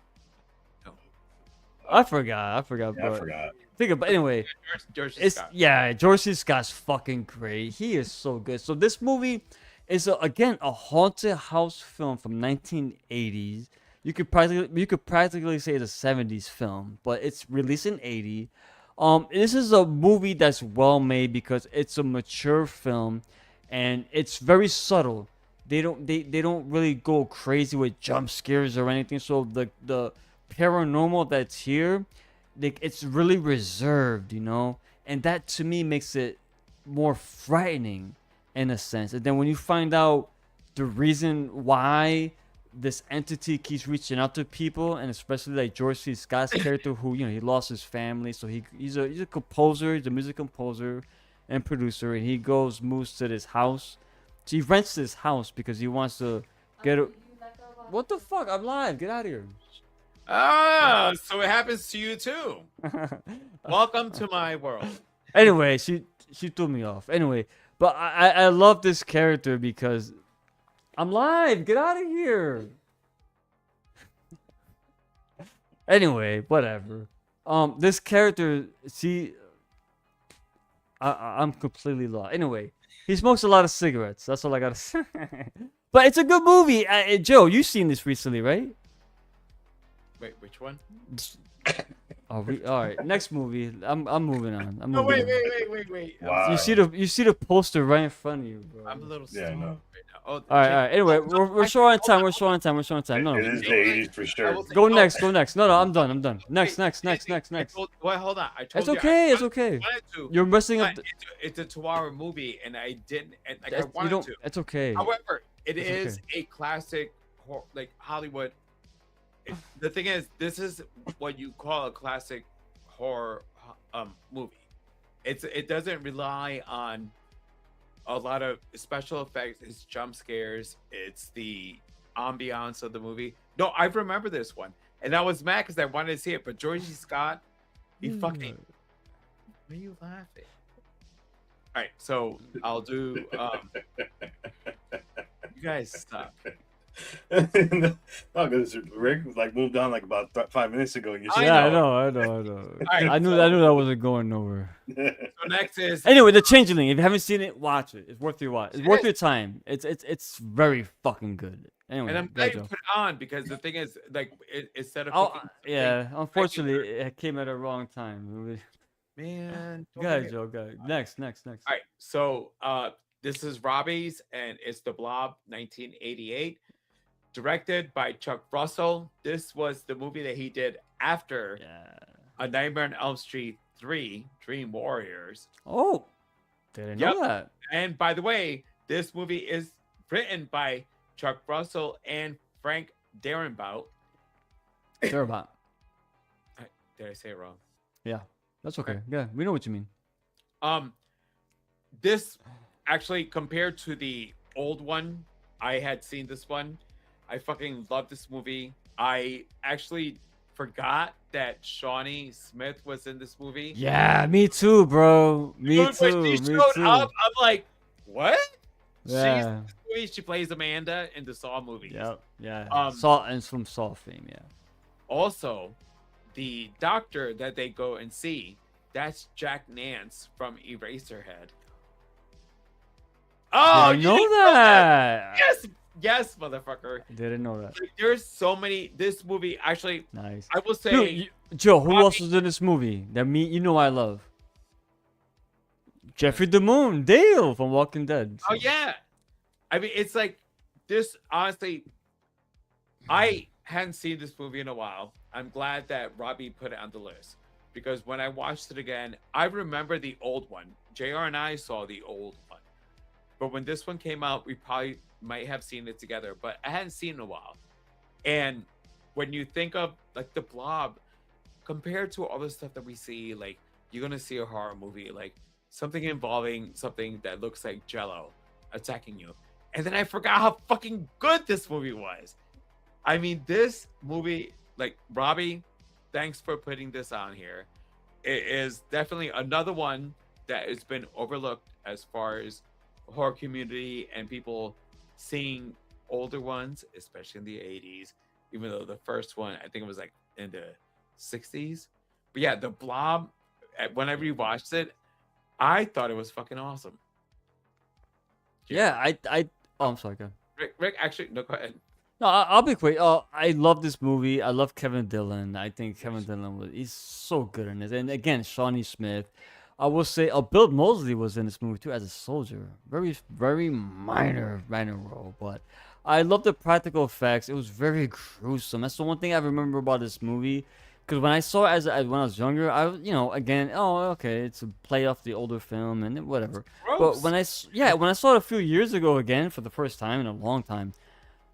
I forgot. Yeah, I but forgot. think about anyway. George C. It's Scott. yeah, George C. Scott's fucking great. He is so good. So this movie is again a haunted house film from 1980s. You could practically say it's a 70s film, but it's released in 80. This is a movie that's well made because it's a mature film, and it's very subtle. They don't really go crazy with jump scares or anything. So the paranormal that's here, it's really reserved, and that to me makes it more frightening in a sense. And then when you find out the reason why this entity keeps reaching out to people, and especially like George C. Scott's character, who he lost his family, so he's a composer, he's a music composer and producer, and he moves to this house. So he rents this house because he wants to get a. What the fuck? I'm live. Get out of here. Oh, so it happens to you too. Welcome to my world. Anyway, she threw me off. Anyway, but I love this character because I'm live. Get out of here. Anyway, whatever. This character, I'm completely lost. Anyway, he smokes a lot of cigarettes. That's all I gotta say. But it's a good movie. Joe, you've seen this recently, right? Wait, which one? All right. Next movie. I'm moving on. No, moving wait. Wow. You see the poster right in front of you, bro. I'm a little Yeah, slow no. right now. Oh, All right. Anyway, we're short on time. We're short on time. No, It is the 80s for I sure. will say- go no, next. Go next. No, I'm done. Next. Wait, Well, hold on. I told It's you. okay. It's okay. Wanted to, You're messing up. but it's a 2-hour movie, and I didn't. And like I You wanted don't. to. It's okay. However, it It's is a classic, like Hollywood. The thing is, this is what you call a classic horror movie. It doesn't rely on a lot of special effects. It's jump scares. It's the ambiance of the movie. No, I remember this one, and I was mad because I wanted to see it. But Georgie Scott, he fucking. Why are you laughing? All right, so I'll do. You guys stop. No, because Rick like moved on like about 5 minutes ago. And you I said, Yeah, know. I know. right, I knew that wasn't going nowhere. So next is Anyway, The Changeling. If you haven't seen it, watch it. It's worth your watch. It's It worth is. your time. It's very fucking good. Anyway, and I'm go glad ahead, you Joe. put it on because the thing is, like, instead of Oh, picking something- yeah. Unfortunately, it came at a wrong time. man. Go ahead, Joe. Go ahead. Next. All right, so this is Robbie's, and it's The Blob, 1988, directed by Chuck Russell. This was the movie that he did after Yeah. A Nightmare on Elm Street 3, Dream Warriors. Oh, didn't know Yep. that. And by the way, this movie is written by Chuck Russell and Frank Darabont. They're about. Did I say it wrong? Yeah, that's okay. Yeah, we know what you mean. This actually, compared to the old one, I had seen this one. I fucking love this movie. I actually forgot that Shawnee Smith was in this movie. Yeah, me too, bro. Me Dude, too. when she Me showed too. up, I'm like, what? She's in Yeah. this movie. She plays Amanda in the Saw movies. Yep. Yeah. Um, Saw and from Saw fame. Yeah. Also, the doctor that they go and see, that's Jack Nance from Eraserhead. Oh, I you know didn't that. Yes, motherfucker. Didn't know that. Like, there's so many. This movie, actually, Nice. I will say, Dude, Joe, who Robbie- else was in this movie that I love? Jeffrey DeMoon, Dale from Walking Dead. oh yeah. I mean, it's like this. Honestly, I hadn't seen this movie in a while. I'm glad that Robbie put it on the list because when I watched it again, I remember the old one. JR and I saw the old one, but when this one came out, we probably might have seen it together, but I hadn't seen it in a while. And when you think of like the Blob, compared to all the stuff that we see, like you're gonna see a horror movie, like something involving something that looks like Jello attacking you. And then I forgot how fucking good this movie was. I mean, this movie, like Robbie, thanks for putting this on here. It is definitely another one that has been overlooked as far as horror community and people seeing older ones, especially in the 80s, even though the first one, I think it was like in the 60s. But yeah, The Blob, when I rewatched it, I thought it was fucking awesome. Yeah, oh, I'm sorry, go ahead. Rick, actually, no, go ahead. No, I'll be quick. I love this movie. I love Kevin Dillon. I think Kevin Dillon he's so good in it. And again, Shawnee Smith. I will say, Bill Moseley was in this movie too as a soldier. Very, very minor role, but I love the practical effects. It was very gruesome. That's the one thing I remember about this movie. Because when I saw it when I was younger, again, okay, it's a play off the older film and whatever. But Gross. when I saw it a few years ago again for the first time in a long time,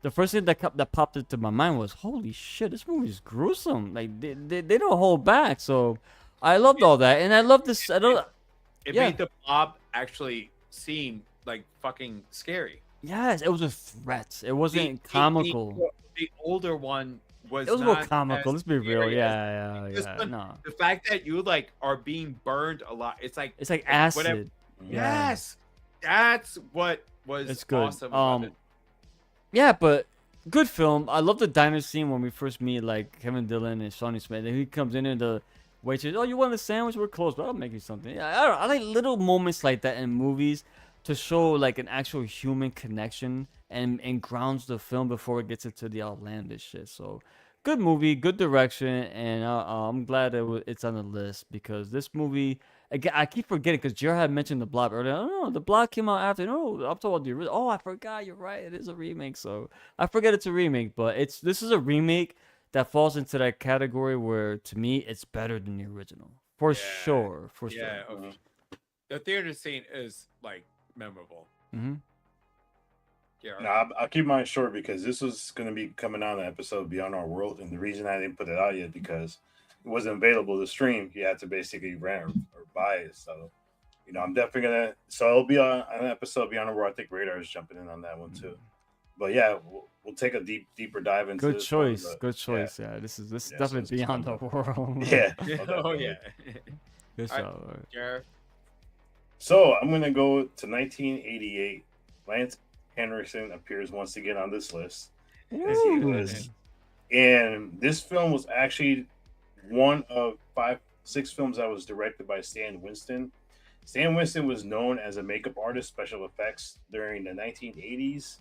the first thing that popped into my mind was, holy shit, this movie is gruesome. Like they don't hold back. So I loved all that, and I love this. It yeah. made The Blob actually seem like fucking scary. Yes, it was a threat. It wasn't comical. The older one was It was more not comical. as Let's be real. scary as Yeah, this yeah. one. No, The fact that you like are being burned a lot, it's like it's like whatever. acid. Yeah, Yes, that's what was it's good. awesome about it. Yeah, but good film. I love the diner scene when we first meet like Kevin Dillon and Shawnee Smith. And he comes in and the waitress, oh, you want a sandwich? We're closed, but I'll make you something. Yeah, I don't know. I like little moments like that in movies to show like an actual human connection and grounds the film before it gets into the outlandish shit. So good movie, good direction, and I'm glad it's on the list because this movie. Again, I keep forgetting because Jared had mentioned the Blob earlier. Oh no, the Blob came out after. No, I'm talking about the original. Oh, I forgot. You're right. It is a remake. So I forget it's a remake, but this is a remake that falls into that category where to me it's better than the original for sure. For Yeah, sure. the theater scene is like memorable. Mm-hmm. Yeah. No, I'll keep mine short because this was going to be coming out an episode Beyond Our World, and the reason I didn't put it out yet because it wasn't available to stream. You had to basically rent or buy it. So, I'm definitely gonna. So it'll be on an episode Beyond Our World. I think Radar is jumping in on that one too. But yeah, we'll take a deeper dive into. Good this choice. one, but Good choice. Yeah, this is Yeah, definitely so it's beyond the fun. world. Yeah. Oh yeah. Good All right. show. Jared. So I'm gonna go to 1988. Lance Henriksen appears once again on this list. As he was, and this film was actually one of 6 films that was directed by Stan Winston. Stan Winston was known as a makeup artist, special effects during the 1980s,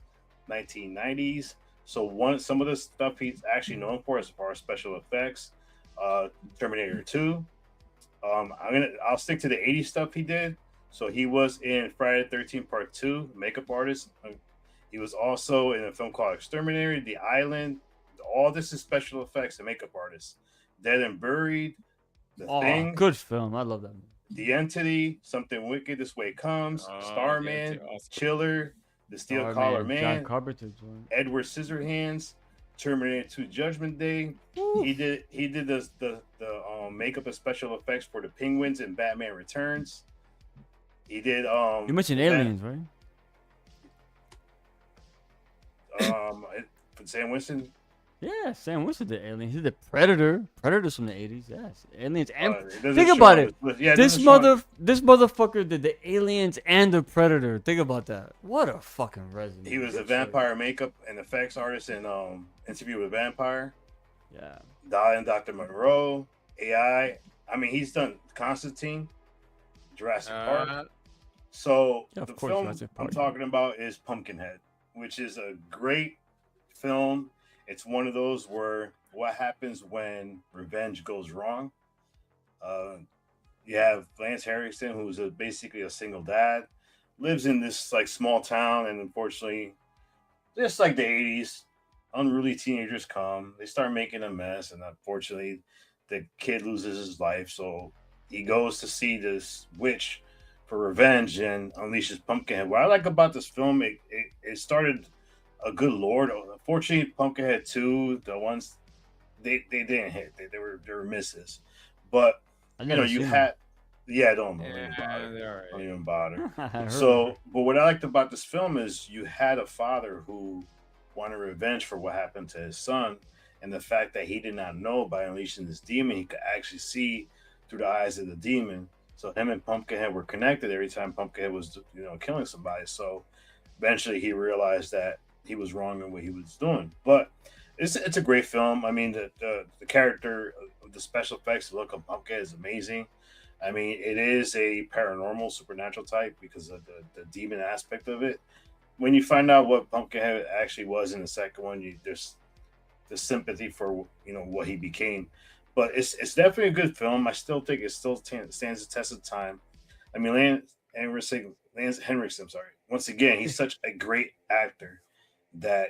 1990s. So some of the stuff he's actually known for as far as special effects, Terminator 2. I'll stick to the 80s stuff he did. So he was in Friday the 13th Part 2, makeup artist. He was also in a film called Exterminator, The Island. All this is special effects and makeup artists. Dead and Buried, The Thing, Good film. I love that movie. The Entity, Something Wicked, This Way Comes, Starman, awesome. Chiller, The Steel Collar Man, John Carpenter joint. Edward Scissorhands, Terminator 2 Judgment Day. He did the makeup and special effects for the Penguins in Batman Returns. He did You mentioned Aliens, right? Sam Winston. Yeah, Sam Winston did Aliens. He did Predator. Predator's from the 80s. Yes, Aliens and It doesn't think show about on it. list. Yeah, it This doesn't show on- this motherfucker did the Aliens and the Predator. Think about that. What a fucking resume. He was a Good vampire makeup and effects artist in Interview with a Vampire. shit. Yeah. Dolly and Dr. Monroe, AI. I mean, he's done Constantine, Jurassic Park. So Yeah, of the course, film Jurassic I'm Park. talking about is Pumpkinhead, which is a great film. It's one of those where what happens when revenge goes wrong. You have Lance Henriksen, who's basically a single dad, lives in this like small town, and unfortunately, just like the 80s, unruly teenagers come. They start making a mess, and unfortunately, the kid loses his life. So he goes to see this witch for revenge and unleashes Pumpkinhead. What I like about this film, it started a good lore. Unfortunately, Pumpkinhead 2, the ones they didn't hit. They were misses. But you had don't even bother. Don't even bother. So, but what I liked about this film is you had a father who wanted revenge for what happened to his son, and the fact that he did not know by unleashing this demon, he could actually see through the eyes of the demon. So him and Pumpkinhead were connected every time Pumpkinhead was, killing somebody. So eventually he realized that he was wrong in what he was doing. But it's a great film. I mean, the character, the special effects, the look of Pumpkinhead is amazing. I mean, it is a paranormal, supernatural type because of the demon aspect of it. When you find out what Pumpkinhead actually was in the second one, there's the sympathy for what he became. But it's definitely a good film. I still think it still stands the test of time. I mean, Lance Henriksen, once again, he's such a great actor that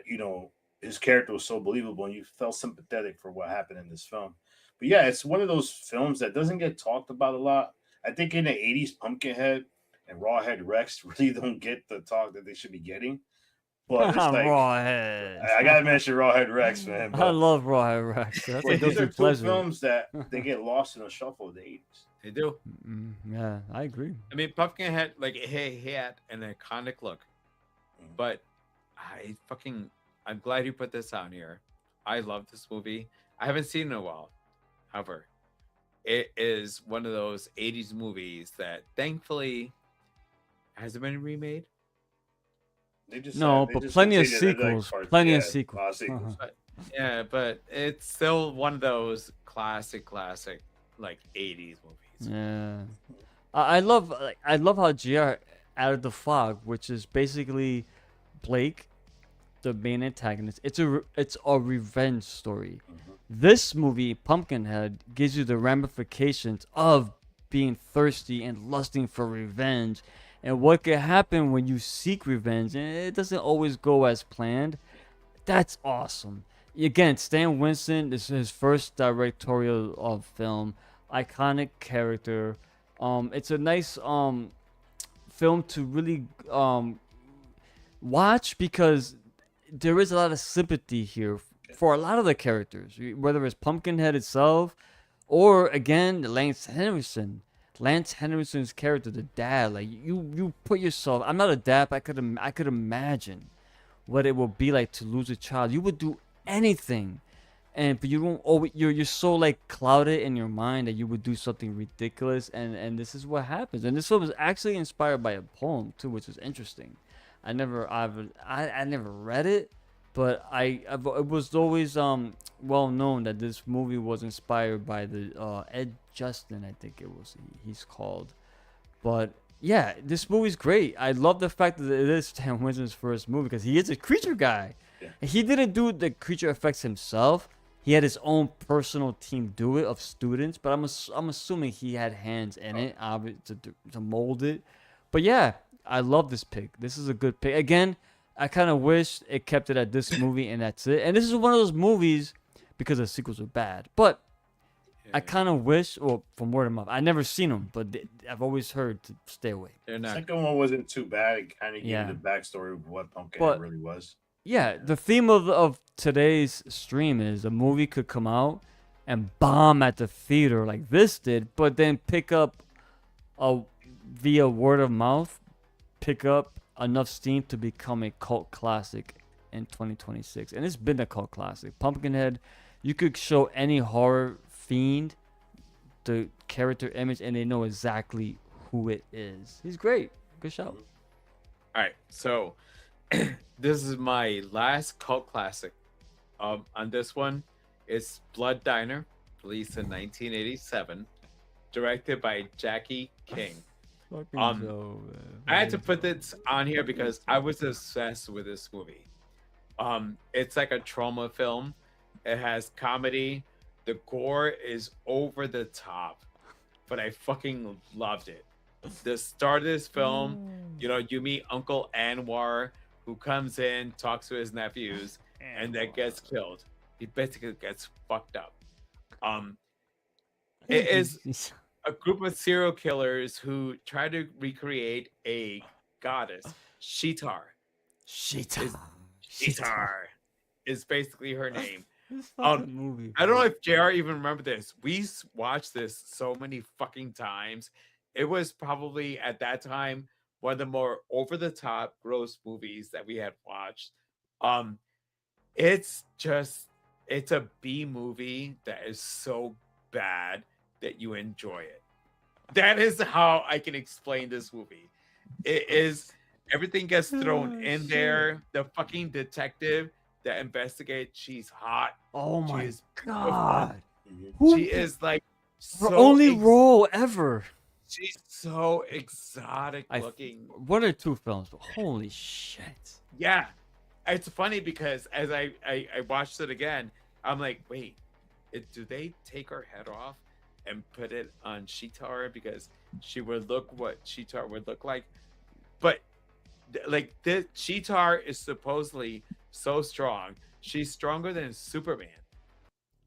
his character was so believable, and you felt sympathetic for what happened in this film. But yeah, it's one of those films that doesn't get talked about a lot. I think in the 80s, Pumpkinhead and Rawhead Rex really don't get the talk that they should be getting. But it's like Rawhead. I gotta mention Rawhead Rex, man. I But, love Rawhead Rex. That's a these guilty are two pleasure. films that they get lost in the shuffle of the 80s. They do. Yeah, I agree. I mean, Pumpkinhead, like, he had an iconic look, but I'm glad you put this on here. I love this movie. I haven't seen it in a while. However, it is one of those 80s movies that thankfully hasn't been remade. No, they but just plenty of continued it, like, sequels. parts, Plenty yeah, of a lot sequels. of sequels. But yeah, but it's still one of those classic, like 80s movies. Yeah. I love how GR added the fog, which is basically Blake, the main antagonist. It's a revenge story. This movie, Pumpkinhead, gives you the ramifications of being thirsty and lusting for revenge, and what can happen when you seek revenge, and it doesn't always go as planned. That's awesome. Again, Stan Winston, this is his first directorial of film, iconic character. It's a nice film to really watch because there is a lot of sympathy here for a lot of the characters, whether it's Pumpkinhead itself or again Lance Henriksen. Lance Henriksen's character, the dad, like you put yourself. I'm not a dad, but I could imagine what it would be like to lose a child. You would do anything, and but you don't. Oh, you're so like clouded in your mind that you would do something ridiculous, and this is what happens. And this film is actually inspired by a poem too, which is interesting. I never read it, but it was always well known that this movie was inspired by the Ed Justin, I think it was he's called. But yeah, this movie's great. I love the fact that it is Stan Winston's first movie because he is a creature guy. Yeah. And he didn't do the creature effects himself. He had his own personal team do it of students, but I'm assuming he had hands in it to mold it. But yeah, I love this pick. This is a good pick. Again, I kind of wish it kept it at this movie and that's it. And this is one of those movies because the sequels are bad. But I kind of wish, well, from word of mouth, I never seen them, but I've always heard to stay away. They're The not. second one wasn't too bad. It kind of gave Yeah. you the backstory of what Pumpkinhead But- really was. Yeah, the theme of today's stream is a movie could come out and bomb at the theater like this did, but then pick up via word of mouth, pick up enough steam to become a cult classic in 2026. And it's been a cult classic. Pumpkinhead, you could show any horror fiend the character image and they know exactly who it is. He's great. Good shout. All right, so this is my last cult classic. On this one, it's Blood Diner, released in 1987, directed by Jackie King. I had to put this on here because I was obsessed with this movie. It's like a trauma film. It has comedy. The gore is over the top, but I fucking loved it. The start of this film, you meet Uncle Anwar, who comes in, talks to his nephews, and then gets killed. He basically gets fucked up. It is a group of serial killers who try to recreate a goddess, Shitar. Shitar is basically her name. Movie. I don't know if JR even remember this. We watched this so many fucking times. It was probably at that time one of the more over the top gross movies that we had watched. It's a B movie that is so bad that you enjoy it. That is how I can explain this movie. It is everything gets thrown in there. The fucking detective that investigates, she's hot. Oh She my is god. Mhm. She is like Her so only role ever. She's so exotic I- looking. One or two films, but holy shit. Yeah, it's funny because as I watched it again, I'm like, wait, do they take her head off and put it on Shitar because she would look what Shitar would look like? But like this, Shitar is supposedly so strong. She's stronger than Superman.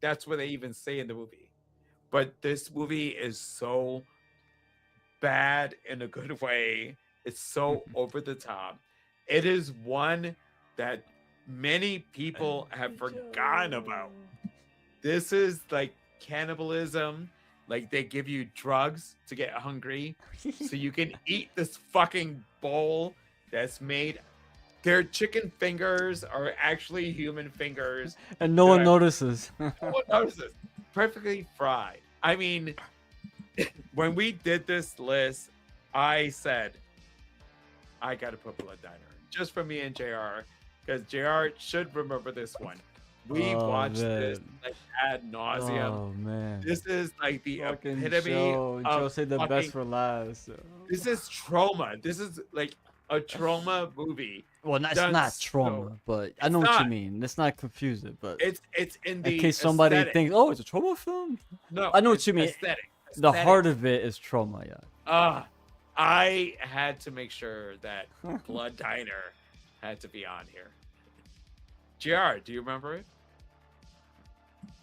That's what they even say in the movie. But this movie is so bad in a good way. It's so over the top. It is one that many people have forgotten about. This is like cannibalism. Like they give you drugs to get hungry so you can eat this fucking bowl that's made their chicken fingers are actually human fingers. And no that one I- notices. No one notices. Perfectly fried. I mean, when we did this list, I said, I gotta put Blood Diner just for me and JR, because JR should remember this one. We Oh, watched this man. like ad nauseum. Oh man. This is like the Fucking epitome Joe. of Joe said the fucking- best for last. This is trauma. This is like a trauma movie. Well, it's done not so- trauma, but I It's know what you not. mean. Let's not confuse it. But It's in the in case somebody aesthetic. thinks, oh, it's a trauma film. No, I know what it's you mean. Aesthetic. The Aesthetic. heart of it is trauma. Yeah. I had to make sure that Blood Diner had to be on here. JR, do you remember it?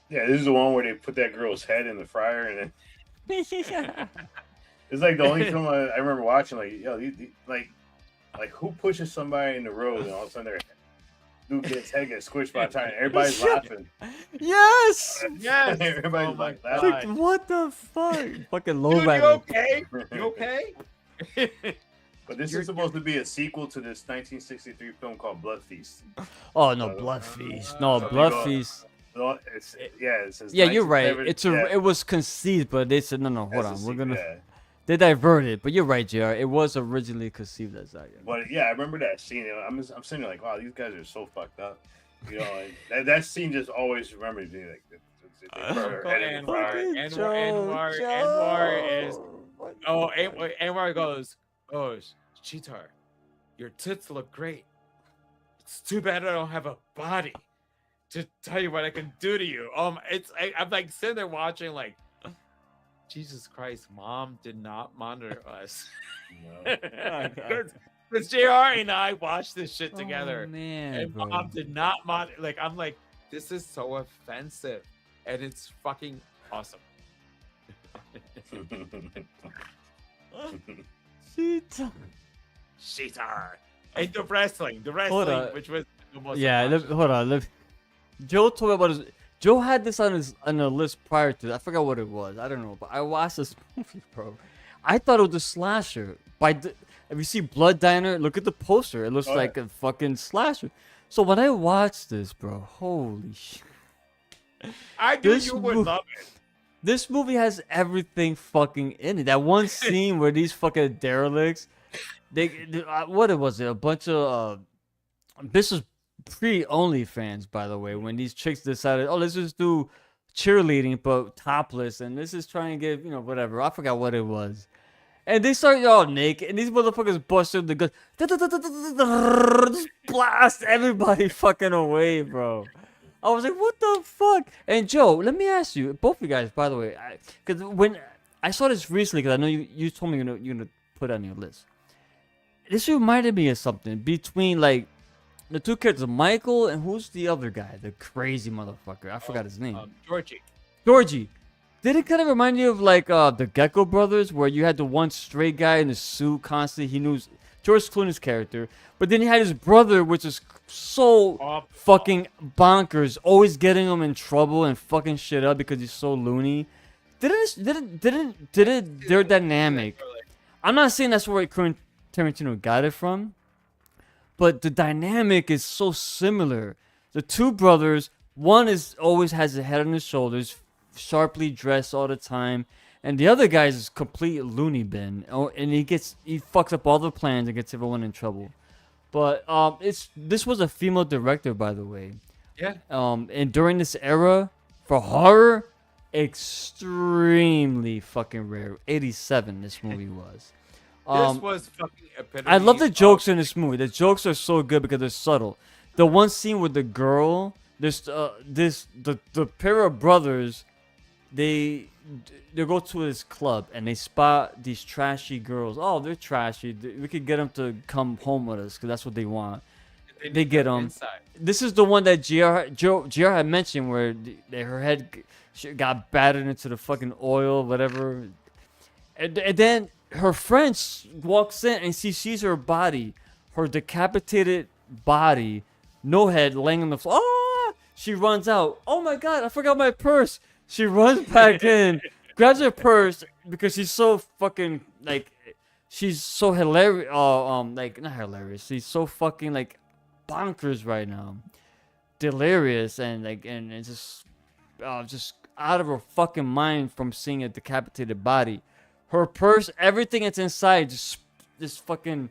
Yeah, this is the one where they put that girl's head in the fryer, and then it's like the only film I remember watching. Like, yo, like who pushes somebody in the road, and all of a sudden their dude gets head gets squished by the time everybody's laughing. Yes. Yes. Everybody's Oh my like Like, laughing. what the fuck? Fucking low Dude, you rider. okay? You okay? But this is supposed to be a sequel to this 1963 film called Blood Feast. Oh no, Blood Feast. No, so Blood they go- Feast. So it says Yeah, you're right. 1970 It was conceived, but they said no. Hold as a on, we're sequel, gonna. yeah. They diverted, but you're right, Jr. It was originally conceived as that. Yeah. But yeah, I remember that scene. I'm sitting there like, wow, these guys are so fucked up. You know, and that scene just always remembers me. Like, they put her Uncle head in the Anwar. fryer. Anwar is. Oh, Anwar goes, oh, Cheetar, your tits look great. It's too bad I don't have a body to tell you what I can do to you. I'm like sitting there watching, like, Jesus Christ, Mom did not monitor us. No. Because JR and I watched this shit together. Oh, man, And bro. Mom did not monitor. Like, I'm like, this is so offensive. And it's fucking awesome. Shit. Cheetar. And the wrestling, Hold on. which was the most. Yeah, obnoxious. hold on. Joe told me about his. Joe had this on a list prior to. I forgot what it was. I don't know, but I watched this movie, bro. I thought it was a slasher. If you see Blood Diner, look at the poster. It looks Oh, like a fucking slasher. So when I watched this, bro, holy shit. I knew this you would mov- love it. This movie has everything fucking in it. That one scene where these fucking derelicts, what was it? A bunch of this was pre-OnlyFans, by the way, when these chicks decided, oh, let's just do cheerleading but topless, and this is trying to get whatever. I forgot what it was. And they start all naked, and these motherfuckers busted the gun, just blast everybody fucking away, bro. I was like, what the fuck? And Joe, let me ask you, both of you guys, by the way, because when I saw this recently, because I know you told me you're gonna put it on your list. This reminded me of something between like the two characters, Michael and who's the other guy, the crazy motherfucker. I forgot his name. Georgie. Did it kind of remind you of like the Gecko Brothers, where you had the one straight guy in the suit constantly? He knew George Clooney's character, but then he had his brother, which is so fucking bonkers, always getting him in trouble and fucking shit up because he's so loony. Didn't their dynamic? I'm not saying that's where Quentin Tarantino got it from, but the dynamic is so similar. The two brothers, one is always has a head on his shoulders, sharply dressed all the time, and the other guy is complete loony bin. Oh, and he fucks up all the plans and gets everyone in trouble. But this was a female director, by the way. Yeah. And during this era, for horror, extremely fucking rare. 87, this movie was. This was fucking epitome. I love the jokes of- in this movie. The jokes are so good because they're subtle. The one scene with the girl, the pair of brothers, they go to this club and they spot these trashy girls. Oh, they're trashy. We could get them to come home with us because that's what they want. They get them. inside. This is the one that GR had mentioned where her head got battered into the fucking oil, whatever. And then her friend walks in and she sees her body, her decapitated body, no head, laying on the floor. Oh! She runs out. Oh my god, I forgot my purse. She runs back in, grabs her purse because she's so fucking like, she's so hilarious. Like not hilarious. She's so fucking like bonkers right now, delirious, and it's just out of her fucking mind from seeing a decapitated body. Her purse, everything that's inside, just fucking,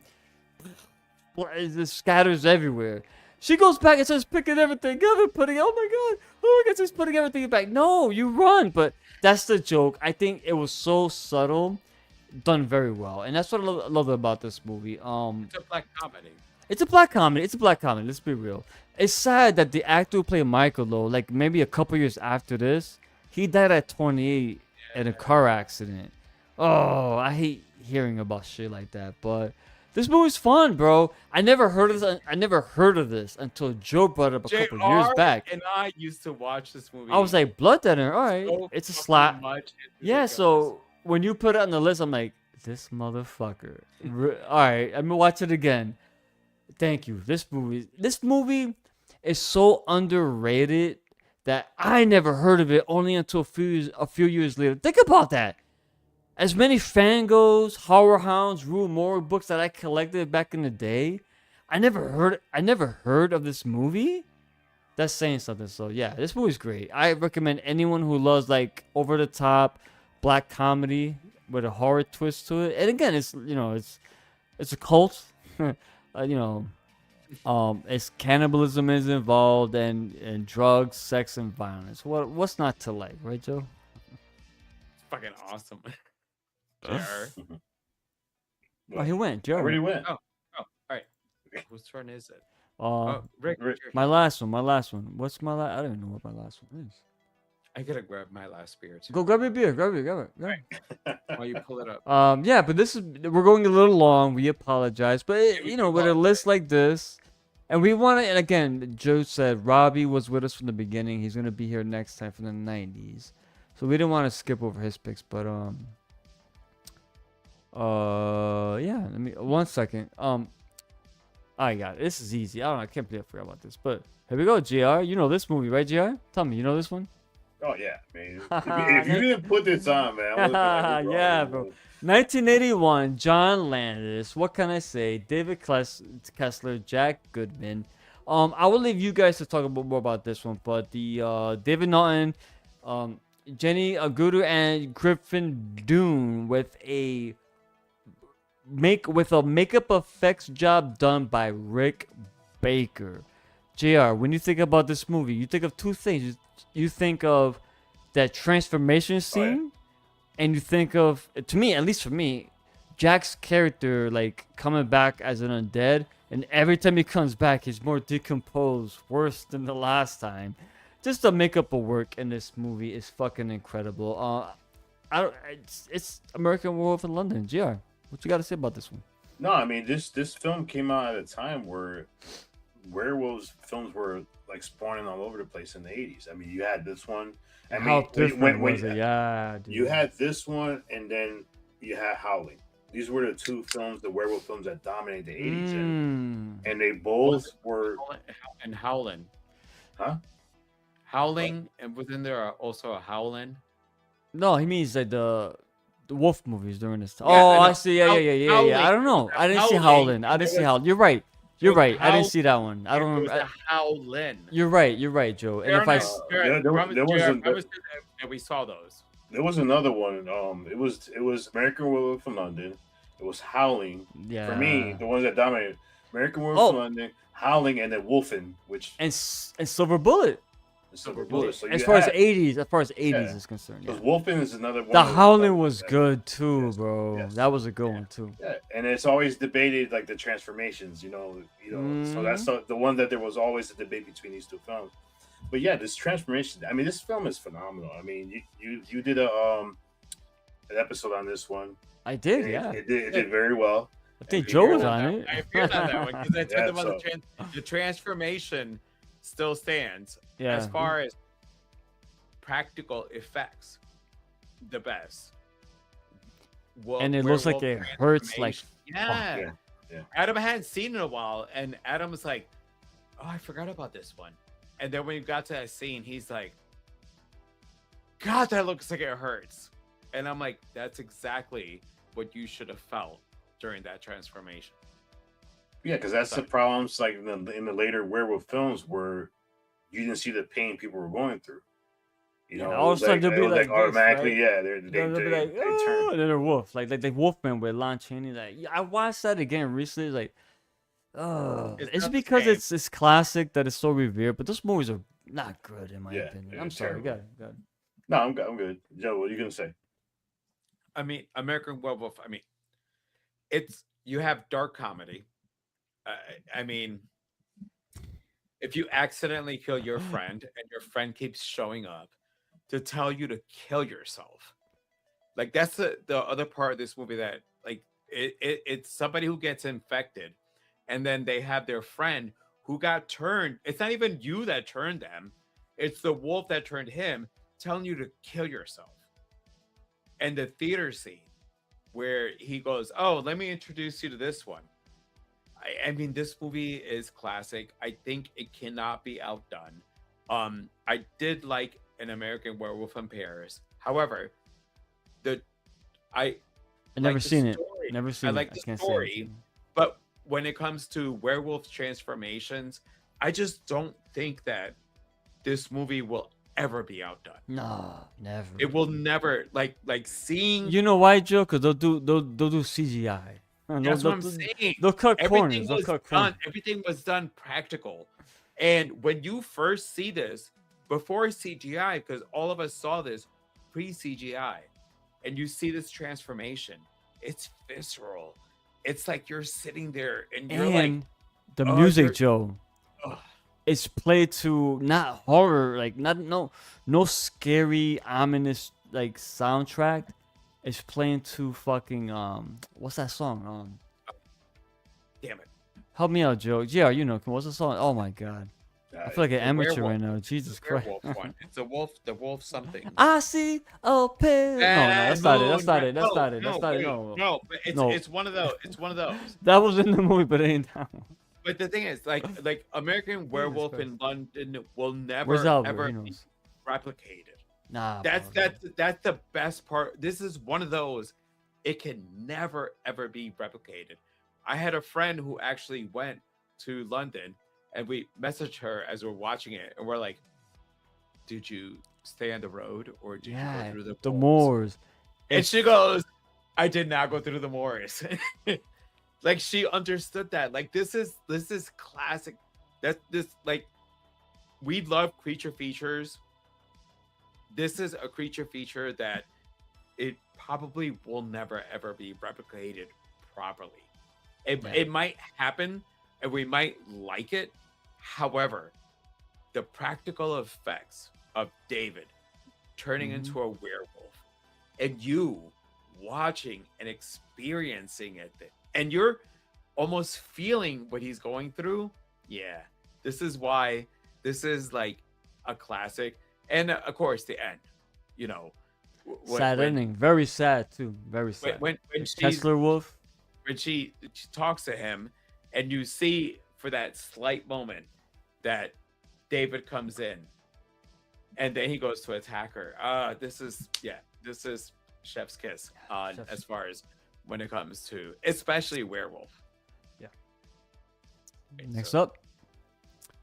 it just scatters everywhere. She goes back and starts picking everything up and putting. Oh my god, she's putting everything back. No, you run. But that's the joke. I think it was so subtle, done very well, and that's what I love about this movie. It's a black comedy. It's a black comedy. It's a black comedy. Let's be real. It's sad that the actor who played Michael, though, like maybe a couple years after this, he died at 28 in a car accident. Oh, I hate hearing about shit like that. But this movie's fun, bro. I never heard of this until Joe brought it up a couple years back. And I used to watch this movie. I was like, Blood Dinner. All right, so it's a fucking slap. much. Yeah. So when you put it on the list, I'm like, this motherfucker. All right, I'm gonna watch it again. Thank you. This movie is so underrated that I never heard of it only until a few years later. Think about that. As many Fangos, Horror Hounds, Rue Morgue books that I collected back in the day, I never heard of this movie. That's saying something. So yeah, this movie's great. I recommend anyone who loves like over the top black comedy with a horror twist to it. And again, it's a cult. It's cannibalism is involved and drugs, sex, and violence. What's not to like, right, Joe? It's fucking awesome. JR. Oh, he went. Joe. I already went. Oh, all right. Whose turn is it? Rick. My last one. What's my last? I don't even know what my last one is. I gotta grab my last beer too. Go grab your beer. Grab it. While you pull it up. Yeah, but we're going a little long. We apologize, but with a list like this, and we want to. And again, Joe said Robbie was with us from the beginning. He's gonna be here next time from the '90s, so we didn't want to skip over his picks. But yeah. Let me 1 second. I got it. This is easy. I can't believe I forgot about this. But here we go, Gr. You know this movie, right, Gr? Tell me, you know this one? Oh yeah, man. If you didn't put this on, man, I would've been like, yeah, bro. 1981, John Landis. What can I say? David Kessler, Jack Goodman. I will leave you guys to talk more about this one, but the David Naughton, Jenny Agudu, and Griffin Dune with a makeup effects job done by Rick Baker. JR, when you think about this movie, you think of two things. You think of that transformation scene, and you think of, to me, at least for me, Jack's character like coming back as an undead, and every time he comes back, he's more decomposed, worse than the last time. Just the makeup of work in this movie is fucking incredible. It's American Werewolf in London. JR, what you got to say about this one? No, I mean this film came out at a time where werewolves films were like spawning all over the place in the 80s. I mean, you had this one. I mean, how different was it? Yeah, dude. You had this one, and then you had Howling. These were the two films, the werewolf films that dominated the 80s, and they both were. And Howling. Huh? Howling, and within there are also a Howling. No, he means like the wolf movies during this time. Yeah, oh, no, I see. Yeah. Howling. I don't know. I didn't see Howling. I didn't see Howling. You're right. You're right. I didn't see that one. I don't remember. Howlin. You're right, Joe. And if and we saw those. There was another one. It was American Werewolf in London. It was Howling. Yeah. For me, the ones that dominated American Werewolf in London, Howling, and then Wolfen, which and Silver Bullet. Silver Bullet. So as far as 80s is concerned, because Wolfen is another one. The Howling was good too, bro. Yes. That was a good one too. Yeah, and it's always debated like the transformations, So that's the one that there was always a debate between these two films. But yeah, this transformation. I mean, this film is phenomenal. I mean, you did an episode on this one. I did, yeah. It did very well. I think Joe was on it. I appeared on that one because I talked about the transformation still stands. Yeah. As far as practical effects, the best. And it looks like it hurts like yeah. Adam hadn't seen it in a while, and Adam was like, "Oh, I forgot about this one." And then when he got to that scene, he's like, "God, that looks like it hurts." And I'm like, "That's exactly what you should have felt during that transformation." Yeah, because that's the problems. Like in the later werewolf films, where you didn't see the pain people were going through. You Yeah, know, all of a sudden they'll it be was like like this, automatically, right? yeah, They'll be like, they turn. oh, and then they're wolf, like Wolfman with Lon Chaney. Like, yeah, I watched that again recently. Like, oh, It's it's not the because same. it's classic that it's so revered, but those movies are not good in my Yeah, opinion. they're I'm sorry, terrible. God. No, I'm good. Joe, what are you gonna say? I mean, American Werewolf. I mean, it's you have dark comedy. I mean, if you accidentally kill your friend and your friend keeps showing up to tell you to kill yourself, like that's the other part of this movie that like it's somebody who gets infected, and then they have their friend who got turned. It's not even you that turned them; it's the wolf that turned him, telling you to kill yourself. And the theater scene where he goes, "Oh, let me introduce you to this one." I mean, this movie is classic. I think it cannot be outdone. I did like An American Werewolf in Paris. However, the I I never like the seen it. story. Never I seen it. like I the can't say. story, but when it comes to werewolf transformations, I just don't think that this movie will ever be outdone. No, never. It will never like seeing. You know why, Joe? Because they'll do CGI. That's what I'm saying. They'll cut Everything corners. They'll was cut done. corners. Everything was done practical. And when you first see this before CGI, because all of us saw this pre CGI, and you see this transformation, it's visceral. It's like you're sitting there and you're like, And the oh, music, you're, Joe, ugh. is played to not horror, like not no scary, ominous like soundtrack. It's playing to fucking what's that song? Damn it. Help me out, Joe. Yeah, you know, what's the song? Oh my god. I feel like an The amateur werewolf. right now. Jesus The Christ. werewolf one. It's the wolf something. I see a pale. No, that's not it. That's not it. That's not it. That's not it. No, No. but it's No. it's one of those. It's one of those. That was in the movie, but it ain't that one. But the thing is, like American Werewolf Christ. in London will never Where's Albert? ever He be knows. replicated. Nah. That's bro. that's the best part. This is one of those. It can never ever be replicated. I had a friend who actually went to London, and we messaged her as we're watching it, and we're like, "Did you stay on the road, or did you Yeah, go through the the moors?" Moors. And she goes, "I did not go through the moors." Like she understood that. Like this is classic. That this like we love creature features. This is a creature feature that it probably will never ever be replicated properly. It might happen and we might like it. However, the practical effects of David turning into a werewolf and you watching and experiencing it, and you're almost feeling what he's going through. Yeah, this is why this is like a classic. And of course, the end, you know, Sad ending. Very sad too. Very sad. when she's Tesla Wolf. when she talks to him, and you see for that slight moment that David comes in, and then he goes to attack her. This is chef's kiss on Chef's- as far as when it comes to especially werewolf. Yeah. Okay, Next so, up,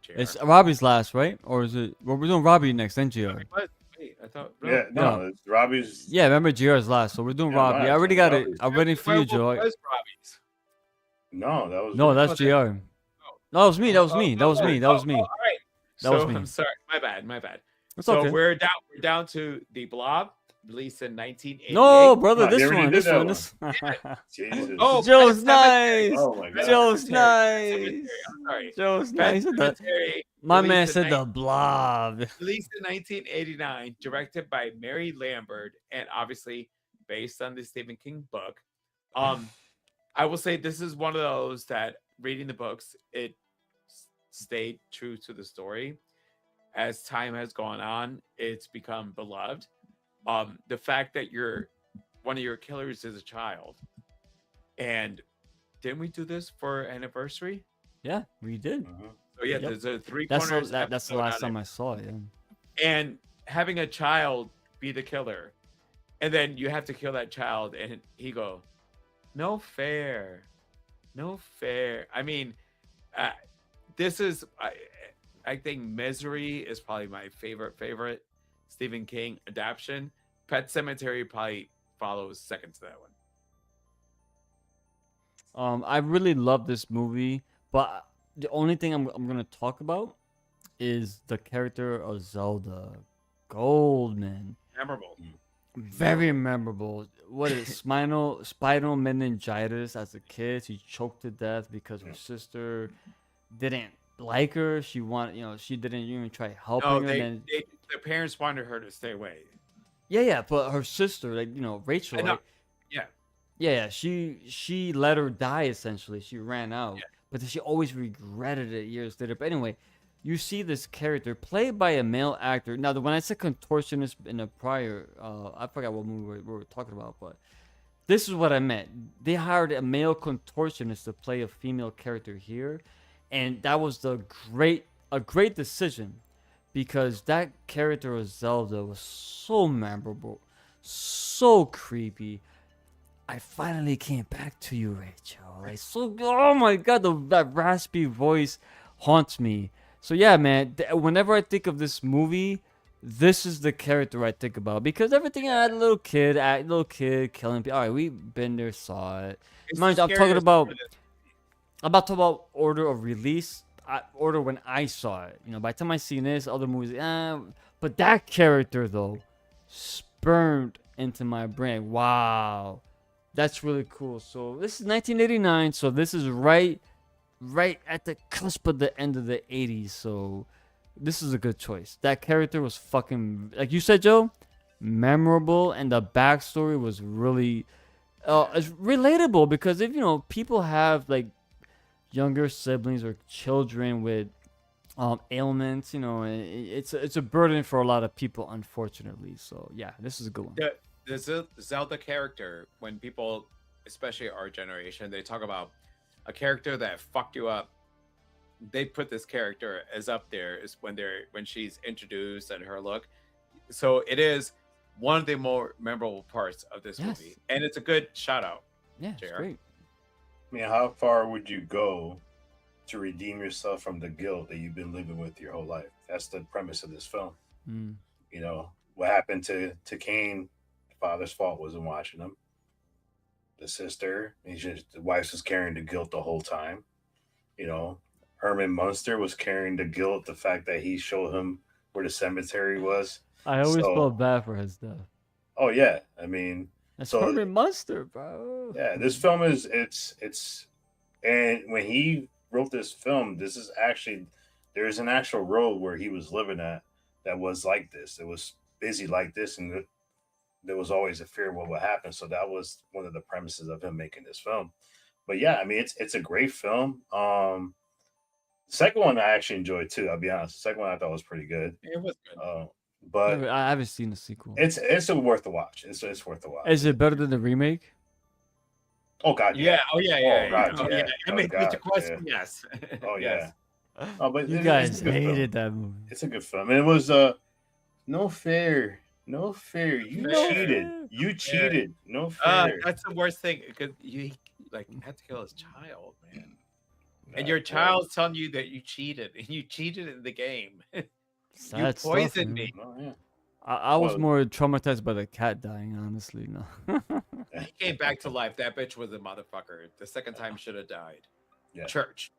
JR. it's Robbie's last, right? Or is it? Well, we're doing Robbie next, then GR. What? Wait, I thought Yeah, no, it's Robbie's. Yeah, remember GR's last, so we're doing Yeah, Robbie. mine, I already got it. Robbie's. I'm waiting for you, Werewolf Joe. was Robbie's. No, that was. No, that's Okay. GR. No, that was me. That was me. That was me. That was me. All right. That was So me. I'm sorry. My bad. It's So okay. we're down to the Blob, released in 1988. No, brother, No, they this already one, did this that one, one. this. Jesus. Oh, Joe's Pet Sematary. nice. Oh my God. Joe's Pet nice. Cemetery, I'm sorry. Joe's Pet nice. Cemetery, My released man in said the blob. Released in 1989, directed by Mary Lambert, and obviously based on the Stephen King book. I will say this is one of those that reading the books, it stayed true to the story. As time has gone on, it's become beloved. The fact that one of your killers is a child, and didn't we do this for anniversary? Yeah, we did. So yeah, Yep. there's a three That's corners. that's the episode last on time it. I saw it. Yeah. And having a child be the killer, and then you have to kill that child, and he go, no fair. No fair. I mean, uh, this is I think Misery is probably my favorite Stephen King adaptation. Pet Cemetery probably follows second to that one. I really love this movie, but the only thing I'm gonna talk about is the character of Zelda Goldman. Memorable. Very memorable. What is it, spinal meningitis as a kid? She choked to death because her sister didn't like her. She didn't even try helping No, her. the parents wanted her to stay away. Yeah, but her sister, Rachel, I know. Yeah. yeah, she let her die essentially. She ran out, Yeah. but then she always regretted it years later. But anyway, you see this character played by a male actor. Now, when I said contortionist in a prior, I forgot what movie we were talking about, but this is what I meant. They hired a male contortionist to play a female character here, and that was a great decision because that character of Zelda was so memorable, so creepy. I finally came back to you, Rachel. Oh my god, that raspy voice haunts me. So yeah, man. Whenever I think of this movie, this is the character I think about because everything I had a little kid killing people. All right, we've been there, saw it. It's Mind the you, scariest part of this. I'm about to talk about order of release, order when I saw it. By the time I seen this, other movies, but that character though, spurned into my brain. Wow, that's really cool. So this is 1989. So this is right at the cusp of the end of the 80s. So this is a good choice. That character was fucking, like you said, Joe, memorable, and the backstory was really it's relatable because if people have like younger siblings or children with ailments, it's a burden for a lot of people, unfortunately. So yeah, this is a good one. The Zelda character, when people, especially our generation, they talk about a character that fucked you up, they put this character as up there is when she's introduced and her look. So it is one of the more memorable parts of this Yes. movie, and it's a good shout out. Yeah, it's JR. great. I mean, how far would you go to redeem yourself from the guilt that you've been living with your whole life? That's the premise of this film. Mm. What happened to Cain? The father's fault wasn't watching him. The sister, the wife was carrying the guilt the whole time. Herman Munster was carrying the guilt, the fact that he showed him where the cemetery was. I always So- felt bad for his death. Oh yeah, I mean, That's So- Herman Munster, bro. yeah, this film is it's and when he wrote this film, this is actually there's an actual road where he was living at that was like this. It was busy like this, and there was always a fear of what would happen. So that was one of the premises of him making this film. But yeah, I mean, it's a great film. The second one I actually enjoyed too. I'll be honest. The second one I thought was pretty good. It was good. But I haven't seen the sequel. it's worth the watch. It's worth the watch. Is it better than the remake? Oh God, Yeah. Oh yeah. Yeah. Oh, God, Oh, yeah. yeah. I Oh, mean, God, the question. Yes. Oh yeah. Yes. Oh, but You it's guys a good film. hated that movie. It's a good film. And it was no fair. No fair. You Fair. cheated. You cheated. No fair. That's the worst thing because you had to kill his child, man. And Nah, your bro. child's telling you that you cheated, and you cheated in the game. Sad stuff, poisoned man. me. No, yeah. I was Well- more traumatized by the cat dying, honestly. No. He came back to life. That bitch was a motherfucker. The second time should have died. Yeah. Church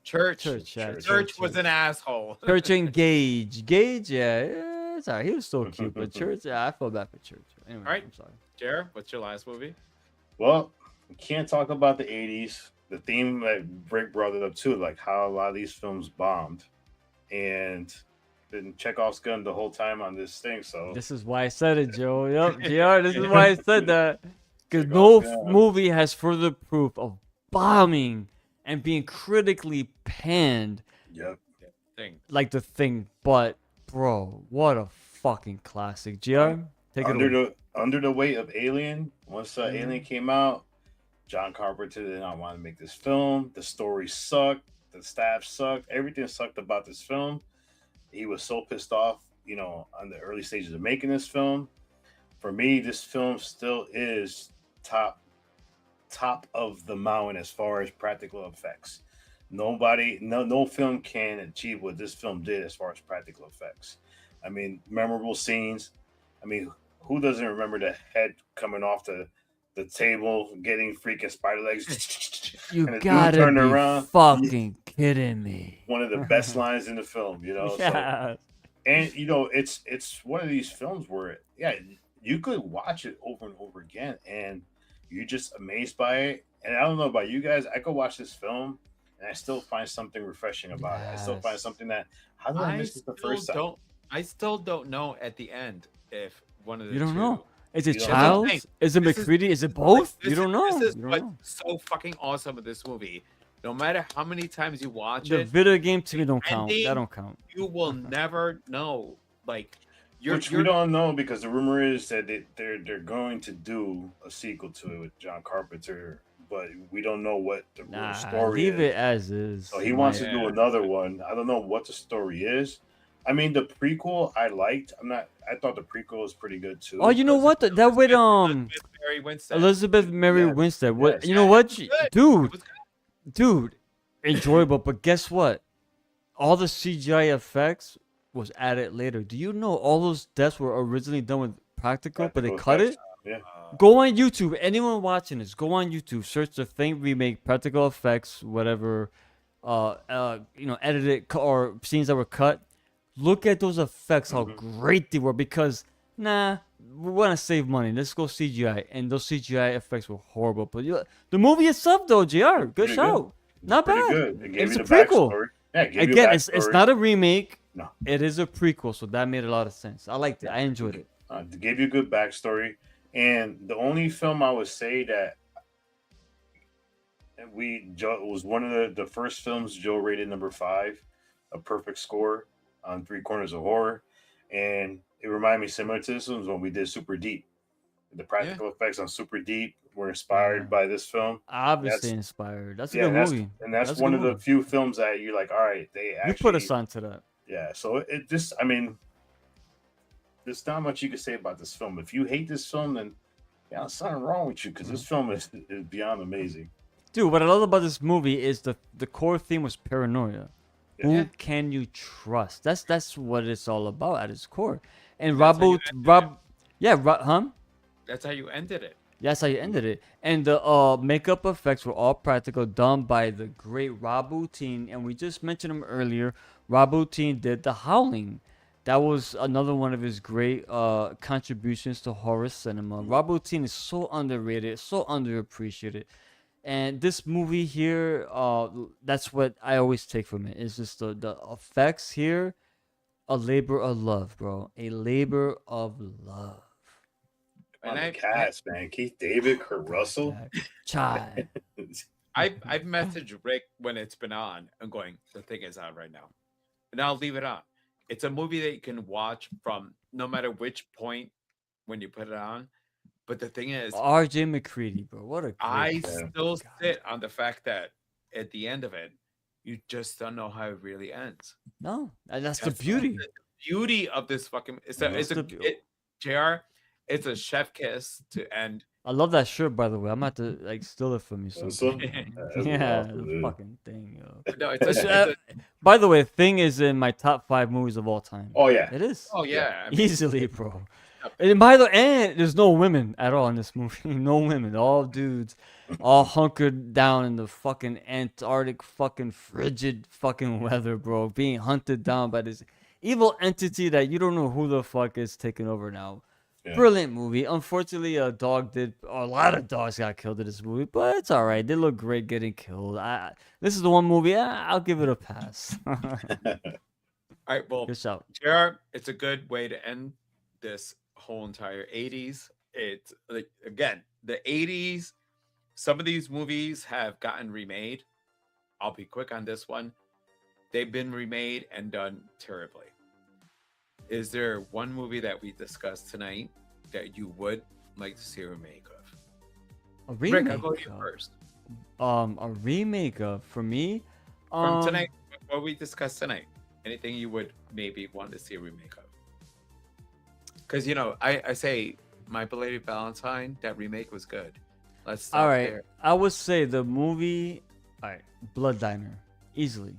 Church, yeah, Church. Church was an asshole. Church and Gage. Gage, yeah, it's alright. He was so cute, but Church, yeah, I felt bad for Church. Anyway, All right. I'm sorry. Jared, what's your last movie? Well, we can't talk about the 80s. The theme that Rick brought it up too, like how a lot of these films bombed. And been Chekhov's gun the whole time on this thing. So This is why I said it, Joe. Yep, JR, this is why I said that. Because Check no out that. movie has further proof of bombing and being critically panned yep. Thing. like The Thing. But, bro, what a fucking classic. JR, take it away. Under the weight of Alien, once Alien came out, John Carpenter did not want to make this film. The story sucked. The staff sucked. Everything sucked about this film. He was so pissed off, on the early stages of making this film. For me, this film still is top top of the mountain as far as practical effects. No film can achieve what this film did as far as practical effects. I mean, memorable scenes. I mean, who doesn't remember the head coming off the table, getting freaking spider legs, You and the dude gotta turning be around? fucking kidding me. One of the best lines in the film, you know. So, Yeah. and it's one of these films where, yeah, you could watch it over and over again, and you're just amazed by it. And I don't know about you guys, I could watch this film, and I still find something refreshing about it. I still find Yes. something that, how did I miss it the first time? I still don't know at the end if one of the You don't two. know. Is it You don't know. Childs? Is it This is- McCready? Is it both? This You don't know. This is You don't what's know. so fucking awesome with this movie. No matter how many times you watch The it, video game to me don't count. That ending- don't count. you will never know. Like Which we don't know, because the rumor is that they're going to do a sequel to it with John Carpenter, but we don't know what the real Nah, story leave is. it as is. So he wants to Yeah. do another one. I don't know what the story is. I mean, the prequel I liked. I thought the prequel was pretty good too. Oh, you know what? That with Mary Winstead. Elizabeth Mary Yes, Winstead. What? yes. You know Yeah, what, it was good. dude? It was good. Dude, enjoyable. But guess what? All the CGI effects was added later. Do you know all those deaths were originally done with practical, but they Practical cut effects. it? Yeah. Go on YouTube. Anyone watching this, go on YouTube. Search the Thing remake, practical effects, whatever. Edited or scenes that were cut. Look at those effects, how great they were. Because we want to save money. Let's go CGI, and those CGI effects were horrible. But the movie itself, though, Jr. Good Pretty shout. Not Pretty bad. good. It gave It's you a the prequel. backstory. Yeah, it gave you a Again, it's backstory. not a remake. No. It is a prequel, so that made a lot of sense. I liked it. I enjoyed it. It gave you a good backstory. And the only film I would say that Joe was one of the first films Joe rated number 5, a perfect score on Three Corners of Horror, and it reminded me similar to this one when we did Super Deep. The practical effects on Super Deep were inspired by this film. Obviously inspired. That's a Yeah, good movie. that's That's a one good of the movie. few films that you're like, all right, they actually You put us onto that. Yeah, so it just, I mean, there's not much you can say about this film. If you hate this film, then yeah, there's something wrong with you, because this film is beyond amazing. Dude, what I love about this movie is the core theme was paranoia. Yeah. Who can you trust? That's what it's all about at its core. And That's how you That's how you ended it. That's how you ended it. And the makeup effects were all practical, done by the great Rob Bottin. And we just mentioned him earlier. Rob Bottin did The Howling. That was another one of his great contributions to horror cinema. Rob Bottin is so underrated, so underappreciated. And this movie here, that's what I always take from it. It's just the effects here, a labor of love, bro. A labor of love. On And the cast, man. Keith David, Kurt Russell. Child. I've messaged Rick when it's been on and going, the thing is out right now. And I'll leave it on. It's a movie that you can watch from no matter which point when you put it on. But the thing is, RJ McCready, bro. What a great I film. still sit on the fact that at the end of it, you just don't know how it really ends. No, and that's the That's beauty. The beauty of this fucking JR, it's a chef kiss to end. I love that shirt, by the way. I'm about to steal it from you. Also, Yeah, the fucking thing, yo. No, By the way, Thing is in my top 5 movies of all time. Oh yeah. It is. oh yeah. I mean, Easily, bro. And by the way, there's no women at all in this movie. No women, all dudes, all hunkered down in the fucking Antarctic, fucking frigid fucking weather, bro. Being hunted down by this evil entity that you don't know who the fuck is taking over now. Yeah. Brilliant movie. Unfortunately, a lot of dogs got killed in this movie, but it's all right. They look great getting killed. This is the one movie I'll give it a pass. all right, well, Good shout. JR, it's a good way to end this whole entire 80s. It's like, again, the 80s, some of these movies have gotten remade. I'll be quick on this one. They've been remade and done terribly. Is there one movie that we discussed tonight that you would like to see a remake of? A remake. Rick, I'll go to you of- first. A remake of, for me. From tonight, what we discussed tonight, anything you would maybe want to see a remake of? Because, I say My Belated Valentine, that remake was good. Let's stop All right, there. I would say the movie. All right, Blood Diner, easily.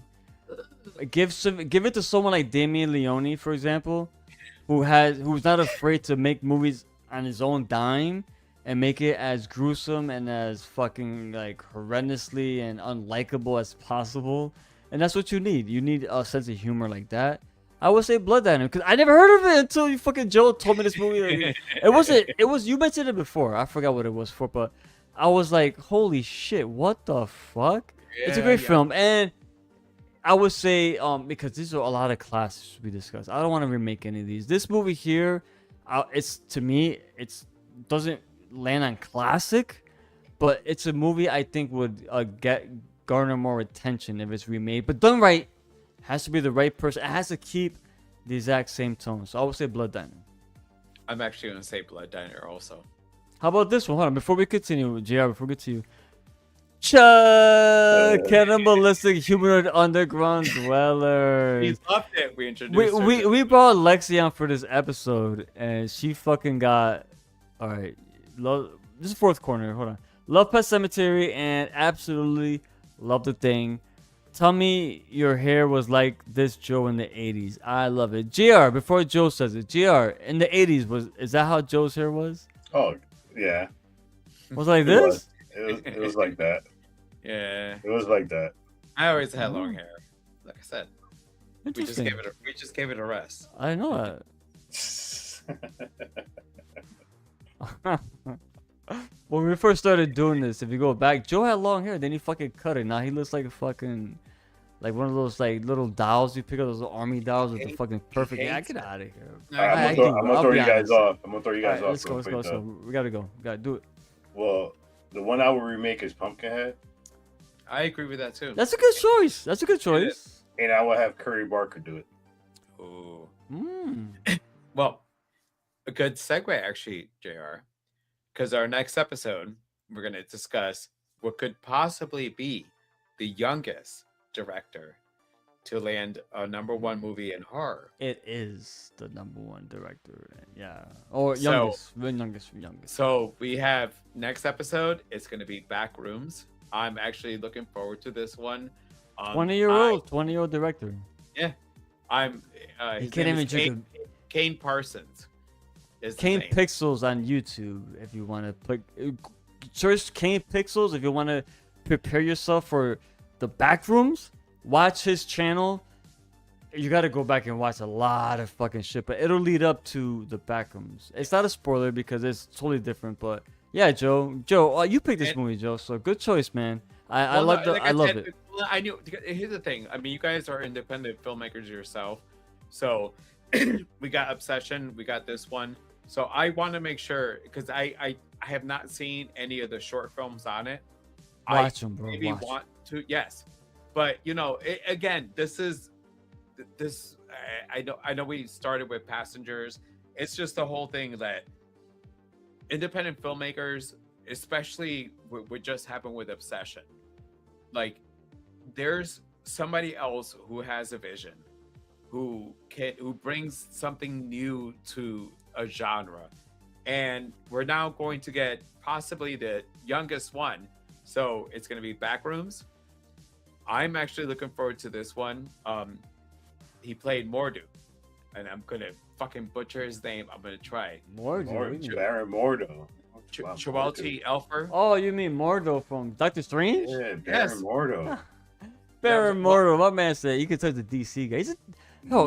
Give it to someone like Damien Leone, for example, who's not afraid to make movies on his own dime and make it as gruesome and as fucking like horrendously and unlikable as possible. And that's what you need. You need a sense of humor like that. I would say Blood Diner because I never heard of it until you fucking Joe told me this movie. It was you mentioned it before. I forgot what it was for, but I was like, holy shit, what the fuck? It's a great film, and I would say because these are a lot of classics we discussed. I don't want to remake any of these. This movie here, it's to me, it's doesn't land on classic, but it's a movie I think would garner more attention if it's remade. But done right, has to be the right person. It has to keep the exact same tone. So I would say Blood Diner. I'm actually gonna say Blood Diner also. How about this one? Hold on, before we continue, JR, before we get to you. Chuck, cannibalistic humanoid underground dwellers. He loved it. We introduced her. We brought Lexi on for this episode, and she fucking got. All right, this is fourth corner. Hold on. Love Pet Cemetery and absolutely love the thing. Tell me your hair was like this, Joe, in the 80s. I love it. JR, before Joe says it, JR, in the 80s, is that how Joe's hair was? Oh yeah, Was it like it this? was. It was like that. Yeah, It was like that. I always had long hair. Like I said, we just Interesting. gave it a rest. I know that. When we first started doing this, if you go back, Joe had long hair. Then he fucking cut it. Now he looks like a fucking, like one of those like little dolls you pick up, those little army dolls with the fucking perfect. Yeah, get out of here. I'm gonna throw you guys off. I'm gonna throw you guys Alright, off. let's go. So we gotta go. We gotta do it. Well, the one I would remake is Pumpkinhead, I agree with that too. That's a good choice. That's a good choice. and I would have Curry Barker do it. Ooh. Mm. Well, a good segue actually, JR, because our next episode we're gonna discuss what could possibly be the youngest director to land a #1 movie in horror. It is the #1 director. Yeah. Or So- youngest. So we have next episode. It's gonna be Backrooms. I'm actually looking forward to this one. 20-year-old director. I'm. He His can't name even is drink Kane Parsons. Is the Kane name. Pixels on YouTube if you want to put search Kane Pixels if you want to prepare yourself for the Backrooms. Watch his channel. You got to go back and watch a lot of fucking shit, but it'll lead up to the Backrooms. It's not a spoiler because it's totally different, but yeah, Joe, you picked this movie, Joe, so good choice, man. I Well, love no, like I love said, it. well, I knew. Here's the thing. I mean, you guys are independent filmmakers yourself, so we got Obsession. We got this one. So I want to make sure because I have not seen any of the short films on it. Watch them, bro. Maybe Watch 'em. want to, yes, but you know, again, this. I know we started with Passengers. It's just the whole thing that independent filmmakers, especially what just happened with Obsession, like there's somebody else who has a vision, who brings something new to a genre, and we're now going to get possibly the youngest one. So it's going to be Backrooms. I'm actually looking forward to this one. He played Mordo, and I'm gonna fucking butcher his name. I'm gonna try. Mordo. Baron Mordo. Chiwetel Ejiofor. Oh, you mean Mordo from Doctor Strange? Yeah, Baron Yes. Mordo. Baron Yeah, Mordo, my man said you can touch the DC guy.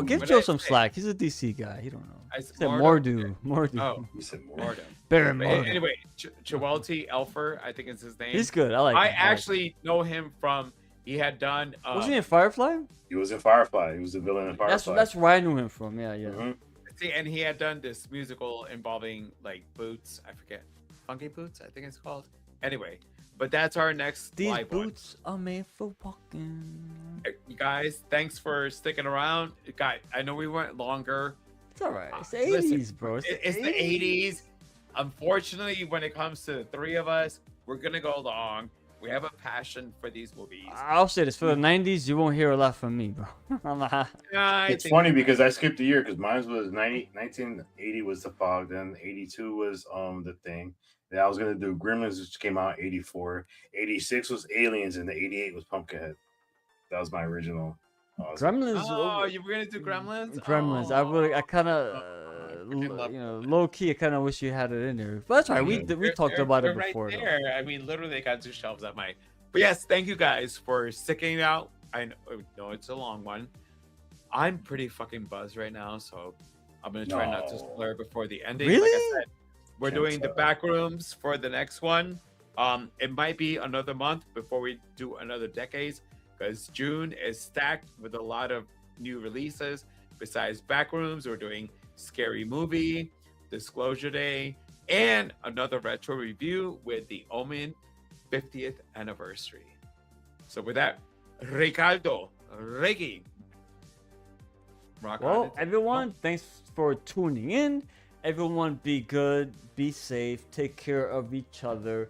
Give What Joe I some say? slack. He's a DC guy. He don't know. I He said said Mordo. Mordo. Oh, You said Mordo. Mordo. Baron But Mordo. anyway, Chiwetel Ejiofor, I think is his name. He's good. I like I him. actually know him from. He had done. Wasn't he in Firefly? He was in Firefly. He was the villain in Firefly. That's where I knew him from. Yeah. Mhm. See, and he had done this musical involving like boots. I forget, Funky Boots, I think it's called. Anyway, but that's our next These live one. boots are made for walking. You guys, thanks for sticking around. Guys, I know we went longer. It's alright. It's the Listen, 80s, bro. It's the 80s. Unfortunately, when it comes to the three of us, we're gonna go long. We have a passion for these movies. I'll say this for the 90s, you won't hear a lot from me, bro. I It's think- funny because I skipped a year because mine was 1980 was The Fog, then 82 was The Thing, Yeah, I was gonna do Gremlins, which came out in '84. '86 was Aliens, and the '88 was Pumpkinhead. That was my original. Gremlins. Oh, you were gonna do Gremlins? Gremlins. I kind of, freaking love low key. I kind of wish you had it in there. But that's right. We talked about it They're before. right Though. there. I mean, literally, they got 2 shelves at my. But yes, thank you guys for sticking it out. I know it's a long one. I'm pretty fucking buzzed right now, so I'm gonna try not to No. spoil before the ending. Really? Like I said, we're Can't doing the tell. back rooms for the next one. It might be another month before we do another decades, because June is stacked with a lot of new releases. Besides Backrooms, we're doing Scary Movie, Disclosure Day, and another retro review with the Omen 50th anniversary. So with that, Ricardo, Reggie, rock on Well, it. everyone, thanks for tuning in. Everyone, be good, be safe, take care of each other.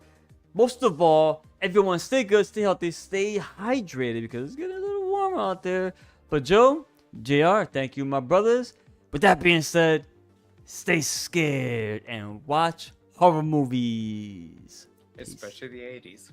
Most of all, everyone, stay good, stay healthy, stay hydrated because it's getting a little warm out there. But Joe, JR, thank you, my brothers. With that being said, stay scared and watch horror movies. Peace. Especially the 80s.